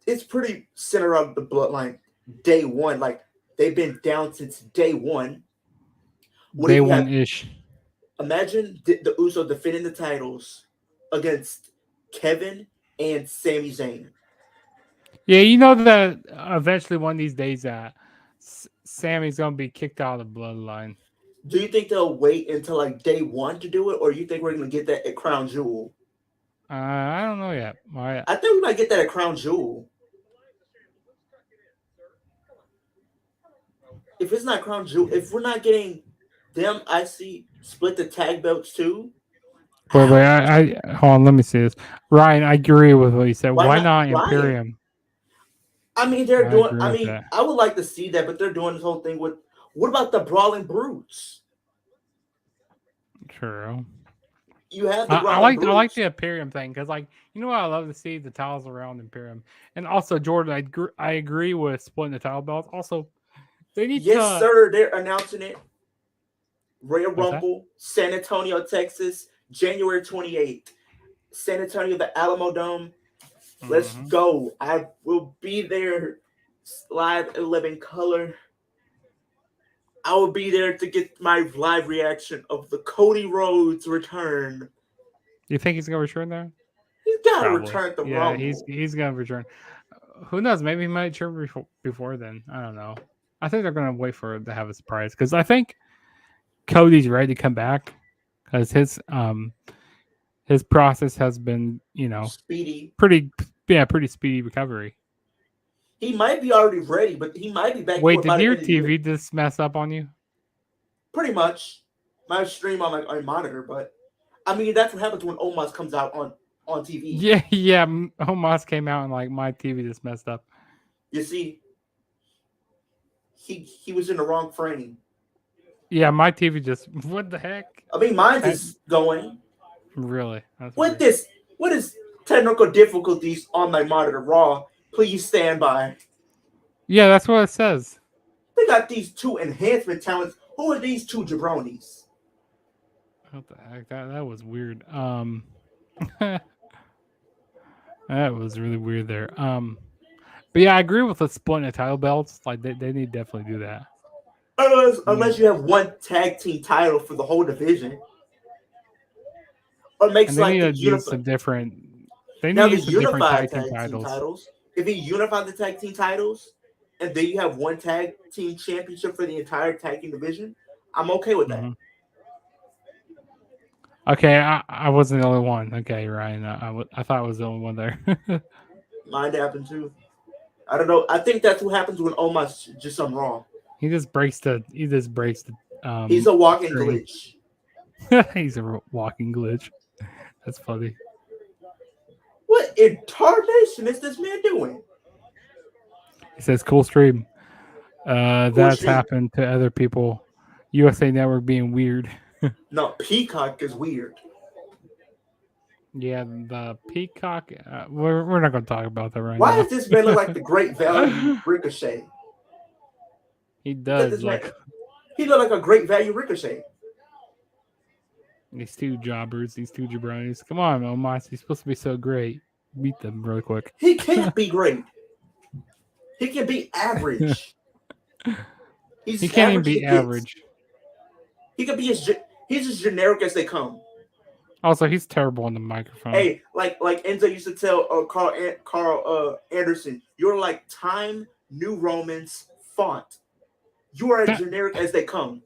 it's pretty centered around the bloodline, Day 1, like they've been down since Day 1. Day 1-ish. Imagine the Usos defending the titles against Kevin and Sami Zayn. Yeah, you know that eventually one of these days Sammy's gonna be kicked out of the bloodline. Do you think they'll wait until like Day 1 to do it, or you think we're gonna get that at Crown Jewel? I don't know yet. I think we might get that at Crown Jewel. If it's not Crown Jewel, if we're not getting them, I see split the tag belts too. Wait, I hold on. Let me see this. Ryan, I agree with what you said. Why not Imperium? I mean, they're doing. I mean, I would like to see that, but they're doing this whole thing with. What about the Brawling Brutes? True. You have the I like the Imperium thing because, like, you know what I love to see the titles around Imperium, and also Jordan, I agree with splitting the title belts. Also, they need yes, sir. They're announcing it. Royal Rumble, San Antonio, Texas, January 28th. San Antonio, the Alamo Dome. Let's go. I will be there live in living color. I will be there to get my live reaction of the Cody Rhodes return. You think he's gonna return there? He's got to return the Rumble. Yeah, he's gonna return. Who knows? Maybe he might return before then. I don't know. I think they're gonna wait for it to have a surprise because I think Cody's ready to come back because his process has been, speedy, pretty speedy recovery. He might be already ready, but he might be back. Wait, did your TV just mess up on you? Pretty much. My stream on my monitor, but I mean that's what happens when Omos comes out on TV. Yeah. Omos came out and like my TV just messed up. You see, he was in the wrong frame. Yeah, my TV just what the heck? I mean, mine's is going. Really? What is technical difficulties on my monitor? Raw. Please stand by. Yeah, that's what it says. They got these 2 enhancement talents. Who are these 2 jabronis? What the heck? That was weird. That was really weird there. But yeah, I agree with the splitting the title belts. Like they need to definitely do that. Unless you have one tag team title for the whole division. Or makes like some different. They need to use some different tag team titles. If you unify the tag team titles, and then you have one tag team championship for the entire tag team division, I'm okay with that. Okay, I wasn't the only one. Okay, Ryan, I thought I was the only one there. Mine happened too. I don't know. I think that's what happens when Omos just something wrong. He just breaks the. He's a walking glitch. He's a walking glitch. That's funny. What in tarnation is this man doing? He says, "Cool stream." That's happened to other people. USA Network being weird. No, Peacock is weird. Yeah, the Peacock. We're not going to talk about that right now. Why does this man look like the Great Value Ricochet? He does look. He look like a Great Value Ricochet. These 2 jobbers, these 2 jabronis. Come on, Omos. He's supposed to be so great. Beat them really quick. He can't be great. He can be average. He can't even be average. He could be He's as generic as they come. Also, he's terrible on the microphone. Hey, like Enzo used to tell Carl Anderson, you're like Time New Roman's font. You are as generic as they come.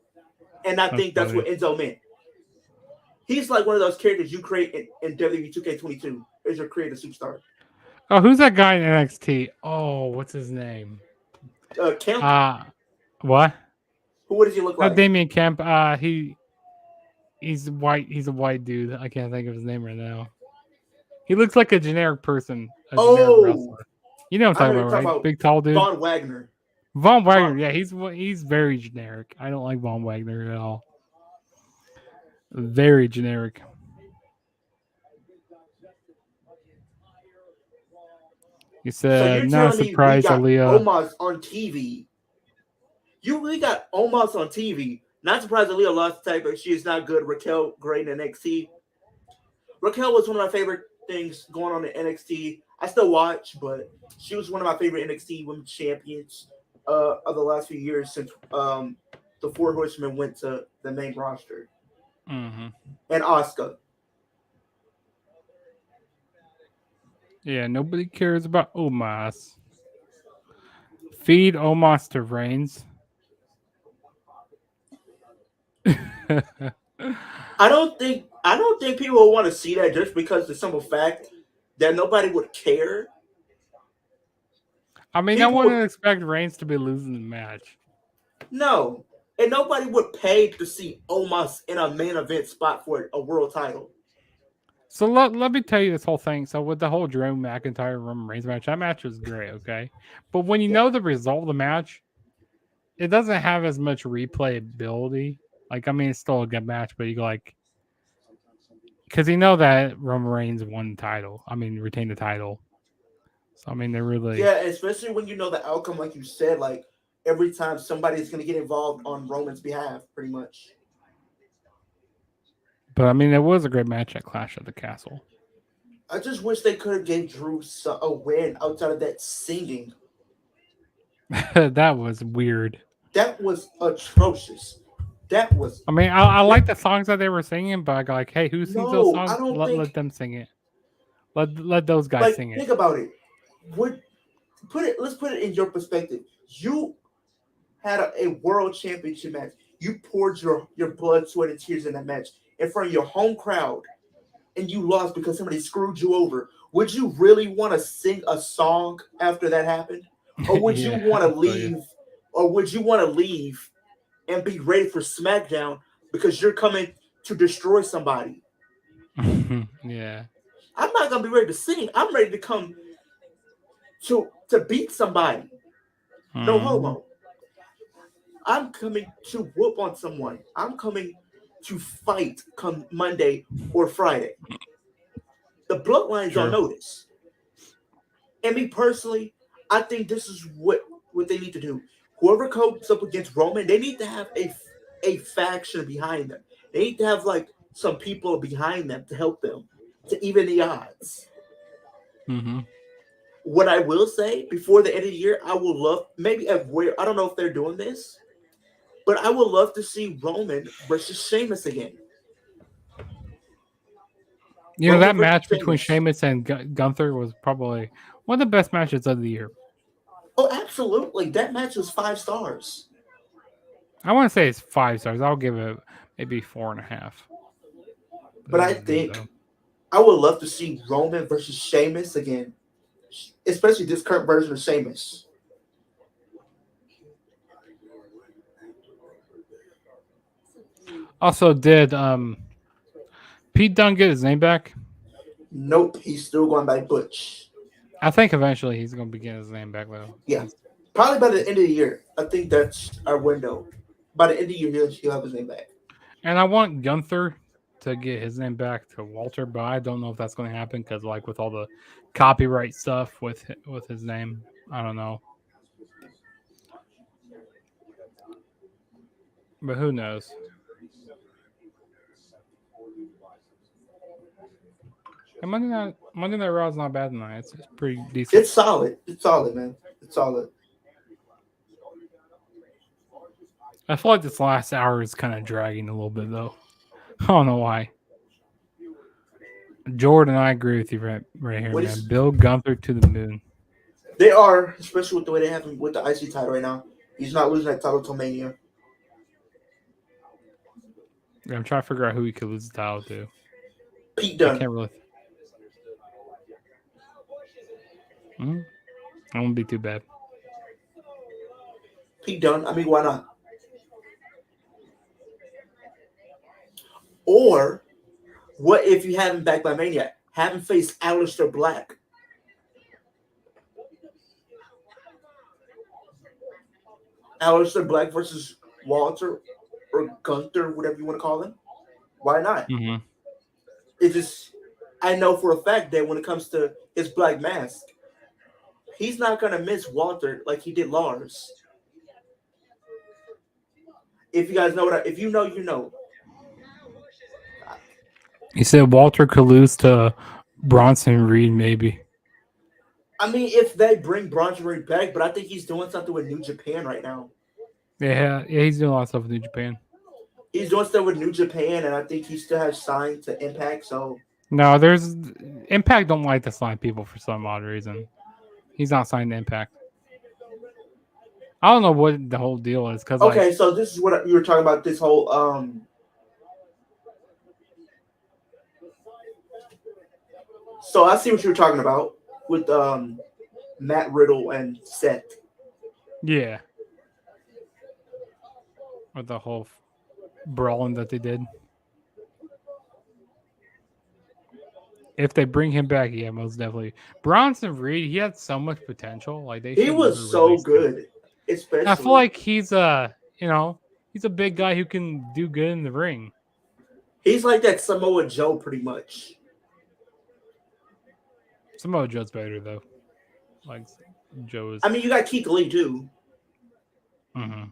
And I think that's what Enzo meant. He's like one of those characters you create in WWE 2K22 as your creative superstar. Oh, who's that guy in NXT? Oh, what's his name? Kemp. What? What does he look like? Damian Kemp. He's white. He's a white dude. I can't think of his name right now. He looks like a generic person. Generic wrestler. You know what I'm talking about, right? Big tall dude. Von Wagner. Von Wagner. Yeah, he's very generic. I don't like Von Wagner at all. Very generic. You said, so not surprised, Aliyah. Omos on TV. We got Omos on TV. Not surprised Aliyah lost the tag, but she is not good. Raquel, great in NXT. Raquel was one of my favorite things going on in NXT. I still watch, but she was one of my favorite NXT Women's Champions of the last few years since the Four Horsemen went to the main roster. Mm-hmm. And Asuka. Yeah, nobody cares about Omos. Feed Omos to Reigns. I don't think people will want to see that just because the simple fact that nobody would care. I mean, I wouldn't expect Reigns to be losing the match. No. And nobody would pay to see Omos in a main event spot for a world title. So let me tell you this whole thing. So with the whole Drew McIntyre Roman Reigns match, that match was great, okay? But when you know the result of the match, it doesn't have as much replayability. Like, I mean, it's still a good match, but you go like, because you know that Roman Reigns won the title. I mean, retained the title. So I mean, they're really especially when you know the outcome, like you said, like every time somebody's going to get involved on Roman's behalf, pretty much. But I mean, it was a great match at Clash of the Castle. I just wish they could have gave Drew a win outside of that singing. That was weird. That was atrocious. That was. I mean, I like the songs that they were singing, but I go like, hey, who sings those songs? Let them sing it. Let those guys sing it. Think about it. Let's put it in your perspective. You had a world championship match. You poured your blood, sweat, and tears in that match in front of your home crowd, and you lost because somebody screwed you over. Would you really want to sing a song after that happened? Or would you want to leave? Or would you want to leave and be ready for SmackDown because you're coming to destroy somebody? Yeah. I'm not going to be ready to sing. I'm ready to come to beat somebody. No homo. I'm coming to whoop on someone. I'm coming to fight come Monday or Friday. The bloodlines don't know this. And me personally, I think this is what they need to do. Whoever comes up against Roman, they need to have a faction behind them. They need to have like some people behind them to help them to even the odds. Mm-hmm. What I will say before the end of the year, I will love I don't know if they're doing this, but I would love to see Roman versus Sheamus again. You know, that match between Sheamus and Gunther was probably one of the best matches of the year. Oh, absolutely. That match was 5 stars. I want to say it's 5 stars. I'll give it maybe 4.5. But I think I would love to see Roman versus Sheamus again, especially this current version of Sheamus. Also, did Pete Dunne get his name back? Nope, he's still going by Butch. I think eventually he's going to be getting his name back, though. Yeah, probably by the end of the year. I think that's our window. By the end of the year, he'll have his name back. And I want Gunther to get his name back to Walter, but I don't know if that's going to happen because, like, with all the copyright stuff with his name, I don't know. But who knows? And Monday Night Raw is not bad tonight. It's pretty decent. It's solid. It's solid, man. It's solid. I feel like this last hour is kind of dragging a little bit, though. I don't know why. Jordan, I agree with you right here, What man. is- Bill Gunther to the moon. They are, especially with the way they have him with the IC title right now. He's not losing that title till Mania. I'm trying to figure out who he could lose the title to. Pete I Dunne. can't really. That won't be too bad. Pete Dunne. I mean, why not? Or what if you have him back by Mania? Have him face Aleister Black. Aleister Black versus Walter or Gunther, whatever you want to call him. Why not? Mm-hmm. It's just, I know for a fact that when it comes to his black mask, he's not gonna miss Walter like he did Lars. If you guys know if you know, you know. He said Walter could lose to Bronson Reed, maybe. I mean, if they bring Bronson Reed back, but I think he's doing something with New Japan right now. Yeah, he's doing a lot of stuff with New Japan. He's doing stuff with New Japan, and I think he still has signed to Impact. So no, there's Impact don't like to sign people for some odd reason. He's not signed to Impact. I don't know what the whole deal is because okay, so this is what you were talking about. This whole So I see what you were talking about with Matt Riddle and Seth. Yeah. With the whole brawling that they did. If they bring him back, yeah, most definitely. Bronson Reed, he had so much potential. Like he was so good, especially. I feel like he's he's a big guy who can do good in the ring. He's like that Samoa Joe, pretty much. Samoa Joe's better though. Like Joe is. I mean, you got Keith Lee too. Mm-hmm.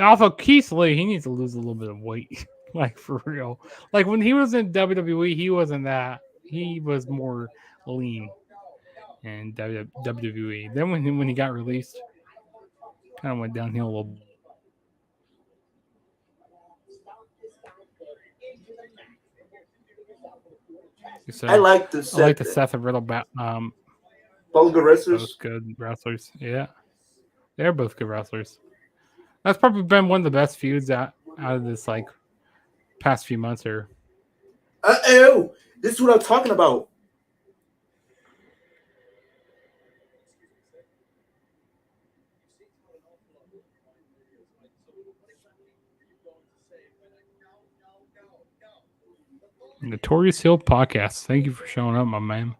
Also, Keith Lee, he needs to lose a little bit of weight, like for real. Like when he was in WWE, he wasn't that. He was more lean in WWE. Then when he got released, kind of went downhill a little. So, I like the Seth and Riddle. Both good wrestlers. Both good wrestlers. Yeah, they're both good wrestlers. That's probably been one of the best feuds out of this like past few months here. This is what I'm talking about. Notorious Hill Podcast. Thank you for showing up, my man.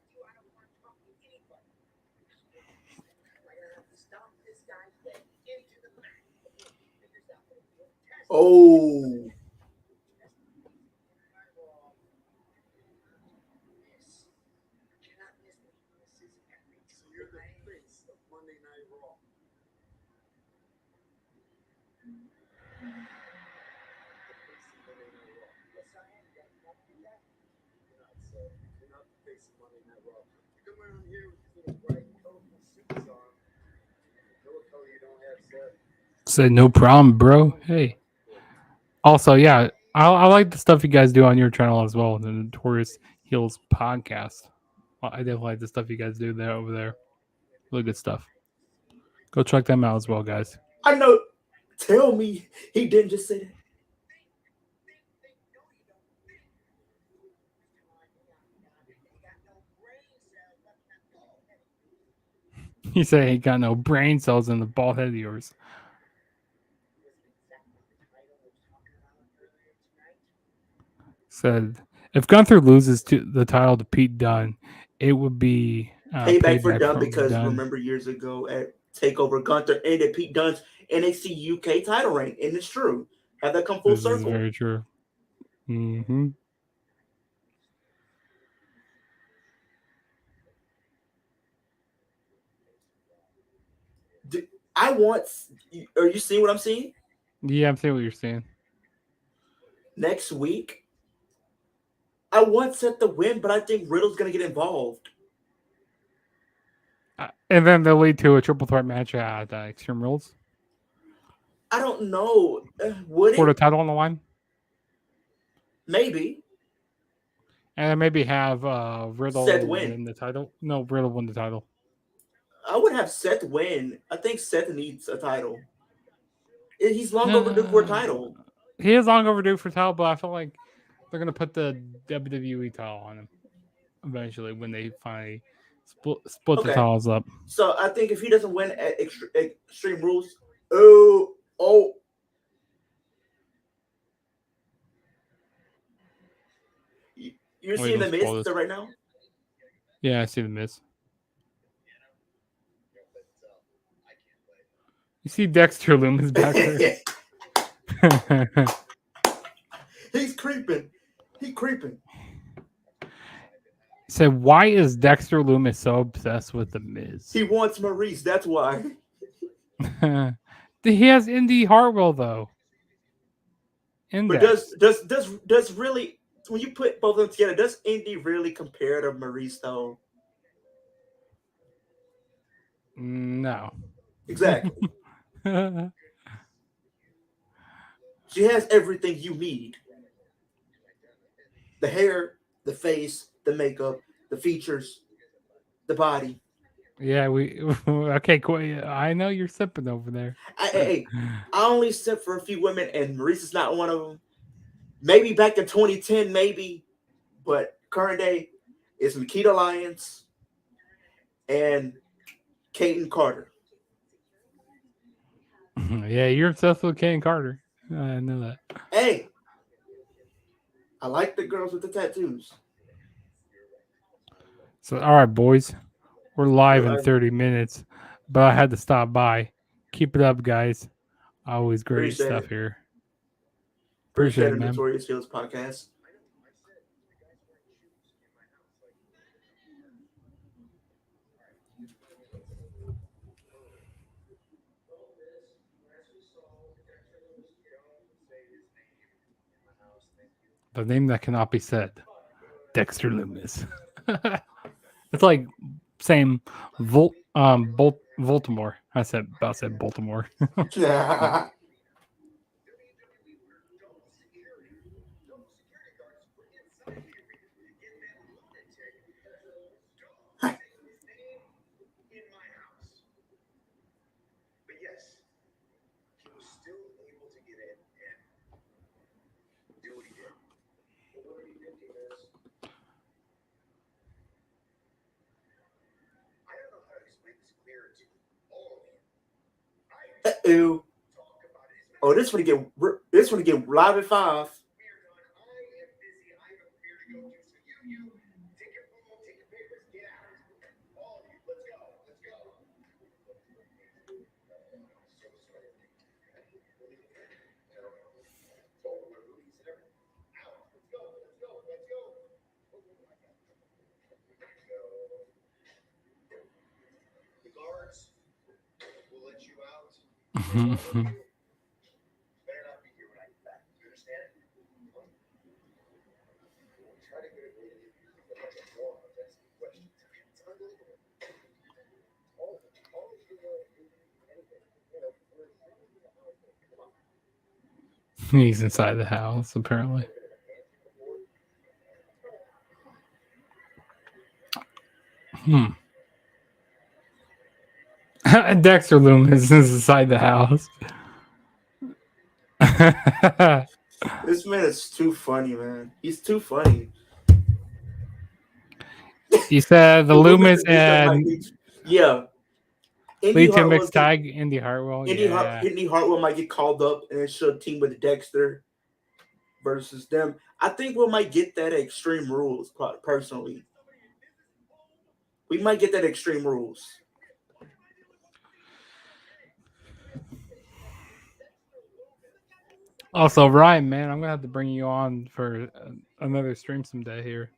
Oh. Said no problem, bro. Hey. Also, yeah, I like the stuff you guys do on your channel as well, the Notorious Heels Podcast. I definitely like the stuff you guys do there over there. Really good stuff. Go check them out as well, guys. I know. Tell me he didn't just say that. He said he got no brain cells in the bald head of yours. Said if Gunther loses the title to Pete Dunne, it would be payback for Dunne because remember years ago at TakeOver, Gunther ended Pete Dunne's NXT UK title reign, and it's true. Have that come full circle? Is very true. Mm-hmm. Are you seeing what I'm seeing? Yeah, I'm seeing what you're saying. Next week, I want Seth to win, but I think Riddle's going to get involved. And then they'll lead to a triple threat match at Extreme Rules. I don't know. For the title on the line? Maybe And then maybe have Riddle Seth win. win the title. No, Riddle win the title. I would have Seth win. I think Seth needs a title. He's long overdue for a title. He is long overdue for title, but I feel like they're gonna put the WWE title on him eventually when they finally split the titles up. So I think if he doesn't win at Extreme Rules, oh. You're seeing the Miz right now? Yeah, I see the Miz. You see Dexter Lumis back there? He's creeping. So why is Dexter Lumis so obsessed with the Miz? He wants Maurice. That's why. He has Indy Hartwell though. Index. But does really, when you put both of them together, does Indy really compare to Maurice though? No. Exactly. She has everything you need. The hair, the face, the makeup, the features, the body. Yeah, okay, cool. I know you're sipping over there. I only sip for a few women, and Maurice is not one of them. Maybe back in 2010, maybe, but current day is Nikita Lyons and Kaden Carter. Yeah, you're obsessed with Kaden Carter. I know that. Hey, I like the girls with the tattoos. So, all right, boys. We're live in 30 minutes, but I had to stop by. Keep it up, guys. Always great stuff here. Appreciate it, man. Notorious Heels podcast. The name that cannot be said. Dexter Lumis. It's like saying Baltimore. I said Baltimore. Yeah. Oh, this one to get live at 5. The guards will let you out. He's inside the house, apparently. Dexter Lumis is inside the house. This man is too funny, man. He's too funny. You said the Lumis and Lee Timbix tag Indy Hartwell. Indy Hartwell might get called up and it should team with Dexter versus them. I think we might get that at Extreme Rules, personally. We might get that at Extreme Rules. Also, Ryan, man, I'm gonna have to bring you on for another stream someday here.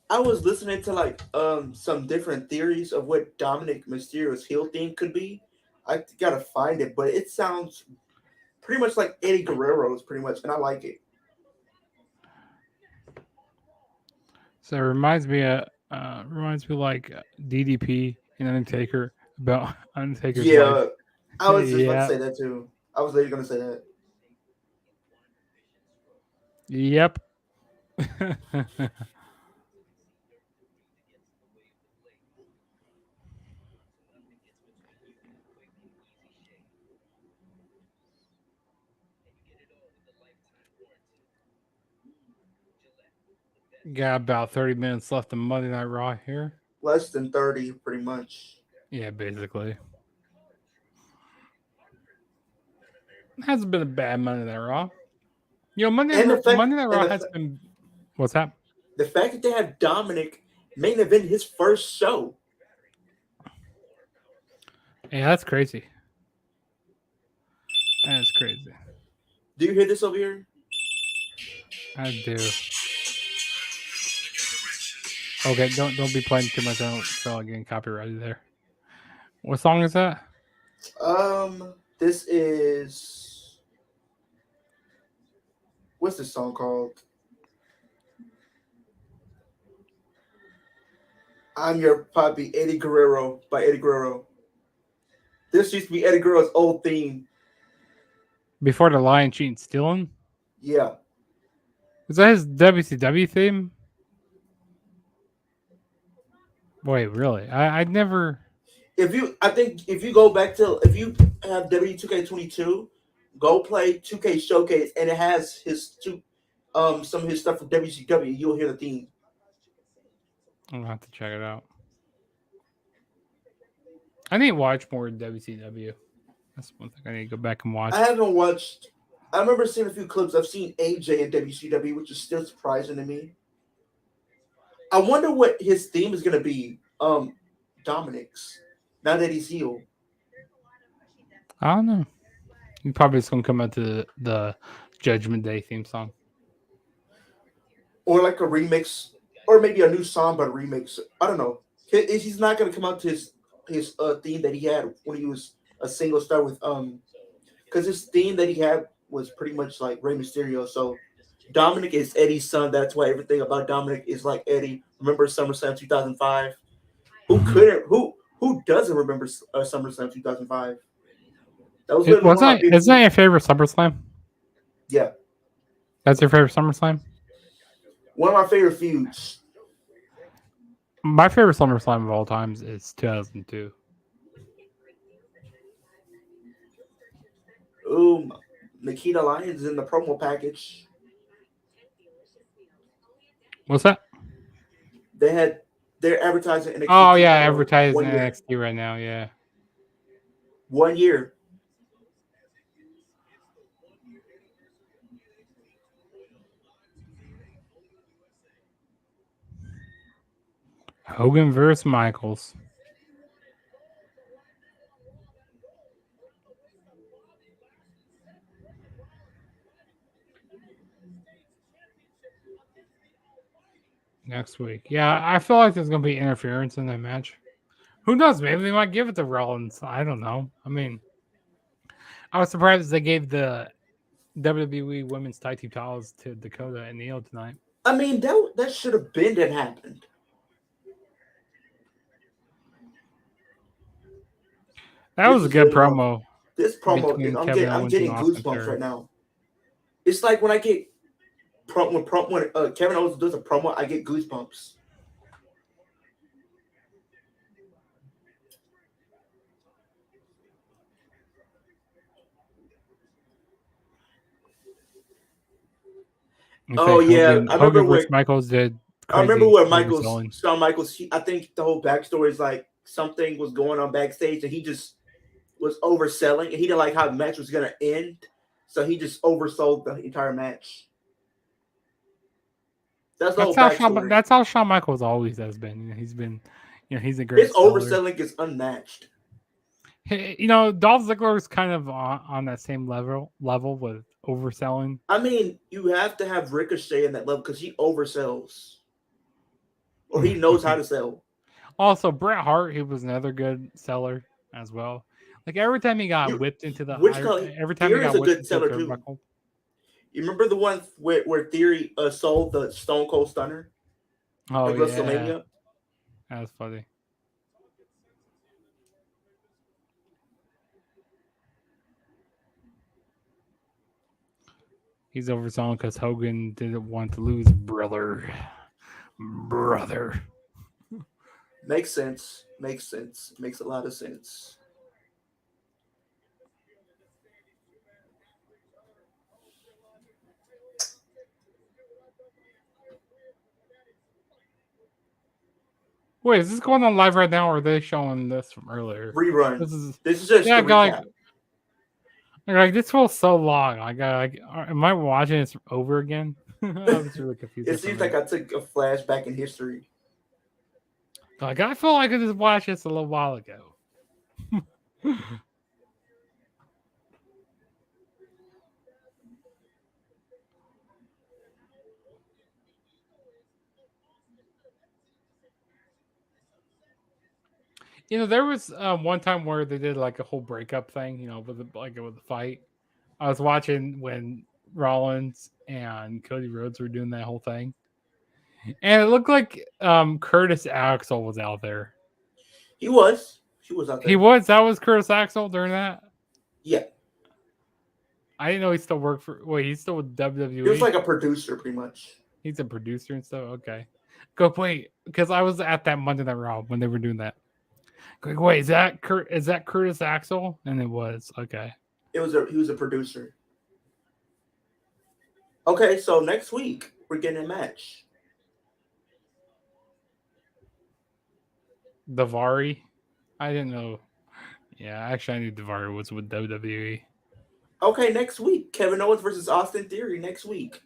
I was listening to some different theories of what Dominic Mysterio's heel theme could be. I gotta find it, but it sounds pretty much like Eddie Guerrero's, pretty much, and I like it. So it reminds me like DDP and Undertaker about Undertaker's Yeah, life. I was just about to say that too. I was literally gonna say that. Yep. Got about 30 minutes left of Monday Night Raw here. Less than 30, pretty much. Yeah, basically. It hasn't been a bad Monday Night Raw. You know, Monday Night Raw has been. What's that? The fact that they have Dominic main event his first show. Yeah, that's crazy. That's crazy. Do you hear this over here? I do. Okay, don't be playing too much. I don't feel like getting copyrighted there. What song is that? This is what's this song called? I'm Your Puppy, Eddie Guerrero by Eddie Guerrero. This used to be Eddie Guerrero's old theme. Before the Lion Cheating Stealing? Yeah. Is that his WCW theme? Wait, really? I never. If you go back to if you have W2K22, go play 2K Showcase and it has his some of his stuff from WCW. You'll hear the theme. I'm gonna have to check it out. I need to watch more WCW. That's one thing I need to go back and watch. I haven't watched. I remember seeing a few clips. I've seen AJ in WCW, which is still surprising to me. I wonder what his theme is going to be. Dominic's. Now that he's healed. I don't know. He probably just gonna come out to the Judgment Day theme song, or like a remix, or maybe a new song but a remix. I don't know. He's not going to come out to his theme that he had when he was a single star with because his theme that he had was pretty much like Rey Mysterio. So Dominic is Eddie's son. That's why everything about Dominic is like Eddie. Remember SummerSlam 2005? Who doesn't remember SummerSlam 2005? That was isn't that your favorite SummerSlam? Yeah, that's your favorite SummerSlam. One of my favorite feuds. My favorite SummerSlam of all times is 2002. Ooh, Nikita Lyons in the promo package. What's that? They're advertising NXT. Oh yeah, advertising NXT right now. Yeah. 1 year. Hogan versus Michaels. Next week. Yeah, I feel like there's going to be interference in that match. Who knows? Maybe they might give it to Rollins. I don't know. I mean, I was surprised they gave the WWE Women's Tag Team titles to Dakota and Neil tonight. I mean, that should have been that happened. That was a good promo. This promo, I'm getting goosebumps right now. It's like when I get when Kevin Owens does a promo, I get goosebumps. Oh yeah, I remember where Michaels did. I remember where Shawn Michaels. I think the whole backstory is like something was going on backstage, and he just was overselling, and he didn't like how the match was gonna end, so he just oversold the entire match. That's how Shawn Michaels always has been. He's been, he's a great. His overselling is unmatched. Dolph Ziggler is kind of on that same level with overselling. I mean, you have to have Ricochet in that level because he oversells, or he knows how to sell. Also, Bret Hart, he was another good seller as well. Like every time he got whipped into the every time he got whipped into the turnbuckle. You remember the one where Theory sold the Stone Cold Stunner? Oh, at WrestleMania? That's funny. He's over his own because Hogan didn't want to lose, brother. Makes sense. Makes sense. Makes a lot of sense. Wait, is this going on live right now, or are they showing this from earlier? Rerun. This is just yeah, a recap. like this feels so long. Am I watching this over again? I was really confused. It seems like I took a flashback in history. Like I feel like I just watched this a little while ago. You know, there was one time where they did like a whole breakup thing. You know, with the fight. I was watching when Rollins and Cody Rhodes were doing that whole thing, and it looked like Curtis Axel was out there. He was out there. He was. That was Curtis Axel during that. Yeah. I didn't know he still worked for. Wait, he's still with WWE. He was like a producer, pretty much. He's a producer and stuff. Okay. Go wait, because I was at that Monday Night Raw when they were doing that. Go, wait, is that Curtis Axel? And it was okay. He was a producer. Okay, so next week we're getting a match. Davari, I didn't know. Yeah, actually, I knew Davari was with WWE. Okay, next week, Kevin Owens versus Austin Theory next week.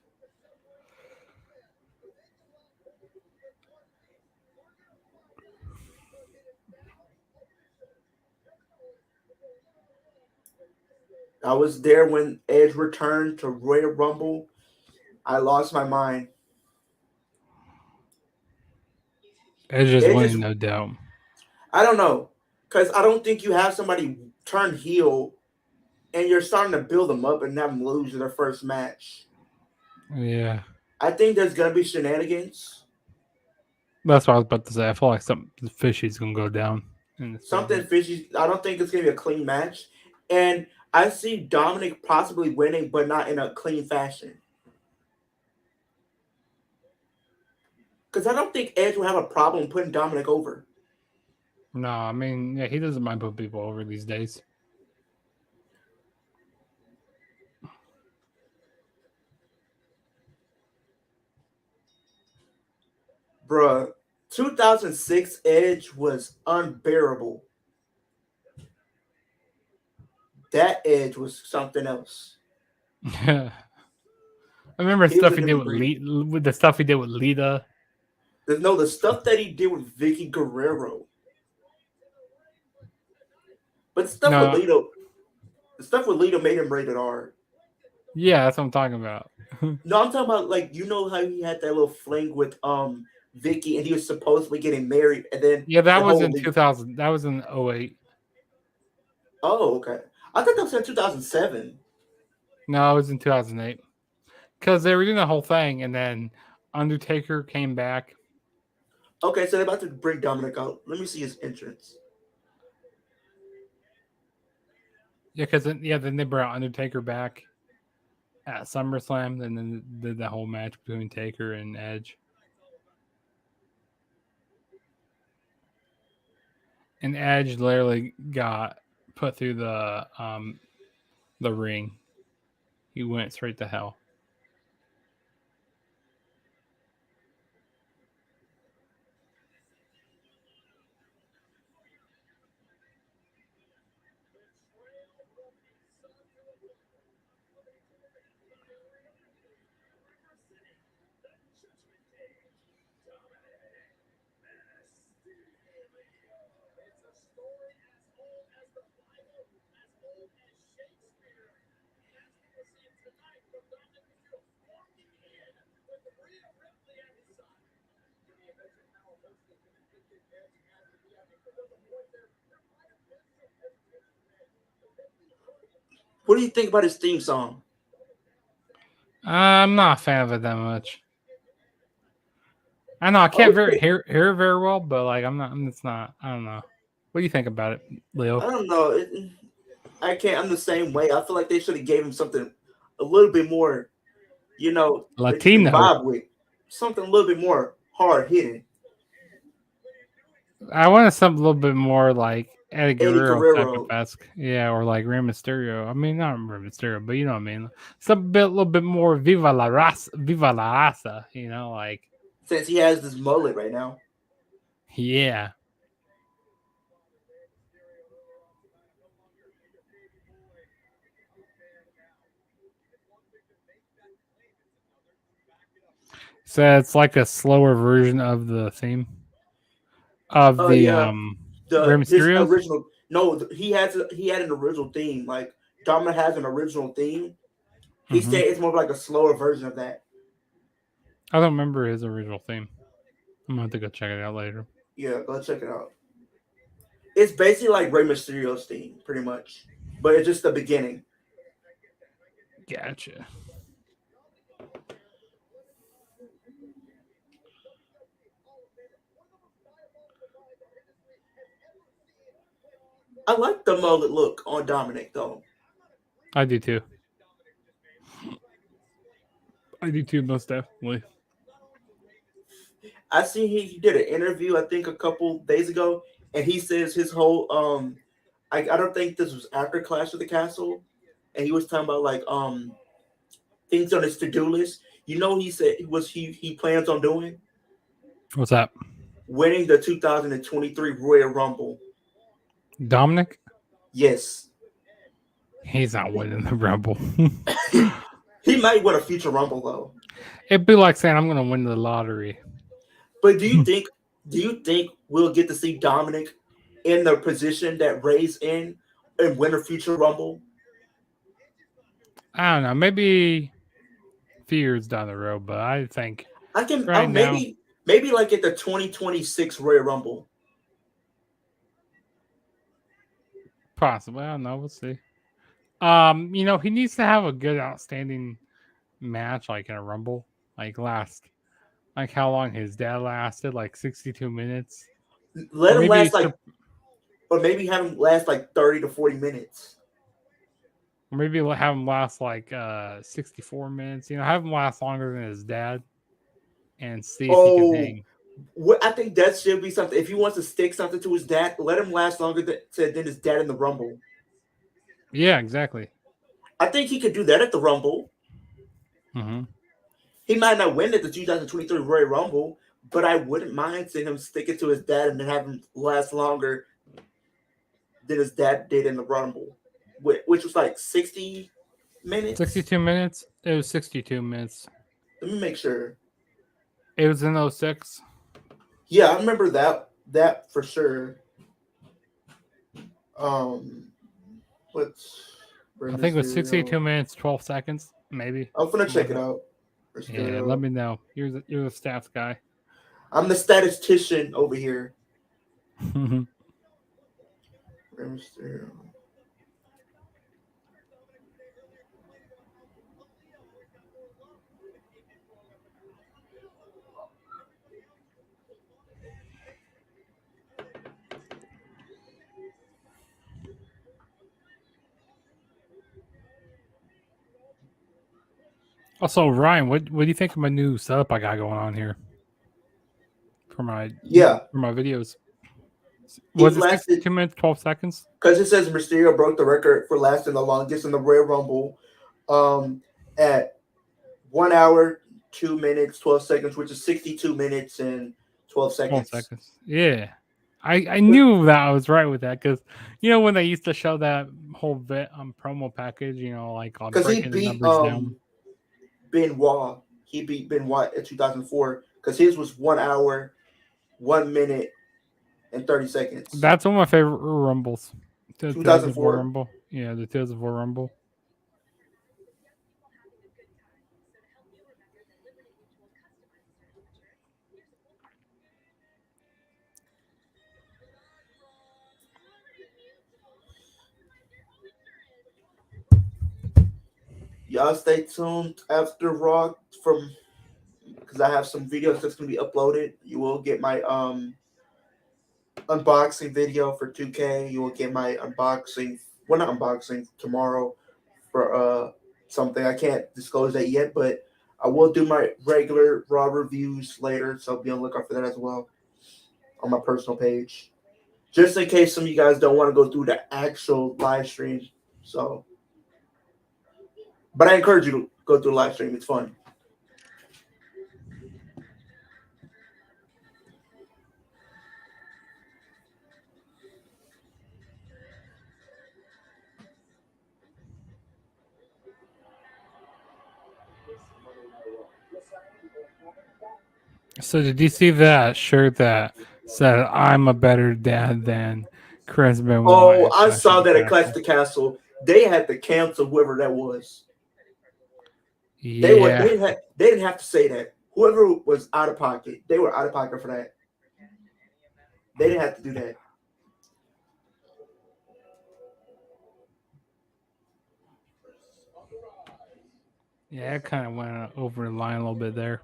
I was there when Edge returned to Royal Rumble. I lost my mind. Edge is winning, no doubt. I don't know, because I don't think you have somebody turn heel and you're starting to build them up and have them lose their first match. Yeah. I think there's going to be shenanigans. That's what I was about to say. I feel like something fishy is going to go down. Something fishy. I don't think it's going to be a clean match. And I see Dominic possibly winning, but not in a clean fashion. Because I don't think Edge will have a problem putting Dominic over. No, I mean, yeah, he doesn't mind putting people over these days. Bruh, 2006 Edge was unbearable. That Edge was something else. I remember stuff he did with the stuff he did with Lita. No, the stuff that he did with Vicky Guerrero. But the stuff with Lita made him rated R. Yeah, that's what I'm talking about. No, I'm talking about, like, you know how he had that little fling with Vicky and he was supposedly getting married, and then that was in 2000. That was in 2008. Oh, okay. I thought that was in 2007. No, it was in 2008. Because they were doing the whole thing, and then Undertaker came back. Okay, so they're about to bring Dominic out. Let me see his entrance. Yeah, because then they brought Undertaker back at SummerSlam, and then did the whole match between Taker and Edge. And Edge literally got put through the ring. He went straight to hell. What do you think about his theme song? I'm not a fan of it that much. I know I can't hear it very well, but like I'm not. It's not. I don't know. What do you think about it, Leo? I don't know. I can't. I'm the same way. I feel like they should have gave him something a little bit more You know, it's Latino. Zimbabwe. Something a little bit more hard hitting. I wanted something a little bit more like Eddie Guerrero type of Guerrero. esque. Yeah, or like Rey Mysterio. I mean, not Rey Mysterio, but you know what I mean. Something a little bit more Viva la Raza, you know, like. Since he has this mullet right now. Yeah. So it's like a slower version of the theme of Oh the yeah, Rey his Mysterio's. original. No, he had an original theme. Like Dominic has an original theme. He said it's more like a slower version of that. I don't remember his original theme. I'm gonna have to go check it out later. Yeah, go check it out. It's basically like Rey Mysterio's theme, pretty much, but it's just the beginning. Gotcha. I like the mullet look on Dominic though. I do too. I do too, most definitely. I seen he did an interview I think a couple days ago, and he says his whole I don't think this was after Clash of the Castle, and he was talking about like things on his to-do list. You know, he said he plans on doing What's that? winning the 2023 Royal Rumble. Dominic? Yes. He's not winning the Rumble. He might win a future Rumble though. It'd be like saying I'm gonna win the lottery. But do you think we'll get to see Dominic in the position that Ray's in and win a future Rumble? I don't know. Maybe a few years down the road, but I think maybe like at the 2026 Royal Rumble. Possibly. I don't know. We'll see. You know, he needs to have a good, outstanding match, like in a Rumble, like how long his dad lasted, like 62 minutes. Let him last or maybe have him last like 30 to 40 minutes. Or maybe have him last like 64 minutes. You know, have him last longer than his dad, and see if he can hang. I think that should be something. If he wants to stick something to his dad, let him last longer than his dad in the Rumble. Yeah, exactly. I think he could do that at the Rumble. Mm-hmm. He might not win at the 2023 Royal Rumble, but I wouldn't mind seeing him stick it to his dad and then have him last longer than his dad did in the Rumble, which was like 60 minutes. 62 minutes? It was 62 minutes. Let me make sure. It was in 06. Yeah, I remember that for sure. I think it was 62 minutes, 12 seconds, maybe. I'm gonna check it out. Yeah, let me know. You're the stats guy. I'm the statistician over here. Also, Ryan, what do you think of my new setup I got going on here for my videos? Was it 62 minutes, 12 seconds? Because it says Mysterio broke the record for lasting the longest in the Royal Rumble at 1 hour, 2 minutes, 12 seconds, which is 62 minutes and 12 seconds. 12 seconds. Yeah. I knew that I was right with that because, you know, when they used to show that whole promo package, you know, like on breaking the numbers down. Benoit. He beat Benoit in 2004 because his was 1 hour, 1 minute, and 30 seconds. That's one of my favorite Rumbles. 2004 Rumble. Yeah, the 2004 Rumble. Y'all stay tuned after Raw because I have some videos that's going to be uploaded. You will get my unboxing video for 2K. You will get my not unboxing tomorrow for something. I can't disclose that yet, but I will do my regular Raw reviews later, so be on the lookout for that as well on my personal page. Just in case some of you guys don't want to go through the actual live stream. So, but I encourage you to go through the live stream. It's fun. So did you see that shirt that said "I'm a better dad than Chris Benoit"? Oh, and I Clash saw of the that at Clash Castle? of the Castle. They had to cancel whoever that was. Yeah, They didn't have to say that. Whoever was out of pocket, they were out of pocket for that. They didn't have to do that. yeah, it kind of went over the line a little bit there.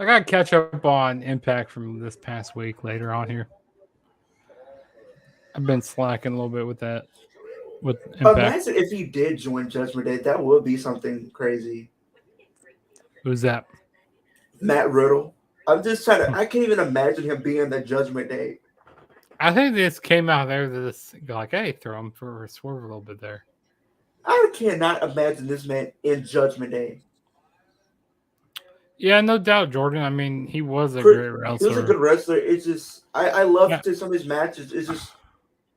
I got to catch up on Impact from this past week later on here. I've been slacking a little bit with that. With Impact. Imagine if he did join Judgment Day. That would be something crazy. Who's that? Matt Riddle. I'm just trying to. I can't even imagine him being in the Judgment Day. I think this came out there to this go like, hey, throw him for a swerve a little bit there. I cannot imagine this man in Judgment Day. Yeah, no doubt, Jordan. I mean, he was a great wrestler. He was a good wrestler. It's just I love some of his matches. It's just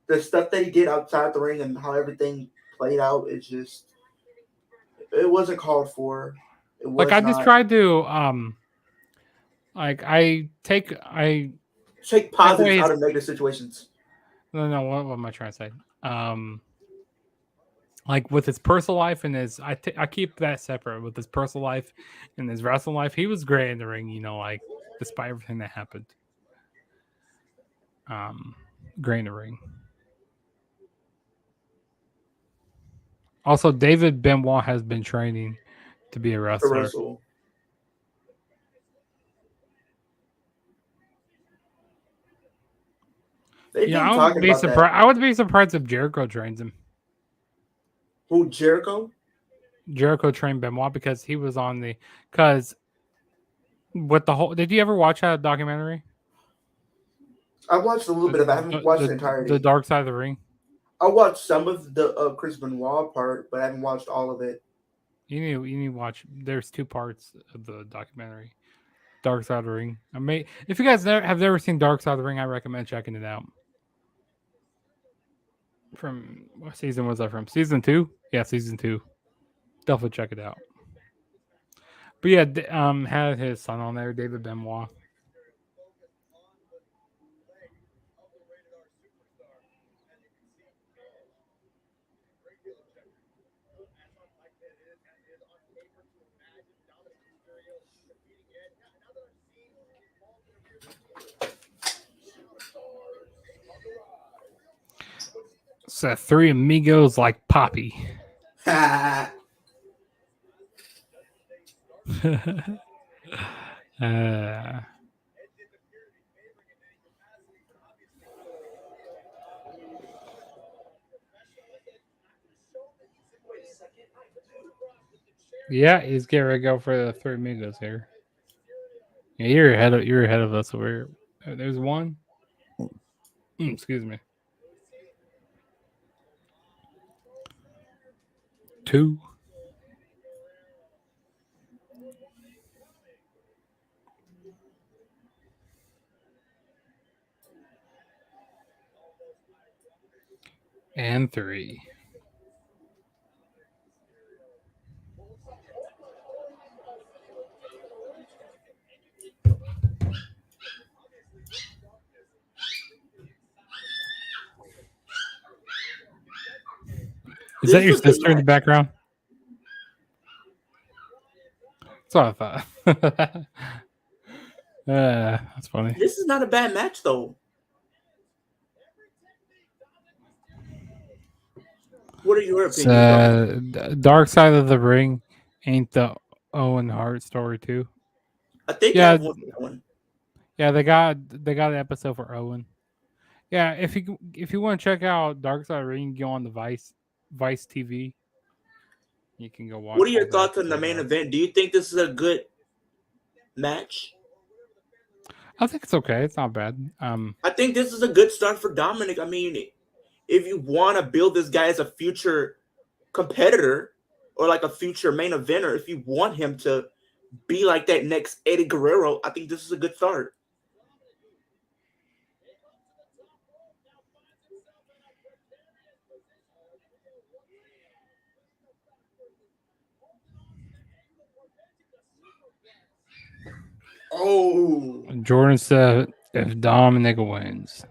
the stuff that he did outside the ring and how everything played out. It's just it wasn't called for. It was like I just tried to like I take positives out of negative situations. No, what am I trying to say? Like with his personal life and his, I keep that separate. With his personal life and his wrestling life, he was great in the ring. You know, like despite everything that happened, great in the ring. Also, David Benoit has been training to be a wrestler. I would be surprised. I would be surprised if Jericho trains him. Who, Jericho? Jericho trained Benoit because he was on the with the whole. Did you ever watch that documentary? I watched a little bit of it. I haven't watched the entirety. The Dark Side of the Ring. I watched some of the Chris Benoit part, but I haven't watched all of it. You need to watch. There's 2 parts of the documentary. Dark Side of the Ring. If you guys have never seen Dark Side of the Ring, I recommend checking it out. From what season was that from? Season 2? Yeah, season 2. Definitely check it out. But yeah, had his son on there, David Benoit. So 3 amigos like Poppy. Yeah, he's getting ready to go for the 3 amigos here. Yeah, you're ahead of us over here. There's 1. Excuse me. 2. And 3. Is This that your is a good sister in the match. background? That's what I thought. That's funny. This is not a bad match though. What are your It's opinions though? Dark Side of the Ring ain't the Owen Hart story too. I think I Yeah, have one. yeah, they got an episode for Owen. Yeah, if you want to check out Dark Side of the Ring, go on the Vice TV. You can go What watch are all your the thoughts on the episodes main are. event? Do you think this is a good match? I think it's okay. It's not bad. I think this is a good start for Dominic. I mean, if you want to build this guy as a future competitor or like a future main eventer, if you want him to be like that next Eddie Guerrero, I think this is a good start. Oh, Jordan said if Dominic wins.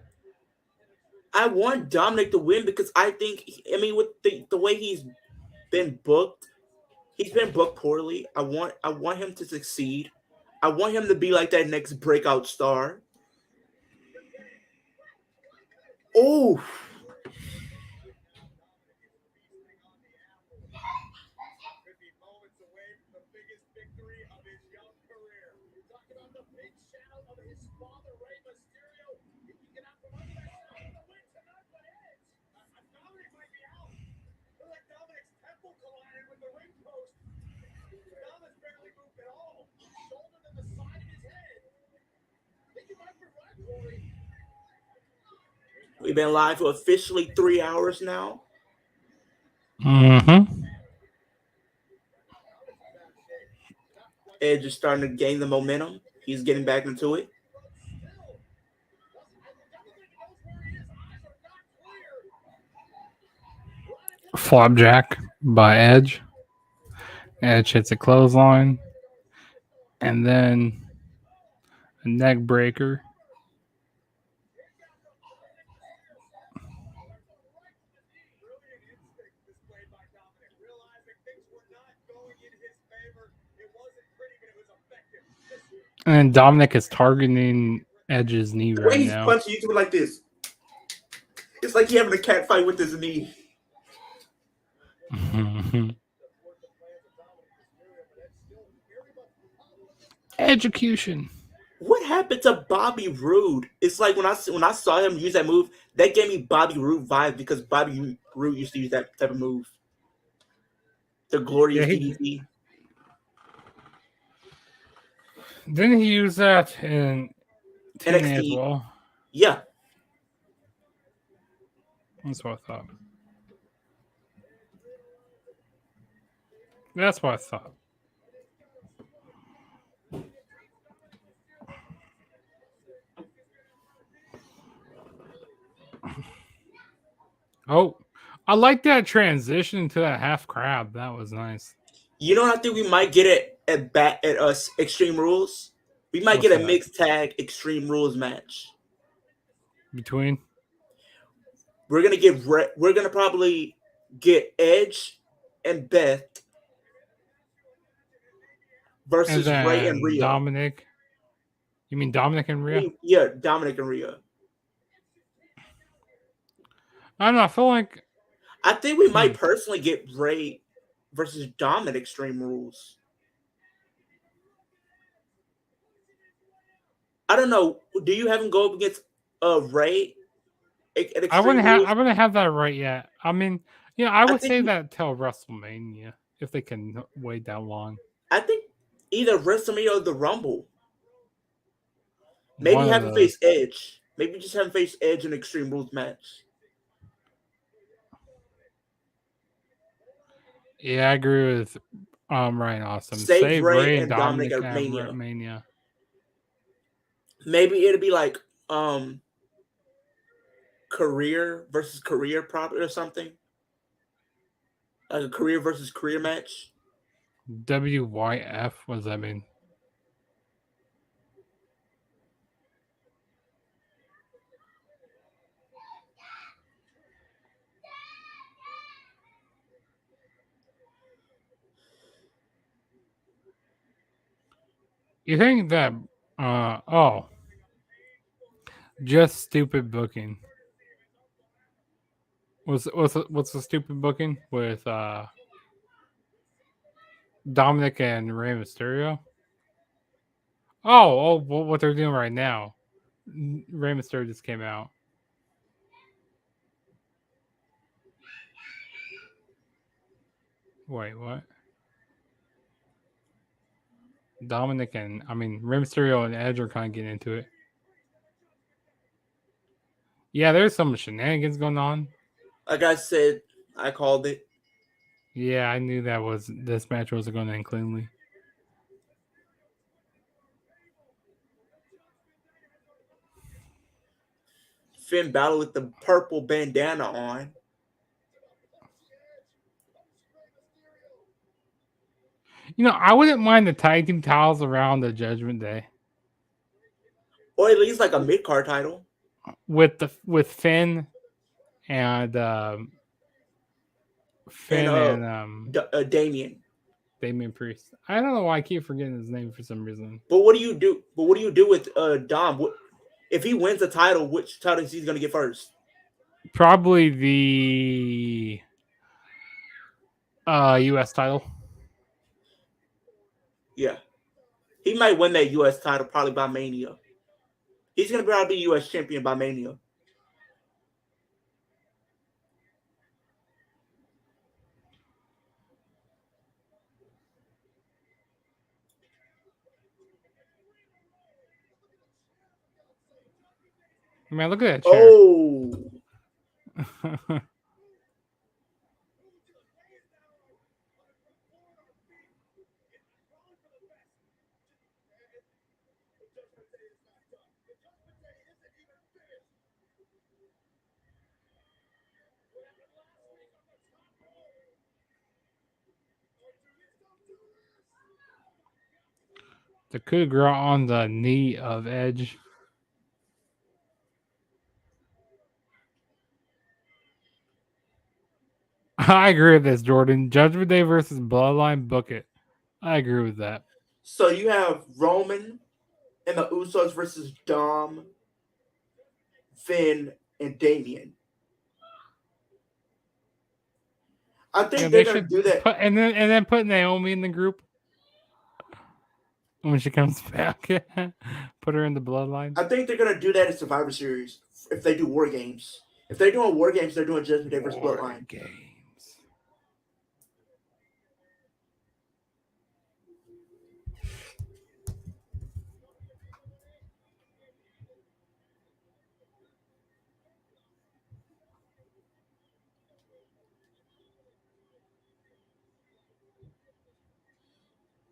I want Dominic to win because I think, I mean, with the way he's been booked, he's been booked poorly. I want him to succeed. I want him to be like that next breakout star. Oh, Could be moments away from the biggest victory of his young career. You're talking about the big shadow of his father, Rey Mysterio. He can get out from under that shadow with a win tonight, but Edge. Dominic might be out. Look like Dominic's temple collided with the ring post. Dominic's barely moved at all. Shoulder to the side of his head. Think he might survive, Corey. we've been live for officially 3 hours now. Mm-hmm. Edge is starting to gain the momentum. He's getting back into it. Flapjack by Edge. Edge hits a clothesline. And then a neck breaker. Brilliant instinct displayed by Dominic, realizing things were not going in his favor. It wasn't pretty, but it was effective. And then Dominic is targeting Edge's knee The way right he's now. punching, you do it like this. It's like he having a cat fight with his knee. Execution. What happened to Bobby Roode? It's like when I saw him use that move, that gave me Bobby Roode vibes because Bobby Roode used to use that type of move. The glorious DDT. Didn't he use that in TNA as NXT. well? Yeah. That's what I thought. That's what I thought. Oh, I like that transition to that half crab. That was nice. You know what I think we might get it at us Extreme Rules? We might What's get a that? mixed tag Extreme Rules match. Between? We're gonna probably get Edge and Beth versus And Ray and then Rhea. Dominic. You mean Dominic and Rhea? Yeah, Dominic and Rhea. I don't know. I feel like I think we might personally get Ray versus Dom at Extreme Rules. I don't know. Do you have him go up against Ray at Extreme I wouldn't Rules? have that right yet. I mean, I would think say that till WrestleMania if they can wait that long. I think either WrestleMania or the Rumble. Maybe One of have him those. face Edge. Maybe just have him face Edge in Extreme Rules match. Yeah, I agree with Ryan Awesome. Save Ray Ray and Dominic at Mania. Mania. Maybe it'll be like career versus career probably or something. Like a career versus career match. WYF? What does that mean? You think that? Oh, just stupid booking. What's the stupid booking with Dominic and Rey Mysterio? What they're doing right now. Rey Mysterio just came out. Wait, what? Dominic and Rey Mysterio and Edge are kind of getting into it. Yeah, there's some shenanigans going on. Like I said, I called it. Yeah, I knew this match wasn't going to end cleanly. Finn Balor with the purple bandana on. I wouldn't mind the tag team titles around the Judgment Day. Or at least like a mid-card title. With Finn and Damien. Damien Priest. I don't know why I keep forgetting his name for some reason. But what do you do? With Dom? If he wins the title, which title is he going to get first? Probably the U.S. title. Yeah. He might win that U.S. title probably by Mania. He's going to probably be U.S. champion by Mania. Man, look at that chair. Oh. The coup de grace on the knee of Edge. I agree with this, Jordan. Judgment Day versus Bloodline, book it. I agree with that. So you have Roman and the Usos versus Dom, Finn, and Damien. I think they're going to do that. And then put Naomi in the group when she comes back. Put her in the Bloodline. I think they're going to do that in Survivor Series if they do War Games. If they're doing War Games, they're doing Judgment Day versus Bloodline. Games.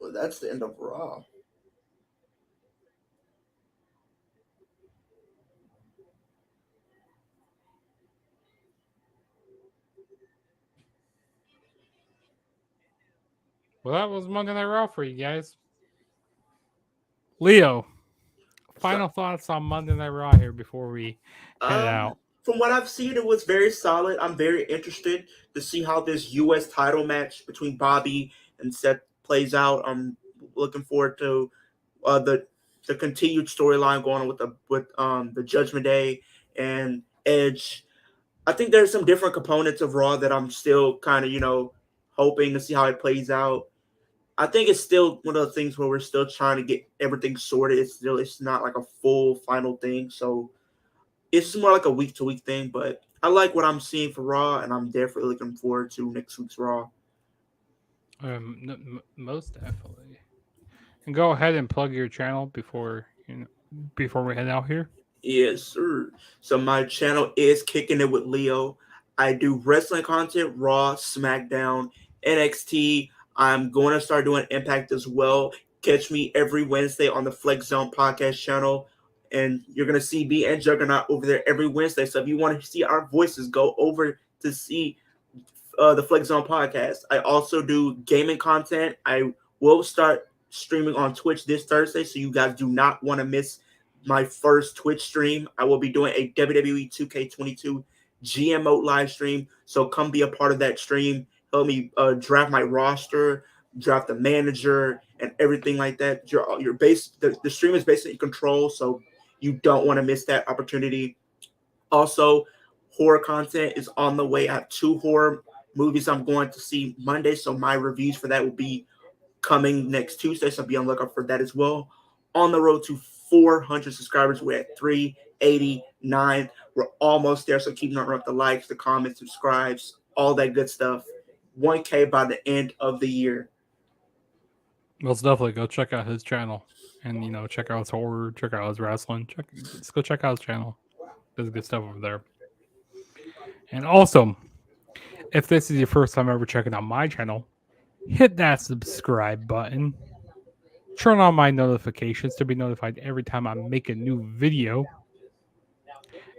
Well, that's the end of Raw. Well, that was Monday Night Raw for you guys. Leo, final thoughts on Monday Night Raw here before we head out. From what I've seen, it was very solid. I'm very interested to see how this U.S. title match between Bobby and Seth plays out. I'm looking forward to the continued storyline going on with the Judgment Day and Edge. I think there's some different components of Raw that I'm still kind of hoping to see how it plays out. I think it's still one of the things where we're still trying to get everything sorted. It's not like a full final thing. So it's more like a week-to-week thing. But I like what I'm seeing for Raw, and I'm definitely looking forward to next week's Raw. Most definitely. And go ahead and plug your channel before we head out here. Yes, sir. So my channel is Kicking It with Leo. I do wrestling content, Raw, SmackDown, NXT. I'm going to start doing Impact as well. Catch me every Wednesday on the Flex Zone podcast channel. And you're going to see me and Juggernaut over there every Wednesday. So if you want to see our voices, go over to see the Flex Zone podcast. I also do gaming content. I will start streaming on Twitch this Thursday. So you guys do not want to miss my first Twitch stream. I will be doing a WWE 2K22 GM mode live stream. So come be a part of that stream. Help me draft my roster draft the manager, and everything like that. Your the stream is basically control, so you don't want to miss that opportunity. Also, horror content is on the way. I have 2 horror movies I'm going to see Monday, so my reviews for that will be coming next Tuesday, so be on the lookout for that as well. On the road to 400 subscribers. We're at 389. We're almost there, so keep noting up the likes, the comments, subscribes, all that good stuff. 1K by the end of the year. Let's definitely go check out his channel, and check out his horror, check out his wrestling. Let's go check out his channel. There's good stuff over there. And also, if this is your first time ever checking out my channel, hit that subscribe button. Turn on my notifications to be notified every time I make a new video.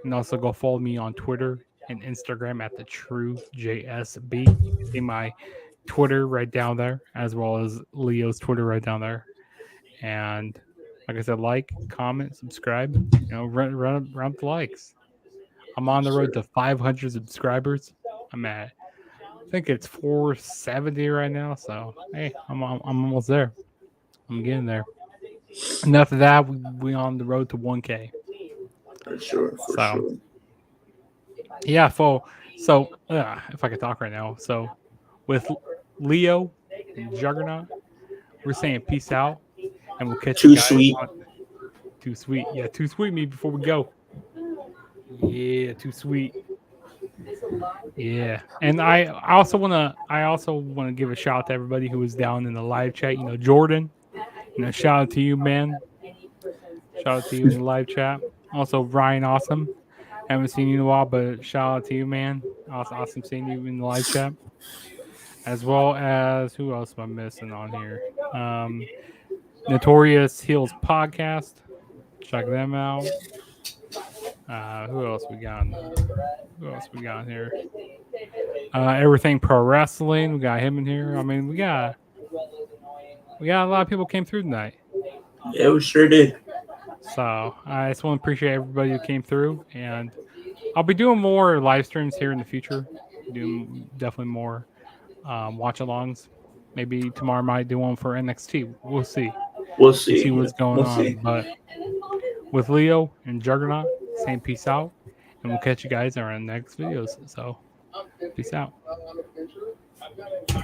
And also go follow me on Twitter and Instagram at the TrueJSB. You can see my Twitter right down there, as well as Leo's Twitter right down there. And like I said, like, comment, subscribe. Run up the likes. I'm on the road to 500 subscribers. I'm at, I think it's 470 right now. So hey, I'm almost there. I'm getting there. And after that, we on the road to 1K. For sure. Yeah, so if I could talk right now. So with Leo and Juggernaut, we're saying peace out, and we'll catch you guys. Too sweet. Yeah, too sweet me before we go. Yeah, too sweet. Yeah, and I also wanna give a shout out to everybody who was down in the live chat. Jordan. Shout out to you, man. Shout out to you in the live chat. Also, Ryan, awesome. Haven't seen you in a while, but shout out to you, man. Awesome seeing you in the live chat. As well as, who else am I missing on here? Notorious Heels Podcast. Check them out. Who else we got? Who else we got here? Everything Pro Wrestling. We got him in here. I mean, we got a lot of people came through tonight. Yeah, we sure did. So I just want to appreciate everybody who came through, and I'll be doing more live streams here in the future. Doing definitely more watch-alongs. Maybe tomorrow I might do one for NXT. We'll see. We'll see what's going on. But with Leo and Juggernaut, saying peace out, and we'll catch you guys in our next videos. So peace out.